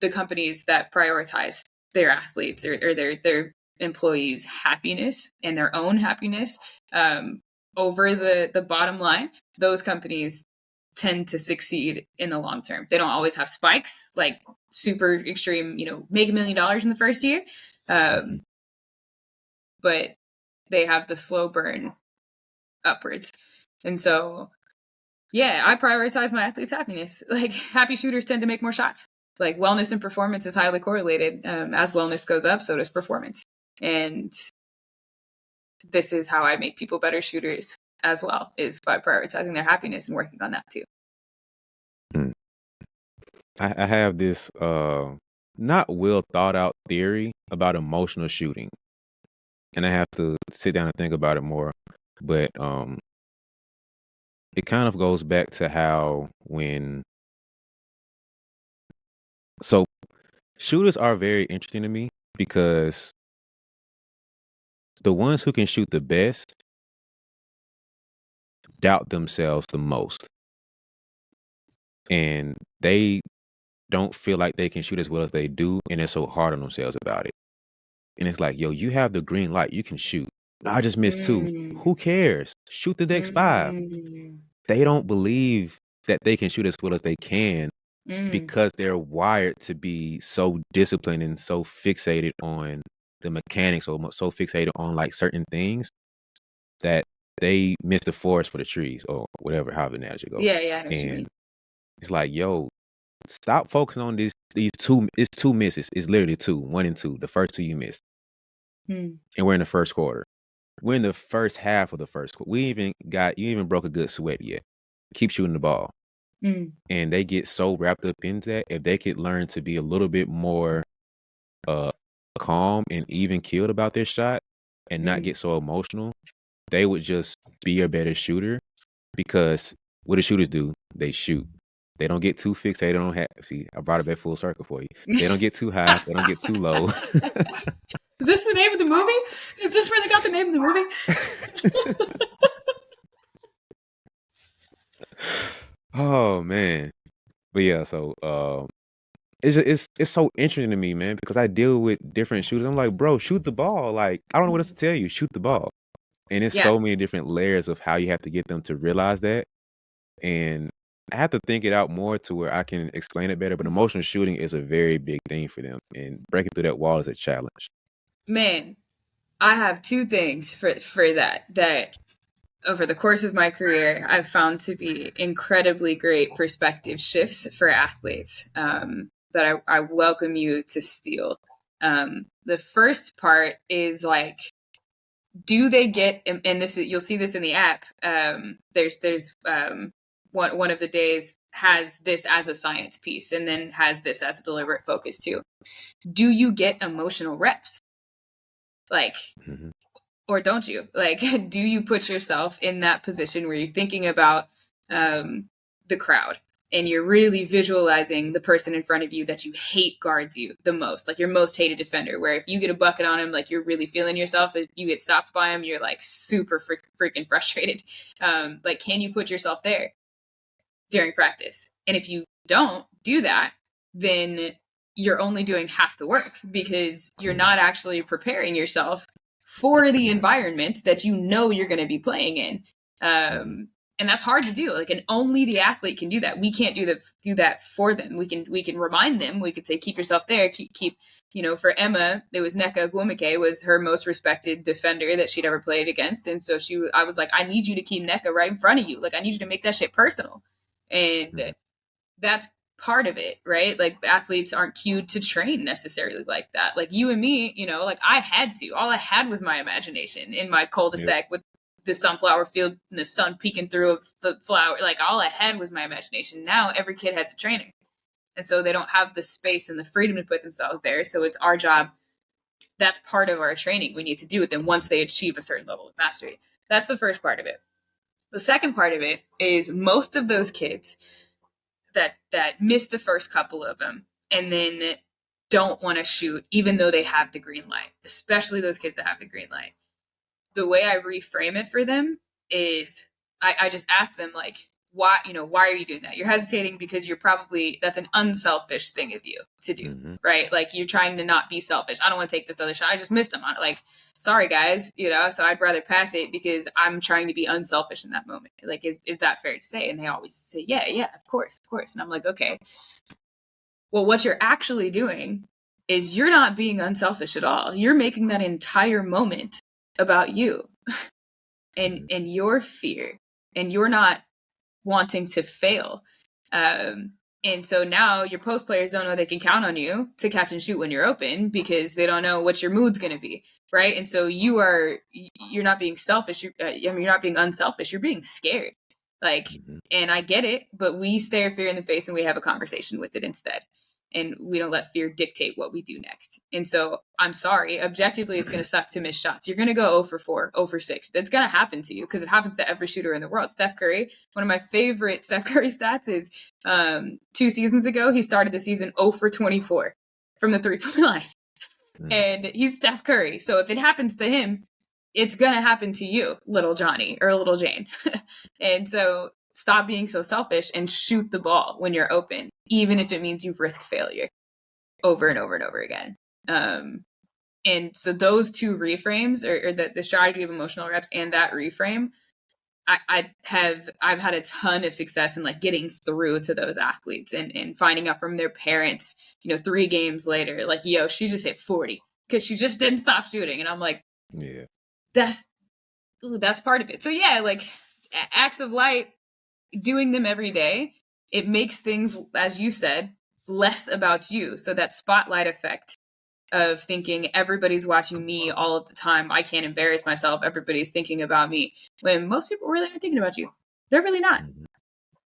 the companies that prioritize their athletes or their employees' happiness and their own happiness over the bottom line, those companies tend to succeed in the long term. They don't always have spikes, like super extreme, make $1 million in the first year. But they have the slow burn upwards. And so, yeah, I prioritize my athletes' happiness. Like, happy shooters tend to make more shots. Like, wellness and performance is highly correlated. As wellness goes up, so does performance. And this is how I make people better shooters as well, is by prioritizing their happiness and working on that too. I have this not well thought out theory about emotional shooting, and I have to sit down and think about it more. But it kind of goes back to how shooters are very interesting to me because the ones who can shoot the best doubt themselves the most, and they don't feel like they can shoot as well as they do, and they're so hard on themselves about it. And it's like, yo, you have the green light, you can shoot. No, I just missed 2. Who cares? Shoot the next 5. They don't believe that they can shoot as well as they can because they're wired to be so disciplined and so fixated on the mechanics or so fixated on like certain things that they miss the forest for the trees or whatever, how the analogy goes. Yeah, I know what you mean. It's like, yo, stop focusing on these 2. It's 2 misses. It's literally 2, 1 and 2. The first 2 you missed. And we're in the first quarter. We're in the first half of the first quarter. You even broke a good sweat yet. Keep shooting the ball. And they get so wrapped up into that. If they could learn to be a little bit more calm and even keeled about their shot and not get so emotional, they would just be a better shooter, because what do shooters do? They shoot. They don't get too fixated on see, I brought it back full circle for you. They don't get too high. They don't get too low. Is this the name of the movie? Is this where they got the name of the movie? Oh man. But yeah, so it's so interesting to me, man, because I deal with different shooters. I'm like, bro, shoot the ball. Like, I don't know what else to tell you. Shoot the ball. And it's so many different layers of how you have to get them to realize that. And I have to think it out more to where I can explain it better. But emotional shooting is a very big thing for them. And breaking through that wall is a challenge. Man, I have 2 things for that over the course of my career I've found to be incredibly great perspective shifts for athletes that I welcome you to steal. The first part is like, do they get, and this is, you'll see this in the app. There's one of the days has this as a science piece and then has this as a deliberate focus too. Do you get emotional reps? Like, or don't you? Like, do you put yourself in that position where you're thinking about the crowd and you're really visualizing the person in front of you that you hate guards you the most, like your most hated defender, where if you get a bucket on him, like you're really feeling yourself. If you get stopped by him, you're like super freaking frustrated. Like, can you put yourself there during practice? And if you don't do that, then you're only doing half the work, because you're not actually preparing yourself for the environment that you know you're going to be playing in. And that's hard to do. Like, and only the athlete can do that. We can't do that for them. We can remind them. We could say, keep yourself there. Keep. For Emma, it was Nneka Ogwumike was her most respected defender that she'd ever played against, and so I was like, I need you to keep Nneka right in front of you. Like, I need you to make that shit personal. And that's part of it, right? Like athletes aren't cued to train necessarily like that. Like you and me, you know, like I had to. All I had was my imagination in my cul-de-sac with the sunflower field and the sun peeking through of the flower. Like all I had was my imagination. Now every kid has a trainer. And so they don't have the space and the freedom to put themselves there. So it's our job. That's part of our training. We need to do it then once they achieve a certain level of mastery. That's the first part of it. The second part of it is most of those kids that miss the first couple of them and then don't want to shoot even though they have the green light, especially those kids that have the green light. The way I reframe it for them is I just ask them like, why are you doing that? You're hesitating because that's an unselfish thing of you to do, right? Like you're trying to not be selfish. I don't want to take this other shot. I just missed them on it. Like, sorry guys, so I'd rather pass it because I'm trying to be unselfish in that moment. Like, is that fair to say? And they always say, yeah, of course. And I'm like, okay, well, what you're actually doing is you're not being unselfish at all. You're making that entire moment about you and your fear, and you're not wanting to fail. And so now your post players don't know they can count on you to catch and shoot when you're open because they don't know what your mood's going to be, right? And so you're not being selfish. You're not being unselfish. You're being scared. Like, and I get it, but we stare fear in the face and we have a conversation with it instead. And we don't let fear dictate what we do next. And so I'm sorry, objectively, it's going to suck to miss shots. You're going to go 0 for 4, 0 for 6. That's going to happen to you because it happens to every shooter in the world. Steph Curry, one of my favorite Steph Curry stats is 2 seasons ago, he started the season 0 for 24 from the 3-point line. And he's Steph Curry. So if it happens to him, it's going to happen to you, little Johnny or little Jane. And so stop being so selfish and shoot the ball when you're open, even if it means you risk failure over and over and over again. And so those two reframes, or the strategy of emotional reps and that reframe, I've had a ton of success in like getting through to those athletes and finding out from their parents, 3 games later, like, yo, she just hit 40 because she just didn't stop shooting. And I'm like, yeah, that's part of it. So yeah, like acts of light, doing them every day, it makes things, as you said, less about you. So that spotlight effect of thinking everybody's watching me all of the time, I can't embarrass myself, everybody's thinking about me, when most people really aren't thinking about you. They're really not.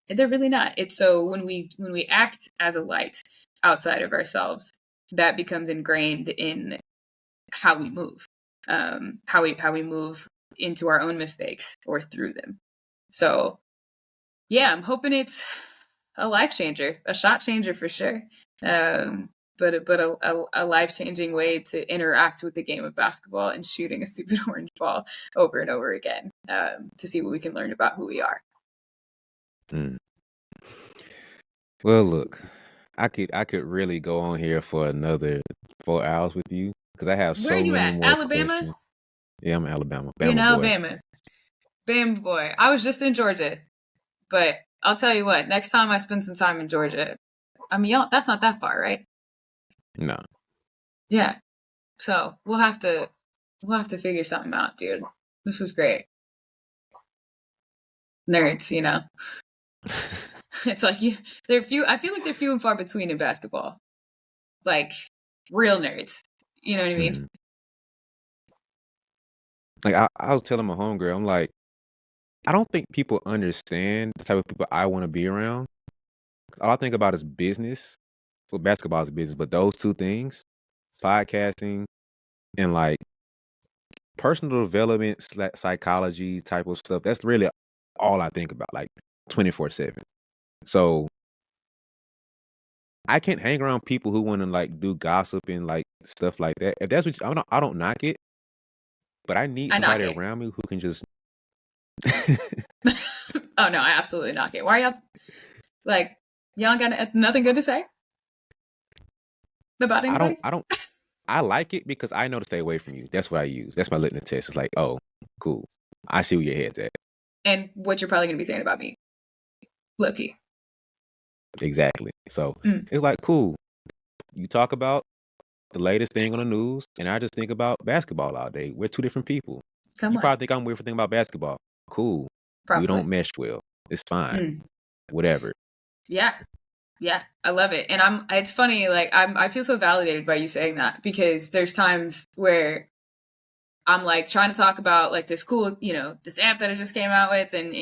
It's so when we act as a light outside of ourselves, that becomes ingrained in how we move, how we move into our own mistakes or through them. So yeah, I'm hoping it's a life changer, a shot changer for sure. But a life-changing way to interact with the game of basketball and shooting a stupid orange ball over and over again, to see what we can learn about who we are. Well, look, I could really go on here for another 4 hours with you because I have Where so are you many at? more Alabama? questions. Yeah, I'm in Alabama. You're in Bama boy. Alabama. Bama boy. I was just in Georgia, but I'll tell you what, next time I spend some time in Georgia, I mean, y'all, that's not that far, right? No. Yeah. So we'll have to figure something out, dude. This was great. Nerds, It's like they're few. I feel like they're few and far between in basketball. Like real nerds. You know what I mean? Like I was telling my homegirl, I'm like, I don't think people understand the type of people I want to be around. All I think about is business. Well, basketball is business, but those two things, podcasting and like personal development, psychology type of stuff, that's really all I think about, like 24/7. So I can't hang around people who want to like do gossip and like stuff like that. If that's what I don't knock it, but I need somebody around me who can just. Oh no, I absolutely knock it. Why are y'all like y'all got nothing good to say about anybody? I like it because I know to stay away from you. That's what I use. That's my litmus test. It's like, oh, cool. I see where your head's at. And what you're probably going to be saying about me. Low-key. Exactly. So it's like, cool. You talk about the latest thing on the news, and I just think about basketball all day. We're two different people. You probably think I'm weird for thinking about basketball. Cool. Probably. We don't mesh well. It's fine. Whatever. Yeah. Yeah, I love it. And it's funny, like I feel so validated by you saying that because there's times where I'm like trying to talk about like this cool, this app that I just came out with, and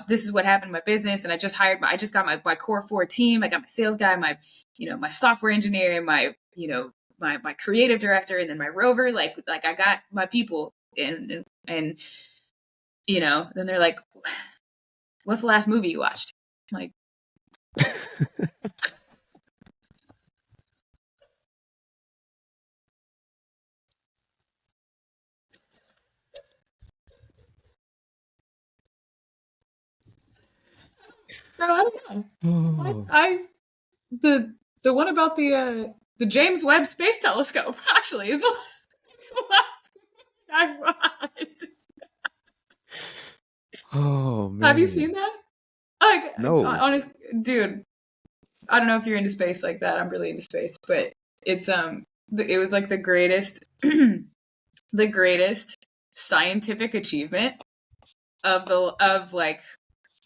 this is what happened in my business, and I just got my core four team. I got my sales guy, my software engineer, and my creative director, and then my rover. Like I got my people, and then they're like, "What's the last movie you watched?" I'm like, "No, I don't know. Oh, I the the one about the James Webb Space Telescope actually is the last I watched. oh Have you man. seen that? Like, No. honest, dude. I don't know if you're into space like that. I'm really into space, but it's it was like the greatest, the greatest scientific achievement of like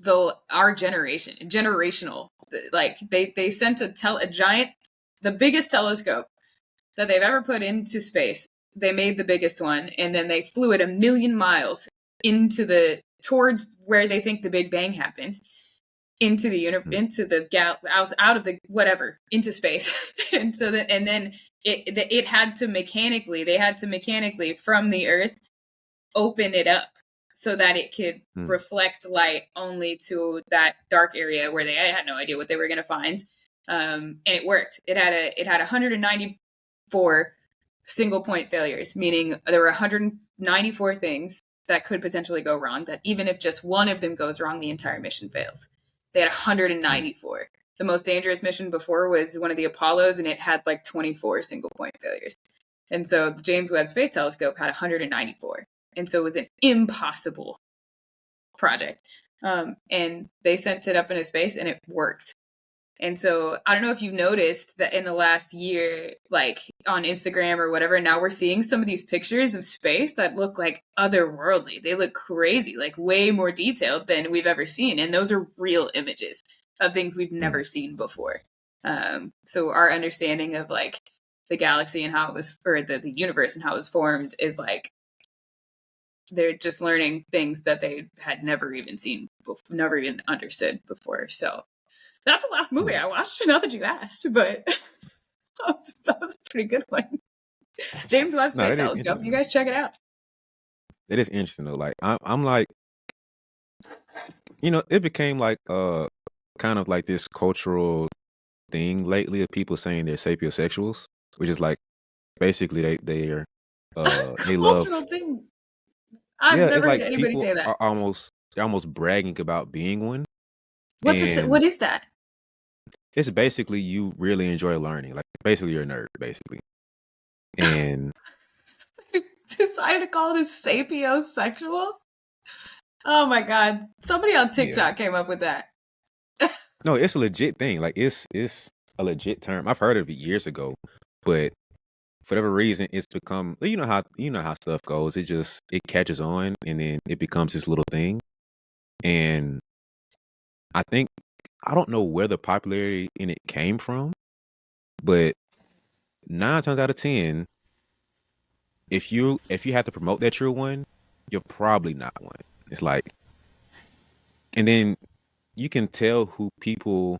the our generation, generational. Like they sent a giant, the biggest telescope that they've ever put into space. They made the biggest one, and then they flew it 1,000,000 miles towards where they think the Big Bang happened, Mm, into the out of the whatever, into space. And then it had to mechanically, they had to mechanically from the Earth open it up so that it could mm, reflect light only to that dark area where they had no idea what they were going to find. And it worked. It had 194 single point failures, meaning there were 194 things that could potentially go wrong. That even if just one of them goes wrong, the entire mission fails. They had mm, 194. The most dangerous mission before was one of the Apollos, and it had like 24 single point failures. And so the James Webb Space Telescope had 194. And so it was an impossible project. And they sent it up into space and it worked. And so I don't know if you've noticed that in the last year, like on Instagram or whatever, now we're seeing some of these pictures of space that look like otherworldly. They look crazy, like way more detailed than we've ever seen. And those are real images of things we've mm, never seen before. So our understanding of like the galaxy and how it was, or the universe and how it was formed is like they're just learning things that they had never even seen, never even understood before. So that's the last movie mm. I watched. Not that you asked, but that was a pretty good one. James Webb No, Space that is Telescope. You interesting. guys check it out. It is interesting though. Like I'm like, it became like kind of like this cultural thing lately of people saying they're sapiosexuals, which is like basically they love. Cultural thing. I've Yeah, it's never heard like anybody people say that. are almost bragging about being one, What's this? and What is that? it's basically you really enjoy learning. Like basically you're a nerd, basically. And Decided to call it as sapiosexual. Oh my god! Somebody on yeah, TikTok came up with that. no, it's a legit thing. Like it's a legit term. I've heard of it years ago, but for whatever reason, it's become you know how stuff goes. It catches on, and then it becomes this little thing. And I think I don't know where the popularity in it came from, but 9 times out of 10, if you have to promote that you're one, you're probably not one. It's like, and then you can tell who people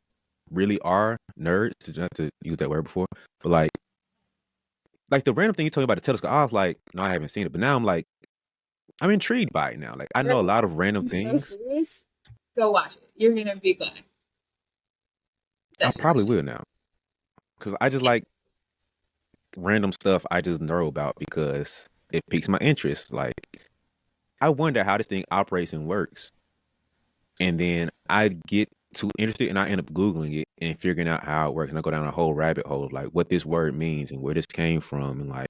really are nerds. Not to use that word before, but like the random thing you told me about the telescope, I was like, no, I haven't seen it, but now I'm like, I'm intrigued by it now. Like I know a lot of random I'm so things. serious. Go watch it. You're gonna be glad I that you probably watched it. will now because I just like random stuff I just know about because it piques my interest. Like I wonder how this thing operates and works. And then I get too interested and I end up Googling it and figuring out how it works. And I go down a whole rabbit hole of like what this word means and where this came from. And like,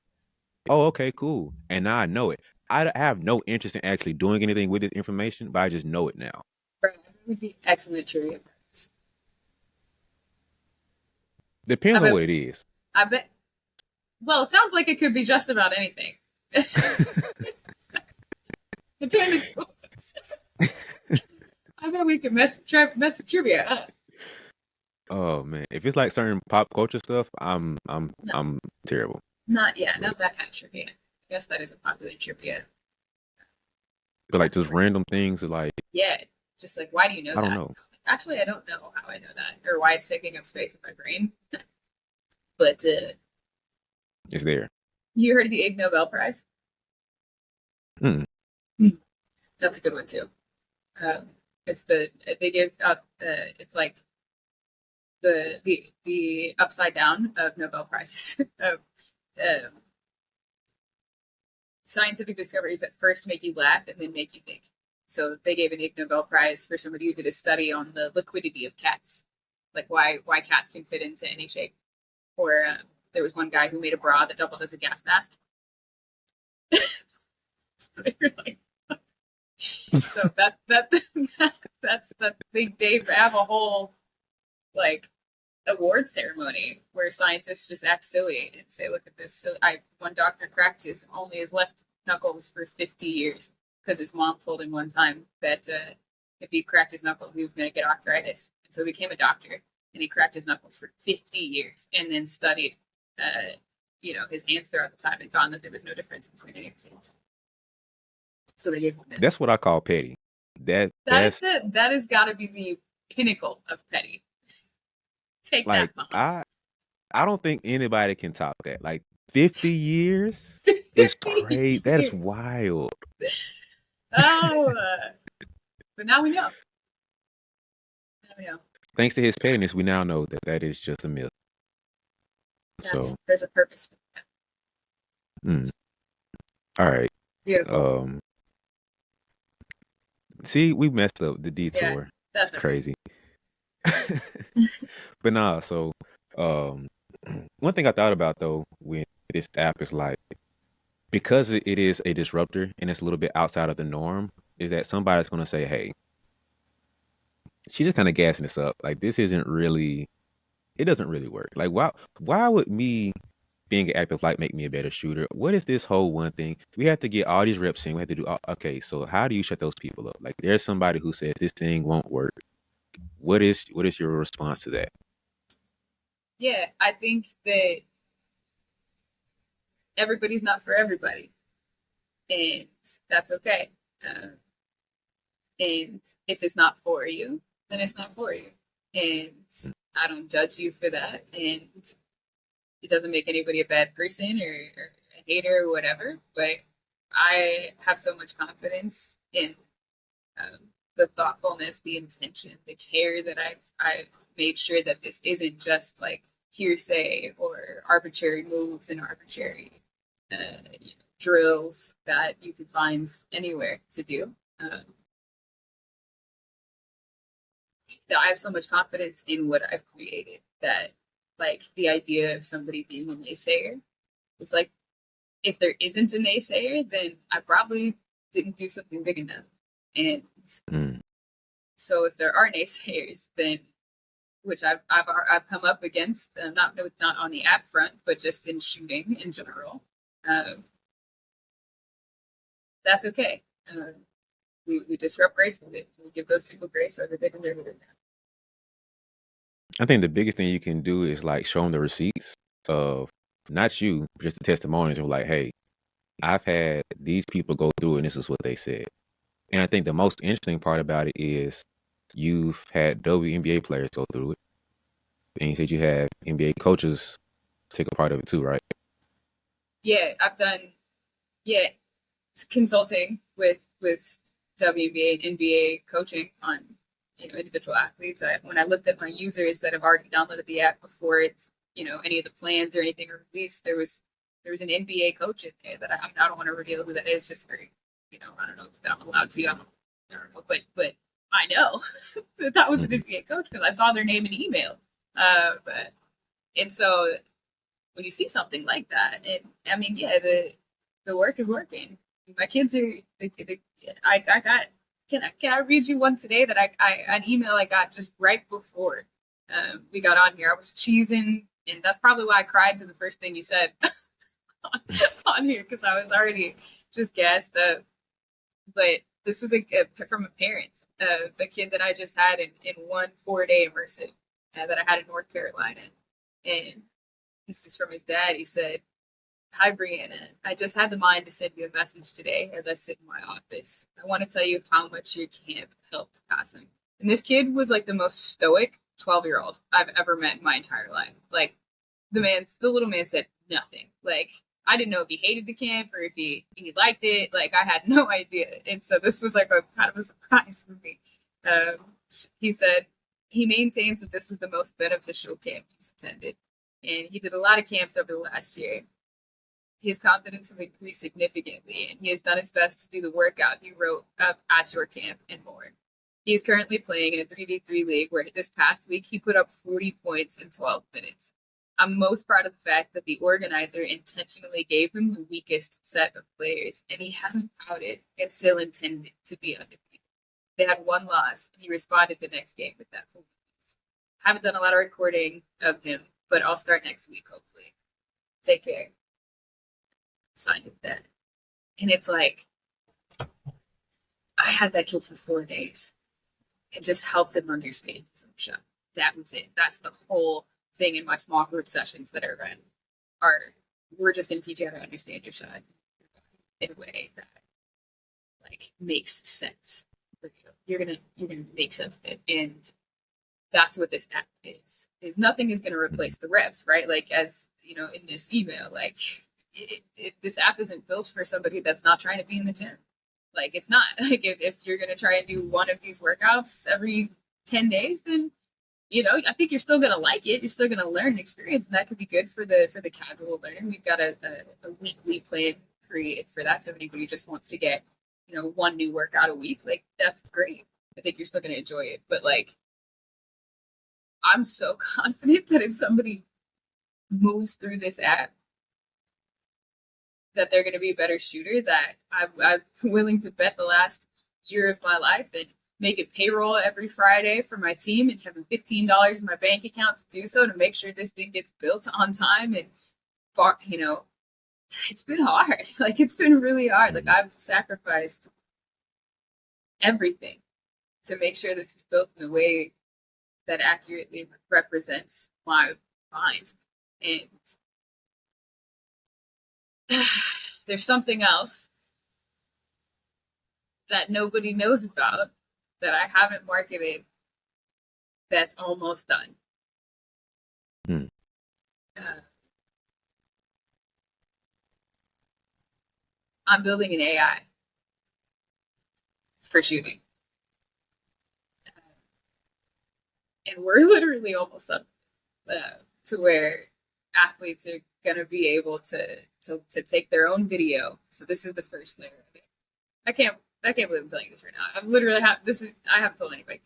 oh, okay, cool. And now I know it. I have no interest in actually doing anything with this information, but I just know it now. Bro, it would be excellent trivia practice. I Depends on bet. what it is. I bet. Well, it sounds like it could be just about anything. Between the two of us, I bet we could mess with trivia up. Oh man, if it's like certain pop culture stuff, No, I'm terrible. not But that kind of trivia. I guess that is a popular trivia. like just random things like Yeah, just like, why do you know I don't that? know. Actually, I don't know how I know that or why it's taking up space in my brain. But It's there. you heard of the Ig Nobel Prize? Mm. Hmm. That's a good one too. It's they give out it's like the upside down of Nobel prizes of uh, scientific discoveries that first make you laugh and then make you think. So they gave an Ig Nobel Prize for somebody who did a study on the liquidity of cats, like why cats can fit into any shape. Or there was one guy who made a bra that doubled as a gas mask. So you're like, so that's they have a whole like award ceremony where scientists just act silly and say, "Look at this." So one doctor cracked his left knuckles for 50 years because his mom told him one time that if he cracked his knuckles, he was going to get arthritis. And so he became a doctor, and he cracked his knuckles for 50 years, and then studied, his hands throughout the time, and found that there was no difference between any of his hands. So they gave him that. That's what I call petty. That's That has got to be the pinnacle of petty. Take that, like mom. I don't think anybody can top that. Like 50 years is 50 crazy. That is years. wild. Oh, but now we know. Now we know. Thanks to his pettiness, we now know that that is just a myth. So, There's a purpose for that. mm, all right. Beautiful. See, we messed up the Yeah, detour. that's It's okay. crazy. But nah, so um one thing I thought about though when this app is like because it is a disruptor and it's a little bit outside of the norm, is that somebody's gonna say, hey, she's just kind of gassing this up. Like this isn't really it doesn't really work. Like why would me being an active light make me a better shooter? What is this whole one thing? We have to get all these reps in. We have to do okay, so how do you shut those people up? Like there's somebody who says this thing won't work. What is your response to that? Yeah, I think that everybody's not for everybody, and that's okay. Um, and if it's not for you, then it's not for you. And I don't judge you for that. And it doesn't make anybody a bad person or a hater or whatever. But I have so much confidence in the thoughtfulness, the intention, the care that I've made sure that this isn't just like hearsay or arbitrary moves and arbitrary drills that you can find anywhere to do. Um, I have so much confidence in what I've created that, like, the idea of somebody being a naysayer is like, if there isn't a naysayer, then I probably didn't do something big enough. And Mm. so if there are naysayers, then which I've come up against, not on the app front, but just in shooting in general. Um, that's okay. We disrupt grace with it. We give those people grace whether they deserve it or not. I think the biggest thing you can do is like show them the receipts of not you, just the testimonies of like, hey, I've had these people go through it and this is what they said. And I think the most interesting part about it is you've had WNBA players go through it. And you said you have NBA coaches take a part of it too, right? Yeah, I've done yeah consulting with WNBA and NBA coaching on individual athletes. When I looked at my users that have already downloaded the app before it's any of the plans or anything are released, there was an NBA coach in there that I don't want to reveal who that is just for I don't know if I'm allowed to. I don't know, but I know that that was an Mhm. NBA coach because I saw their name and email. But and so when you see something like that, I mean, yeah, the work is working. My kids are. I got. Can I read you one today that an email I got just right before we got on here. I was cheesing, and that's probably why I cried to the first thing you said on here because I was already just gassed up. But this was from a parent of a kid that I just had in one 4-day immersive. that I had in North Carolina. And this is from his dad. He said, "Hi, BriAnna. I just had the mind to send you a message today as I sit in my office. I want to tell you how much your camp helped Kasim." And this kid was like the most stoic 12-year-old I've ever met in my entire life. Like, the little man said nothing. Like, I didn't know if he hated the camp or if he liked it. Like, I had no idea. And so this was like a kind of a surprise for me. He said he maintains that this was the most beneficial camp he's attended. And he did a lot of camps over the last year. His confidence has increased significantly, and he has done his best to do the workout he wrote up at your camp and more. He is currently playing in a 3v3 league where this past week he put up 40 points in 12 minutes. I'm most proud of the fact that the organizer intentionally gave him the weakest set of players, and he hasn't pouted and still intended to be undefeated. They had one loss, and he responded the next game with that full piece. Haven't done a lot of recording of him, but I'll start next week, hopefully. Take care. Signed with that. And it's like, I had that kid for 4 days. It just helped him understand his own shot. That was it. That's the whole thing in my small group sessions that I run. We're just going to teach you how to understand your shot in a way that like makes sense for you. You're gonna make sense of it, and that's what this app is. Is nothing is going to replace the reps, right? Like, as you know in this email, like this app isn't built for somebody that's not trying to be in the gym. Like, it's not. Like, if you're going to try and do one of these workouts every 10 days, then I think you're still going to like it. You're still going to learn and experience, and that could be good for the casual learner. We've got a weekly plan created for that. So if anybody just wants to get, one new workout a week, like, that's great. I think you're still going to enjoy it. But like, I'm so confident that if somebody moves through this app, that they're going to be a better shooter, that I'm willing to bet the last year of my life and making payroll every Friday for my team and having $15 in my bank account to do so, to make sure this thing gets built on time. And, it's been hard. Like, it's been really hard. Like, I've sacrificed everything to make sure this is built in a way that accurately represents my mind. And there's something else that nobody knows about that I haven't marketed that's almost done. I'm building an AI for shooting. And we're literally almost up to where athletes are going to be able to take their own video. So this is the first layer of it. I can't believe I'm telling you this right now. I haven't told anybody.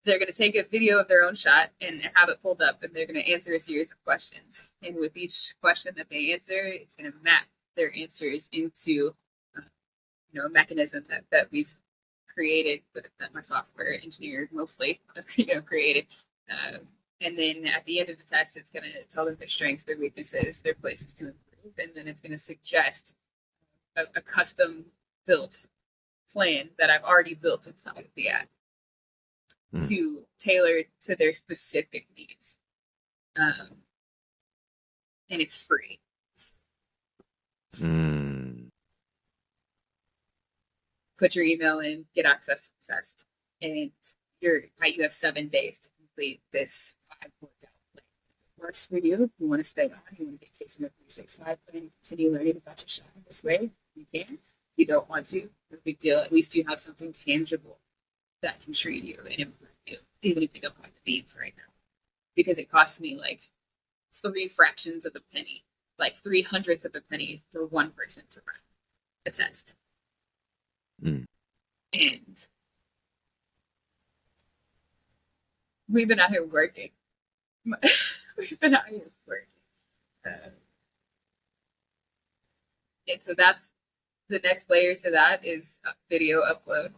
They're going to take a video of their own shot and have it pulled up, and they're going to answer a series of questions. And with each question that they answer, it's going to map their answers into a mechanism that we've created, but that my software engineer mostly created. And then at the end of the test, it's going to tell them their strengths, their weaknesses, their places to improve, and then it's going to suggest a custom built plan that I've already built inside of the app to tailor to their specific needs. And it's free. Put your email in, get access to the test, and you have 7 days to complete this 5 workout plan. If it works for you, if you want to stay on, you want to get Casey a 365 plan and continue learning about your shot this way, you can. If you don't want to, no big deal. At least you have something tangible that can treat you and improve you, even if you don't have the beats right now. Because it costs me like 3 fractions of a penny, like 3/100ths of a penny for one person to run a test. And we've been out here working. And so that's the next layer to that is video upload,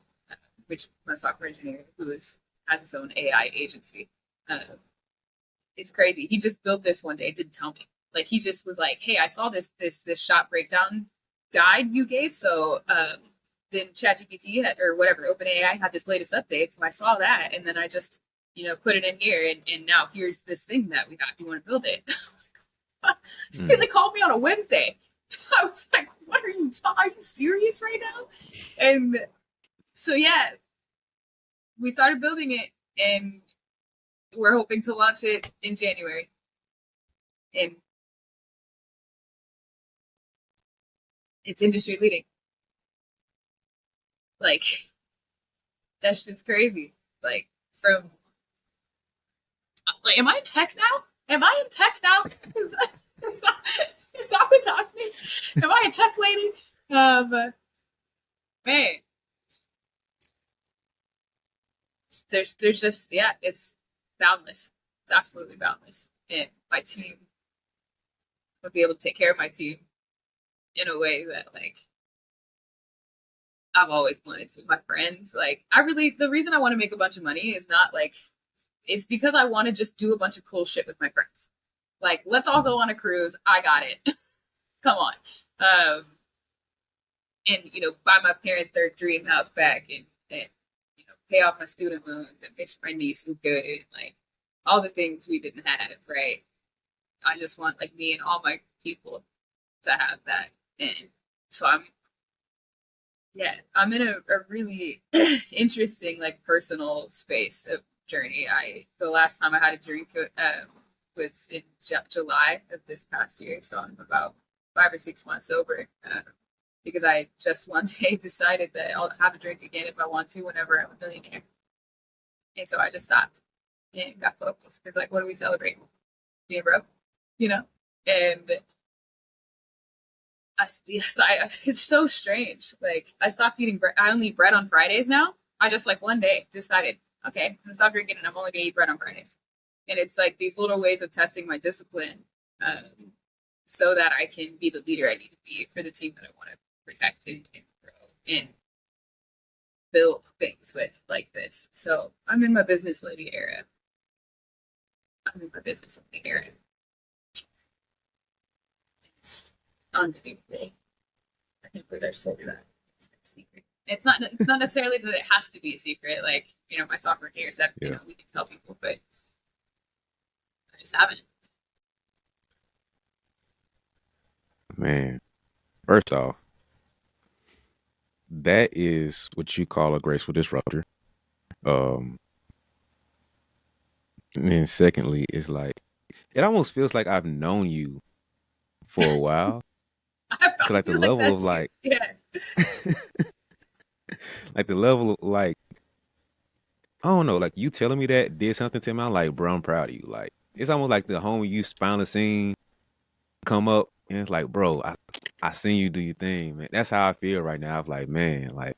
which my software engineer, who has his own AI agency, it's crazy. He just built this one day, didn't tell me. Like, he just was like, "Hey, I saw this shot breakdown guide you gave, so then ChatGPT or whatever, OpenAI had this latest update, so I saw that, and then I just put it in here, and now here's this thing that we got. You want to build it? Mm. They called me on a Wednesday. I was like, what are you serious right now? And so, yeah, we started building it, and we're hoping to launch it in January. And it's industry leading. Like, that shit's crazy. Like, am I in tech now? Am I in tech now? Is that what's happening? Am I a tech lady? Man, there's just, yeah, it's boundless. It's absolutely boundless. And my team will be able to take care of my team in a way that, like, I've always wanted to. My friends, like, the reason I want to make a bunch of money is not like, it's because I want to just do a bunch of cool shit with my friends. Like, let's all go on a cruise. I got it. Come on. And, buy my parents their dream house back, and pay off my student loans, and make sure my niece is good. And, like, all the things we didn't have, right? I just want, like, me and all my people to have that. And so I'm in a really interesting, like, personal space of journey. The last time I had a drink was in July of this past year, so I'm about 5 or 6 months sober, because I just one day decided that I'll have a drink again if I want to whenever I'm a millionaire. And so I just stopped and got focused, because, like, what do we celebrate? Being broke, And it's so strange. Like, I stopped eating bread. I only eat bread on Fridays now. I just, like, one day decided, okay, I'm gonna stop drinking, and I'm only gonna eat bread on Fridays. And it's like these little ways of testing my discipline, so that I can be the leader I need to be for the team that I want to protect and grow and build things with, like this. So I'm in my business lady era. It's unbelievable. I can't believe I told you that. It's a secret. It's not necessarily that it has to be a secret. Like, my software engineer said, Yeah. We can tell people, but I just haven't. Man, first off, that is what you call a graceful disruptor. And then secondly, it's like, it almost feels like I've known you for a while. Cause I like the feel like level of that too. like, Yeah. like the level of like, I don't know, like you telling me that did something to me. I'm like, bro, I'm proud of you. Like, it's almost like the homie you finally seen come up, and it's like, bro, I seen you do your thing, man. That's how I feel right now. I'm like, man, like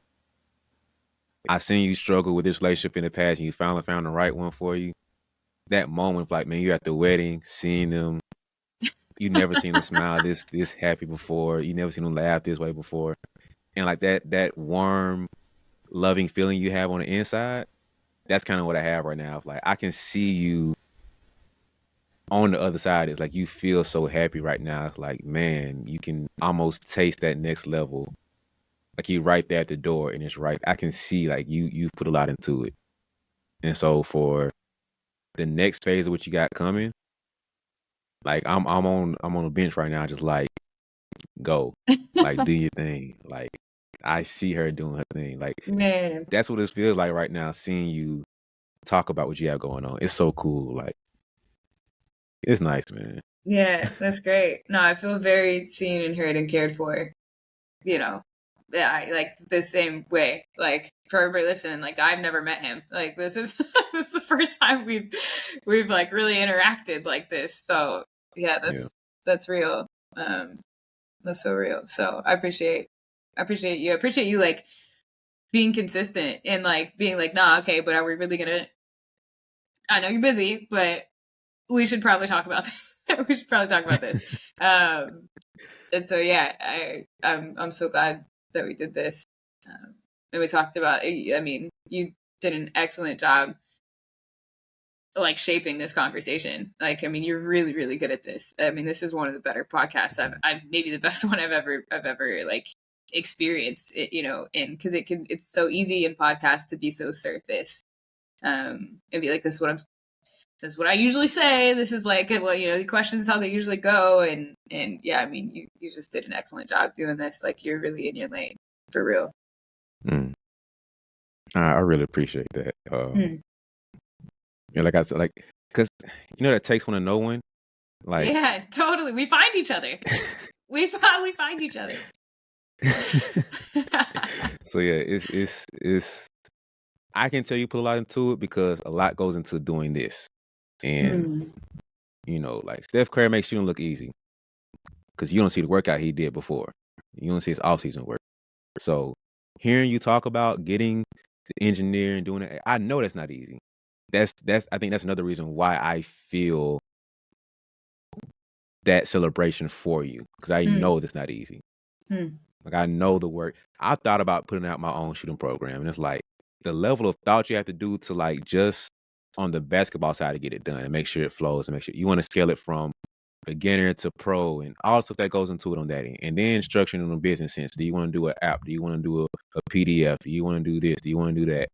I seen you struggle with this relationship in the past, and you finally found the right one for you. That moment, like, man, you're at the wedding, seeing them. You never seen them smile this happy before. You never seen them laugh this way before, and like that warm, loving feeling you have on the inside. That's kind of what I have right now. Like I can see you on the other side. It's like you feel so happy right now. It's like, man, you can almost taste that next level. Like you right there at the door, and it's right. I can see like you put a lot into it, and so for the next phase of what you got coming, like I'm on a bench right now, just like go, like do your thing. Like I see her doing her thing. Like Man. that's what it feels like right now, seeing you talk about what you have going on. It's so cool. Like it's nice, man. Yeah, that's great. No, I feel very seen and heard and cared for. Yeah, I like the same way. Like, for everybody listening, like, I've never met him. Like, this is this is the first time we've like really interacted like this. So yeah, Yeah. that's real. That's so real. So I appreciate you, like, being consistent and, like, being like, nah, okay, but are we really gonna? I know you're busy, but we should probably talk about this. We should probably talk about this. And so, yeah, I'm so glad that we did this. And we talked about. I mean, you did an excellent job, like, shaping this conversation. Like, I mean, you're really, really good at this. I mean, this is one of the better podcasts I've maybe the best one I've ever like experienced. It, in because it's so easy in podcasts to be so surface and be like, this is what I usually say. This is like, well, the questions how they usually go. And yeah, I mean, you just did an excellent job doing this. Like, you're really in your lane for real. Mm. I really appreciate that. Like I said, like, because that takes one to know one. Like, yeah, totally. We find each other. we find each other. So yeah, it's. I can tell you put a lot into it because a lot goes into doing this, and like Steph Curry makes shooting look easy because you don't see the workout he did before. You don't see his off-season work. So hearing you talk about getting the engineer and doing it, I know that's not easy. I think that's another reason why I feel that celebration for you because I know that's not easy. Like I know the work. I thought about putting out my own shooting program, and it's like the level of thought you have to do to like just on the basketball side to get it done and make sure it flows and make sure you want to scale it from beginner to pro and all the stuff that goes into it on that end. And then structuring in a business sense. Do you want to do an app? Do you want to do a PDF? Do you want to do this? Do you want to do that?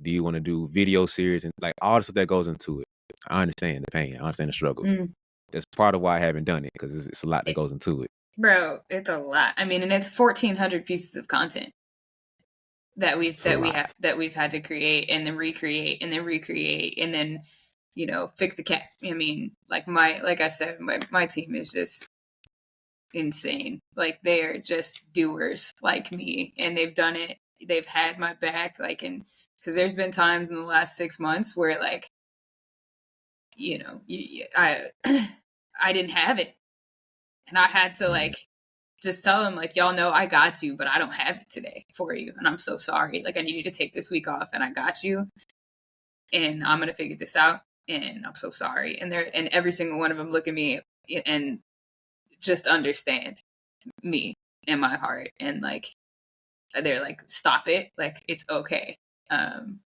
Do you want to do video series and like all the stuff that goes into it? I understand the pain. I understand the struggle. That's part of why I haven't done it because it's a lot that goes into it. Bro, it's a lot. I mean, and it's 1,400 pieces of content that we've had to create and then recreate and then recreate and then fix the cat. I mean, like I said, my team is just insane. Like they are just doers like me, and they've done it. They've had my back, like, and because there's been times in the last 6 months where like I I didn't have it, and I had to like just tell them like, y'all know I got you, but I don't have it today for you, and I'm so sorry. Like I need you to take this week off, and I got you, and I'm gonna figure this out, and I'm so sorry. And every single one of them look at me and just understand me and my heart, and like they're like, stop it, like it's okay,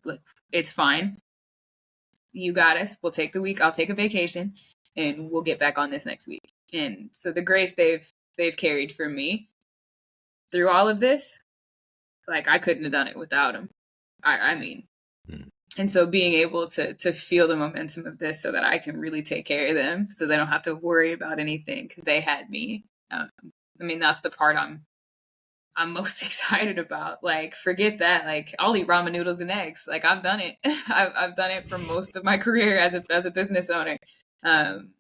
look, it's fine. You got us. We'll take the week. I'll take a vacation, and we'll get back on this next week. And so the grace they've carried for me through all of this, like I couldn't have done it without them. I mean, and so being able to feel the momentum of this, so that I can really take care of them, so they don't have to worry about anything because they had me. I mean, that's the part I'm most excited about. Like, forget that. Like, I'll eat ramen noodles and eggs. Like, I've done it. I've done it for most of my career as a business owner. And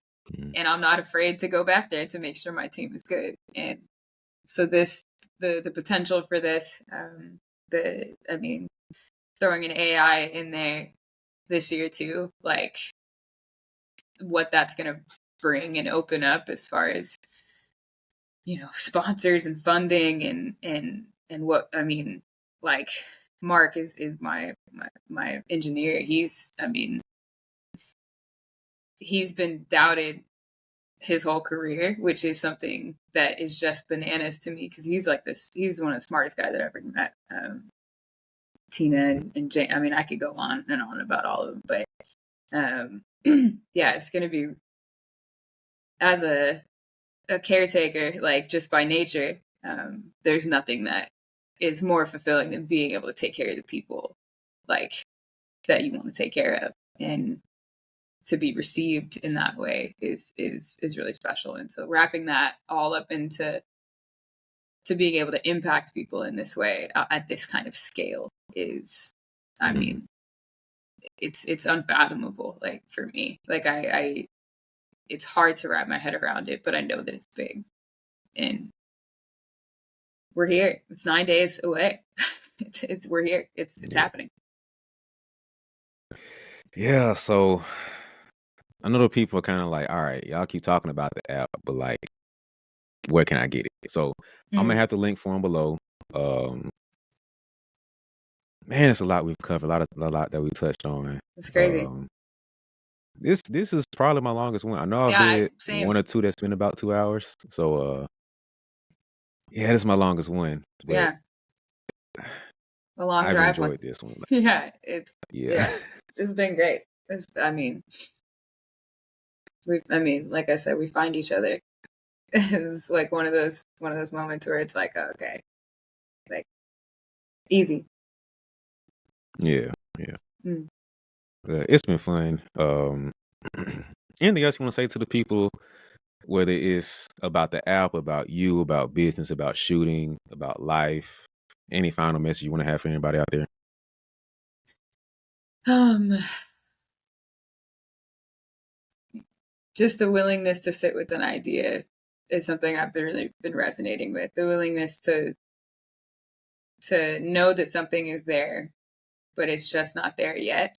I'm not afraid to go back there to make sure my team is good. And so the potential for this, throwing an AI in there this year too, like what that's going to bring and open up as far as sponsors and funding and what I mean, like Mark is my engineer. He's been doubted his whole career, which is something that is just bananas to me because he's like this. He's one of the smartest guys I've ever met. Tina and Jane. I mean, I could go on and on about all of them, but yeah, it's going to be as a caretaker, like just by nature, there's nothing that is more fulfilling than being able to take care of the people like that you want to take care of, and to be received in that way is really special. And so wrapping that all up into being able to impact people in this way at this kind of scale is, I mean, it's unfathomable. Like for me, like I it's hard to wrap my head around it, but I know that it's big, and we're here. It's 9 days away. We're here. It's happening. Yeah. So I know the people are kind of like, all right, y'all keep talking about the app, but like, where can I get it? So I'm gonna have the link for them below. Man, it's a lot we've covered, a lot that we touched on. It's crazy. This is probably my longest one. I know I've did one or two that's been about 2 hours. So yeah, this is my longest one. Yeah. A long I've drive enjoyed this one. Yeah, it's been great. Like I said, we find each other. It's like one of those moments where it's like, oh, okay, like easy. Yeah. It's been fun. Anything else you want to say to the people, whether it's about the app, about you, about business, about shooting, about life? Any final message you want to have for anybody out there? Um, just the willingness to sit with an idea is something I've really been resonating with. The willingness to know that something is there, but it's just not there yet.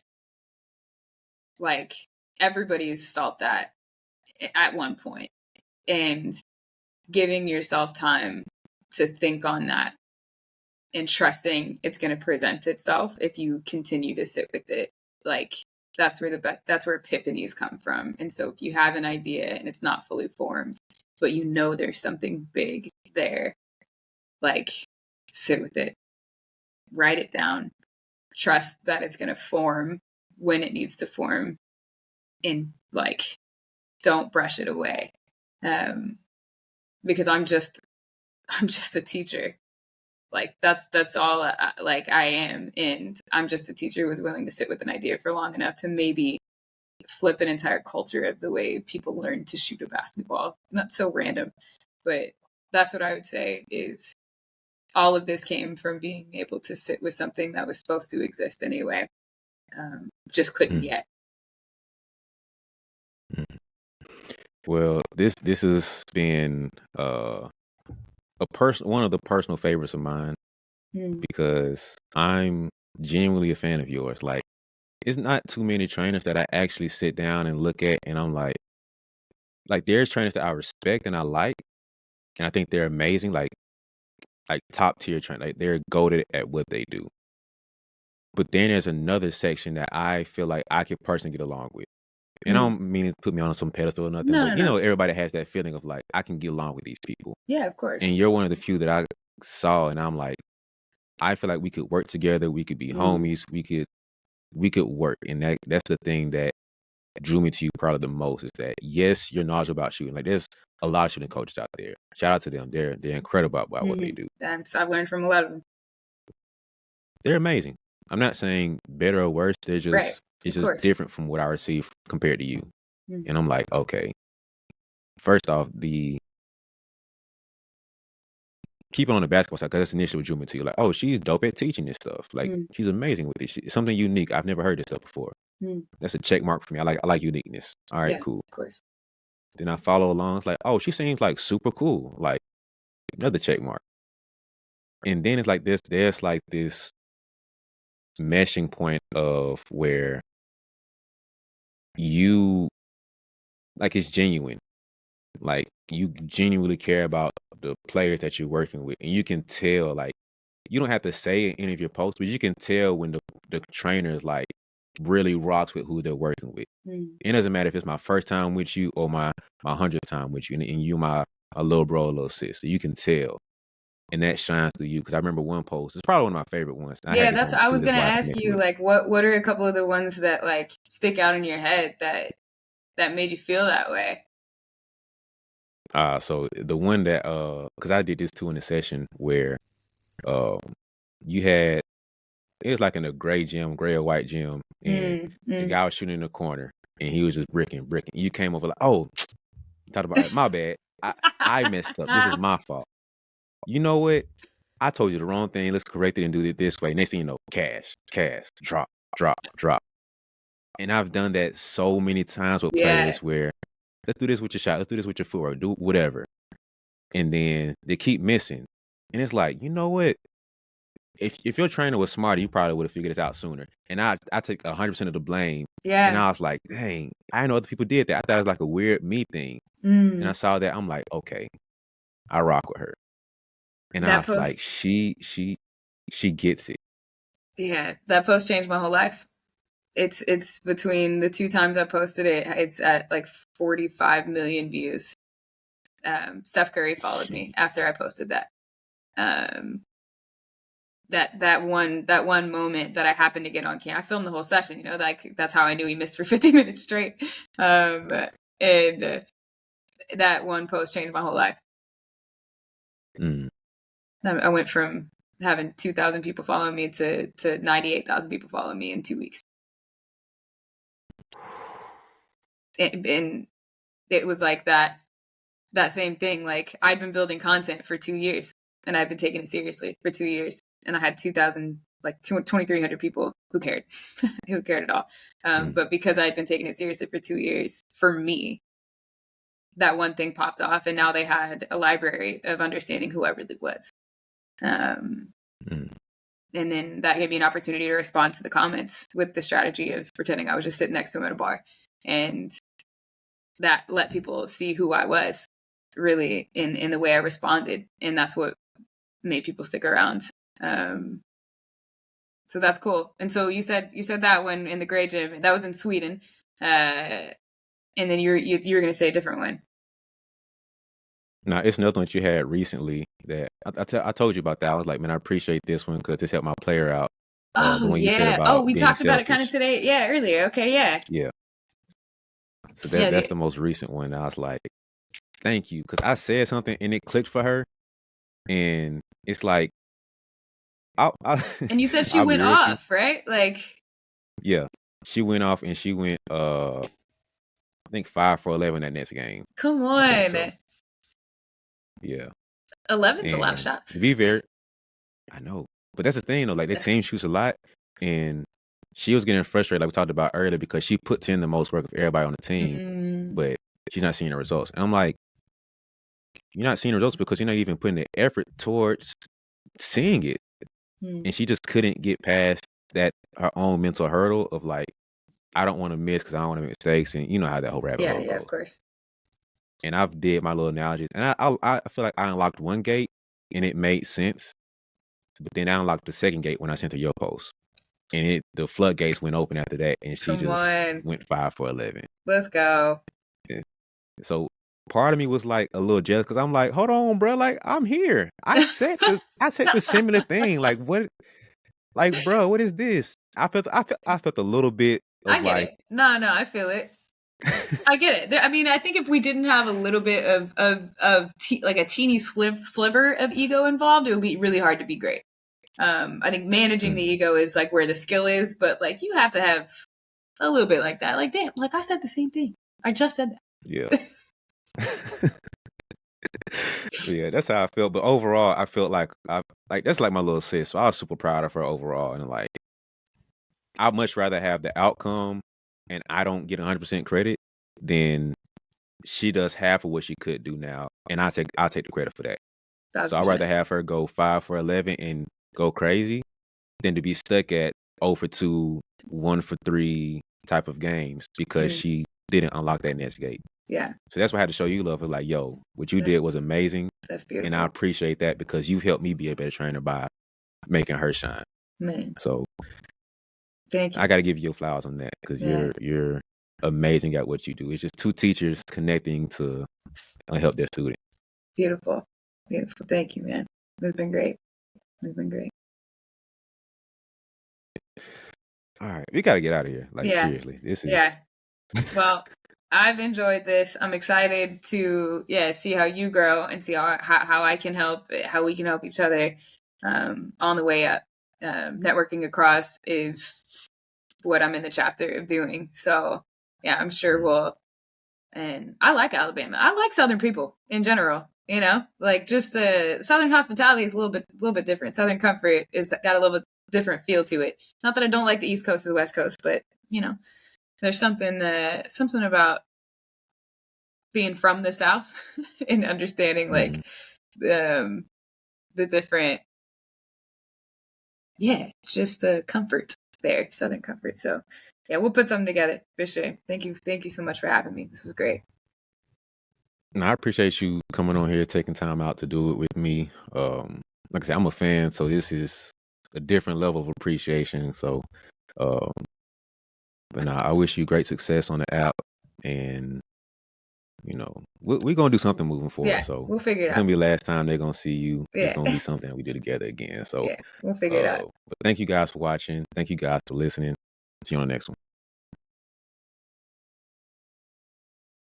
Like everybody's felt that at one point, and giving yourself time to think on that and trusting it's going to present itself if you continue to sit with it. Like that's where that's where epiphanies come from. And so if you have an idea and it's not fully formed, but you know there's something big there, like sit with it, write it down, trust that it's going to form when it needs to form, and like don't brush it away. Because I'm just a teacher. Like that's all like I am, and I'm just a teacher who was willing to sit with an idea for long enough to maybe flip an entire culture of the way people learn to shoot a basketball. Not so random, but that's what I would say is all of this came from being able to sit with something that was supposed to exist anyway, just couldn't Mm. yet. Mm. Well, this has been one of the personal favorites of mine Mm. because I'm genuinely a fan of yours. Like, it's not too many trainers that I actually sit down and look at, and I'm like there's trainers that I respect and I like, and I think they're amazing, like top tier trainers. Like they're goated at what they do. But then there's another section that I feel like I could personally get along with. And I Mm. don't mean to put me on some pedestal or nothing, No, but no, no. everybody has that feeling of like I can get along with these people. Yeah, of course. And you're one of the few that I saw, and I'm like, I feel like we could work together, we could be Mm. homies, we could work. And that's the thing that drew me to you probably the most is that yes, you're knowledgeable about shooting. Like there's a lot of shooting coaches out there. Shout out to them. They're incredible about what they Mm-hmm. do. And so I've learned from a lot of them. They're amazing. I'm not saying better or worse. Right. It's Of just course. different from what I receive compared to you. Mm. And I'm like, okay. First off, the keep it on the basketball side because that's initially what drew me to you. Like, oh, she's dope at teaching this stuff. Like, Mm. she's amazing with it. Something unique. I've never heard this stuff before. Mm. That's a check mark for me. I like uniqueness. All right, Yeah, cool. of course. Then I follow along. It's like, oh, she seems like super cool. Like another check mark. And then it's like this. There's like this meshing point of where you like it's genuine. Like you genuinely care about the players that you're working with, and you can tell. Like you don't have to say it in any of your posts, but you can tell when the trainers like really rocks with who they're working with. Mm. It doesn't matter if it's my first time with you or my 100th time with you, and you my little bro or little sister. You can tell, and that shines through you. Because I remember one post. It's probably one of my favorite ones. I Yeah, had this that's moment I too. was That's gonna why I ask connected you, with it. like what are a couple of the ones that like stick out in your head that made you feel that way? So the one that because I did this too in a session where um you had it was like in a gray or white gym, and Mm. the Mm. guy was shooting in the corner, and he was just bricking. You came over like, oh, talked about my bad. I messed up. This is my fault. You know what? I told you the wrong thing. Let's correct it and do it this way. Next thing you know, cash, drop. And I've done that so many times with Yeah. players where let's do this with your shot, let's do this with your footwork, do whatever. And then they keep missing. And it's like, you know what? If your trainer was smarter, you probably would have figured this out sooner. And I took 100% of the blame. And Yeah. I was like, dang, I didn't know other people did that. I thought it was like a weird me thing. And I Mm. saw that. I'm like, okay, I rock with her. And I That was like, post, she gets it. yeah, that post changed my whole life. It's between the two times I posted it, it's at like 45 million views. Steph Curry followed me She, after I posted that. Um, that one moment that I happened to get on camera. I filmed the whole session, like that's how I knew he missed for 50 minutes straight. And that one post changed my whole life. mm, I went from having 2,000 people following me to 98,000 people following me in 2 weeks. and it was like that same thing. Like, I'd been building content for 2 years, and I'd been taking it seriously for 2 years, and I had 2,300 people who cared, who cared at all. But because I'd been taking it seriously for 2 years, for me, that one thing popped off, and now they had a library of understanding who I really was. And then that gave me an opportunity to respond to the comments with the strategy of pretending I was just sitting next to him at a bar. And that let people see who I was really in the way I responded. And that's what made people stick around. So that's cool. And so you said that one in the gray gym, that was in Sweden. And then you were going to say a different one. Now, it's another one that you had recently that I told you about that. I was like, man, I appreciate this one because this helped my player out. The one you said about we being talked about selfish. it kind of today. Yeah, earlier. Okay, yeah. Yeah. So that's the most recent one. I was like, thank you. Because I said something and it clicked for her. And it's like, and you said she went off, right? Like, yeah. She went off and she went, I think 5 for 11 that next game. Come on. So. Yeah. 11's a lot of shots. To be fair, I know. But that's the thing, though. Like, that team shoots a lot. And she was getting frustrated, like we talked about earlier, because she puts in the most work of everybody on the team, but she's not seeing the results. And I'm like, you're not seeing the results because you're not even putting the effort towards seeing it. And she just couldn't get past that, her own mental hurdle of like, I don't want to miss because I don't want to make mistakes. And you know how that whole rabbit hole goes. Yeah, of course. And I've did my little analogies. And I feel like I unlocked one gate and it made sense. But then I unlocked the second gate when I sent her your post. And the floodgates went open after that. And she went 5 for 11. Let's go. Yeah. So part of me was like a little jealous because I'm like, hold on, bro. Like, I'm here. I said the similar thing. Like, what? Like, bro, what is this? I felt a little bit of, I get it. No, I feel it. I get it. I mean, I think if we didn't have a little bit of like a teeny sliver of ego involved, it would be really hard to be great. I think managing the ego is like where the skill is, but like you have to have a little bit like that. Like, damn, like I said the same thing. I just said that. Yeah. Yeah, that's how I felt. But overall, I felt like that's like my little sis. So I was super proud of her overall, and like I'd much rather have the outcome, and I don't get 100% credit than she does half of what she could do now, and I'll take the credit for that. 100%. So I'd rather have her go 5 for 11 and go crazy than to be stuck at 0 for 2, 1 for 3 type of games because she didn't unlock that next gate. Yeah. So that's why I had to show you love. It's like, yo, what you did was amazing. That's beautiful. And I appreciate that because you've helped me be a better trainer by making her shine. Man. So thank you. I got to give you your flowers on that because you're amazing at what you do. It's just two teachers connecting to help their student. Beautiful. Beautiful. Thank you, man. It's been great. All right. We got to get out of here. Like, seriously. This is... Yeah. Well, I've enjoyed this. I'm excited to see how you grow and see how I can help, how we can help each other on the way up. Networking across is what I'm in the chapter of doing. So yeah, I'm sure we'll. And I like Alabama. I like Southern people in general. You know, like just Southern hospitality is a little bit different. Southern comfort is got a little bit different feel to it. Not that I don't like the East Coast or the West Coast, but you know. There's something about being from the South and understanding like the different, just the comfort there, Southern comfort. So yeah, we'll put something together for sure. Thank you so much for having me. This was great. And I appreciate you coming on here, taking time out to do it with me. Like I said, I'm a fan, so this is a different level of appreciation. So, but I wish you great success on the app, and you know we're gonna do something moving forward. Yeah, so we'll figure it out. It's gonna be the last time they're gonna see you. Yeah. It's gonna be something that we do together again. So yeah, we'll figure it out. But thank you guys for watching. Thank you guys for listening. See you on the next one.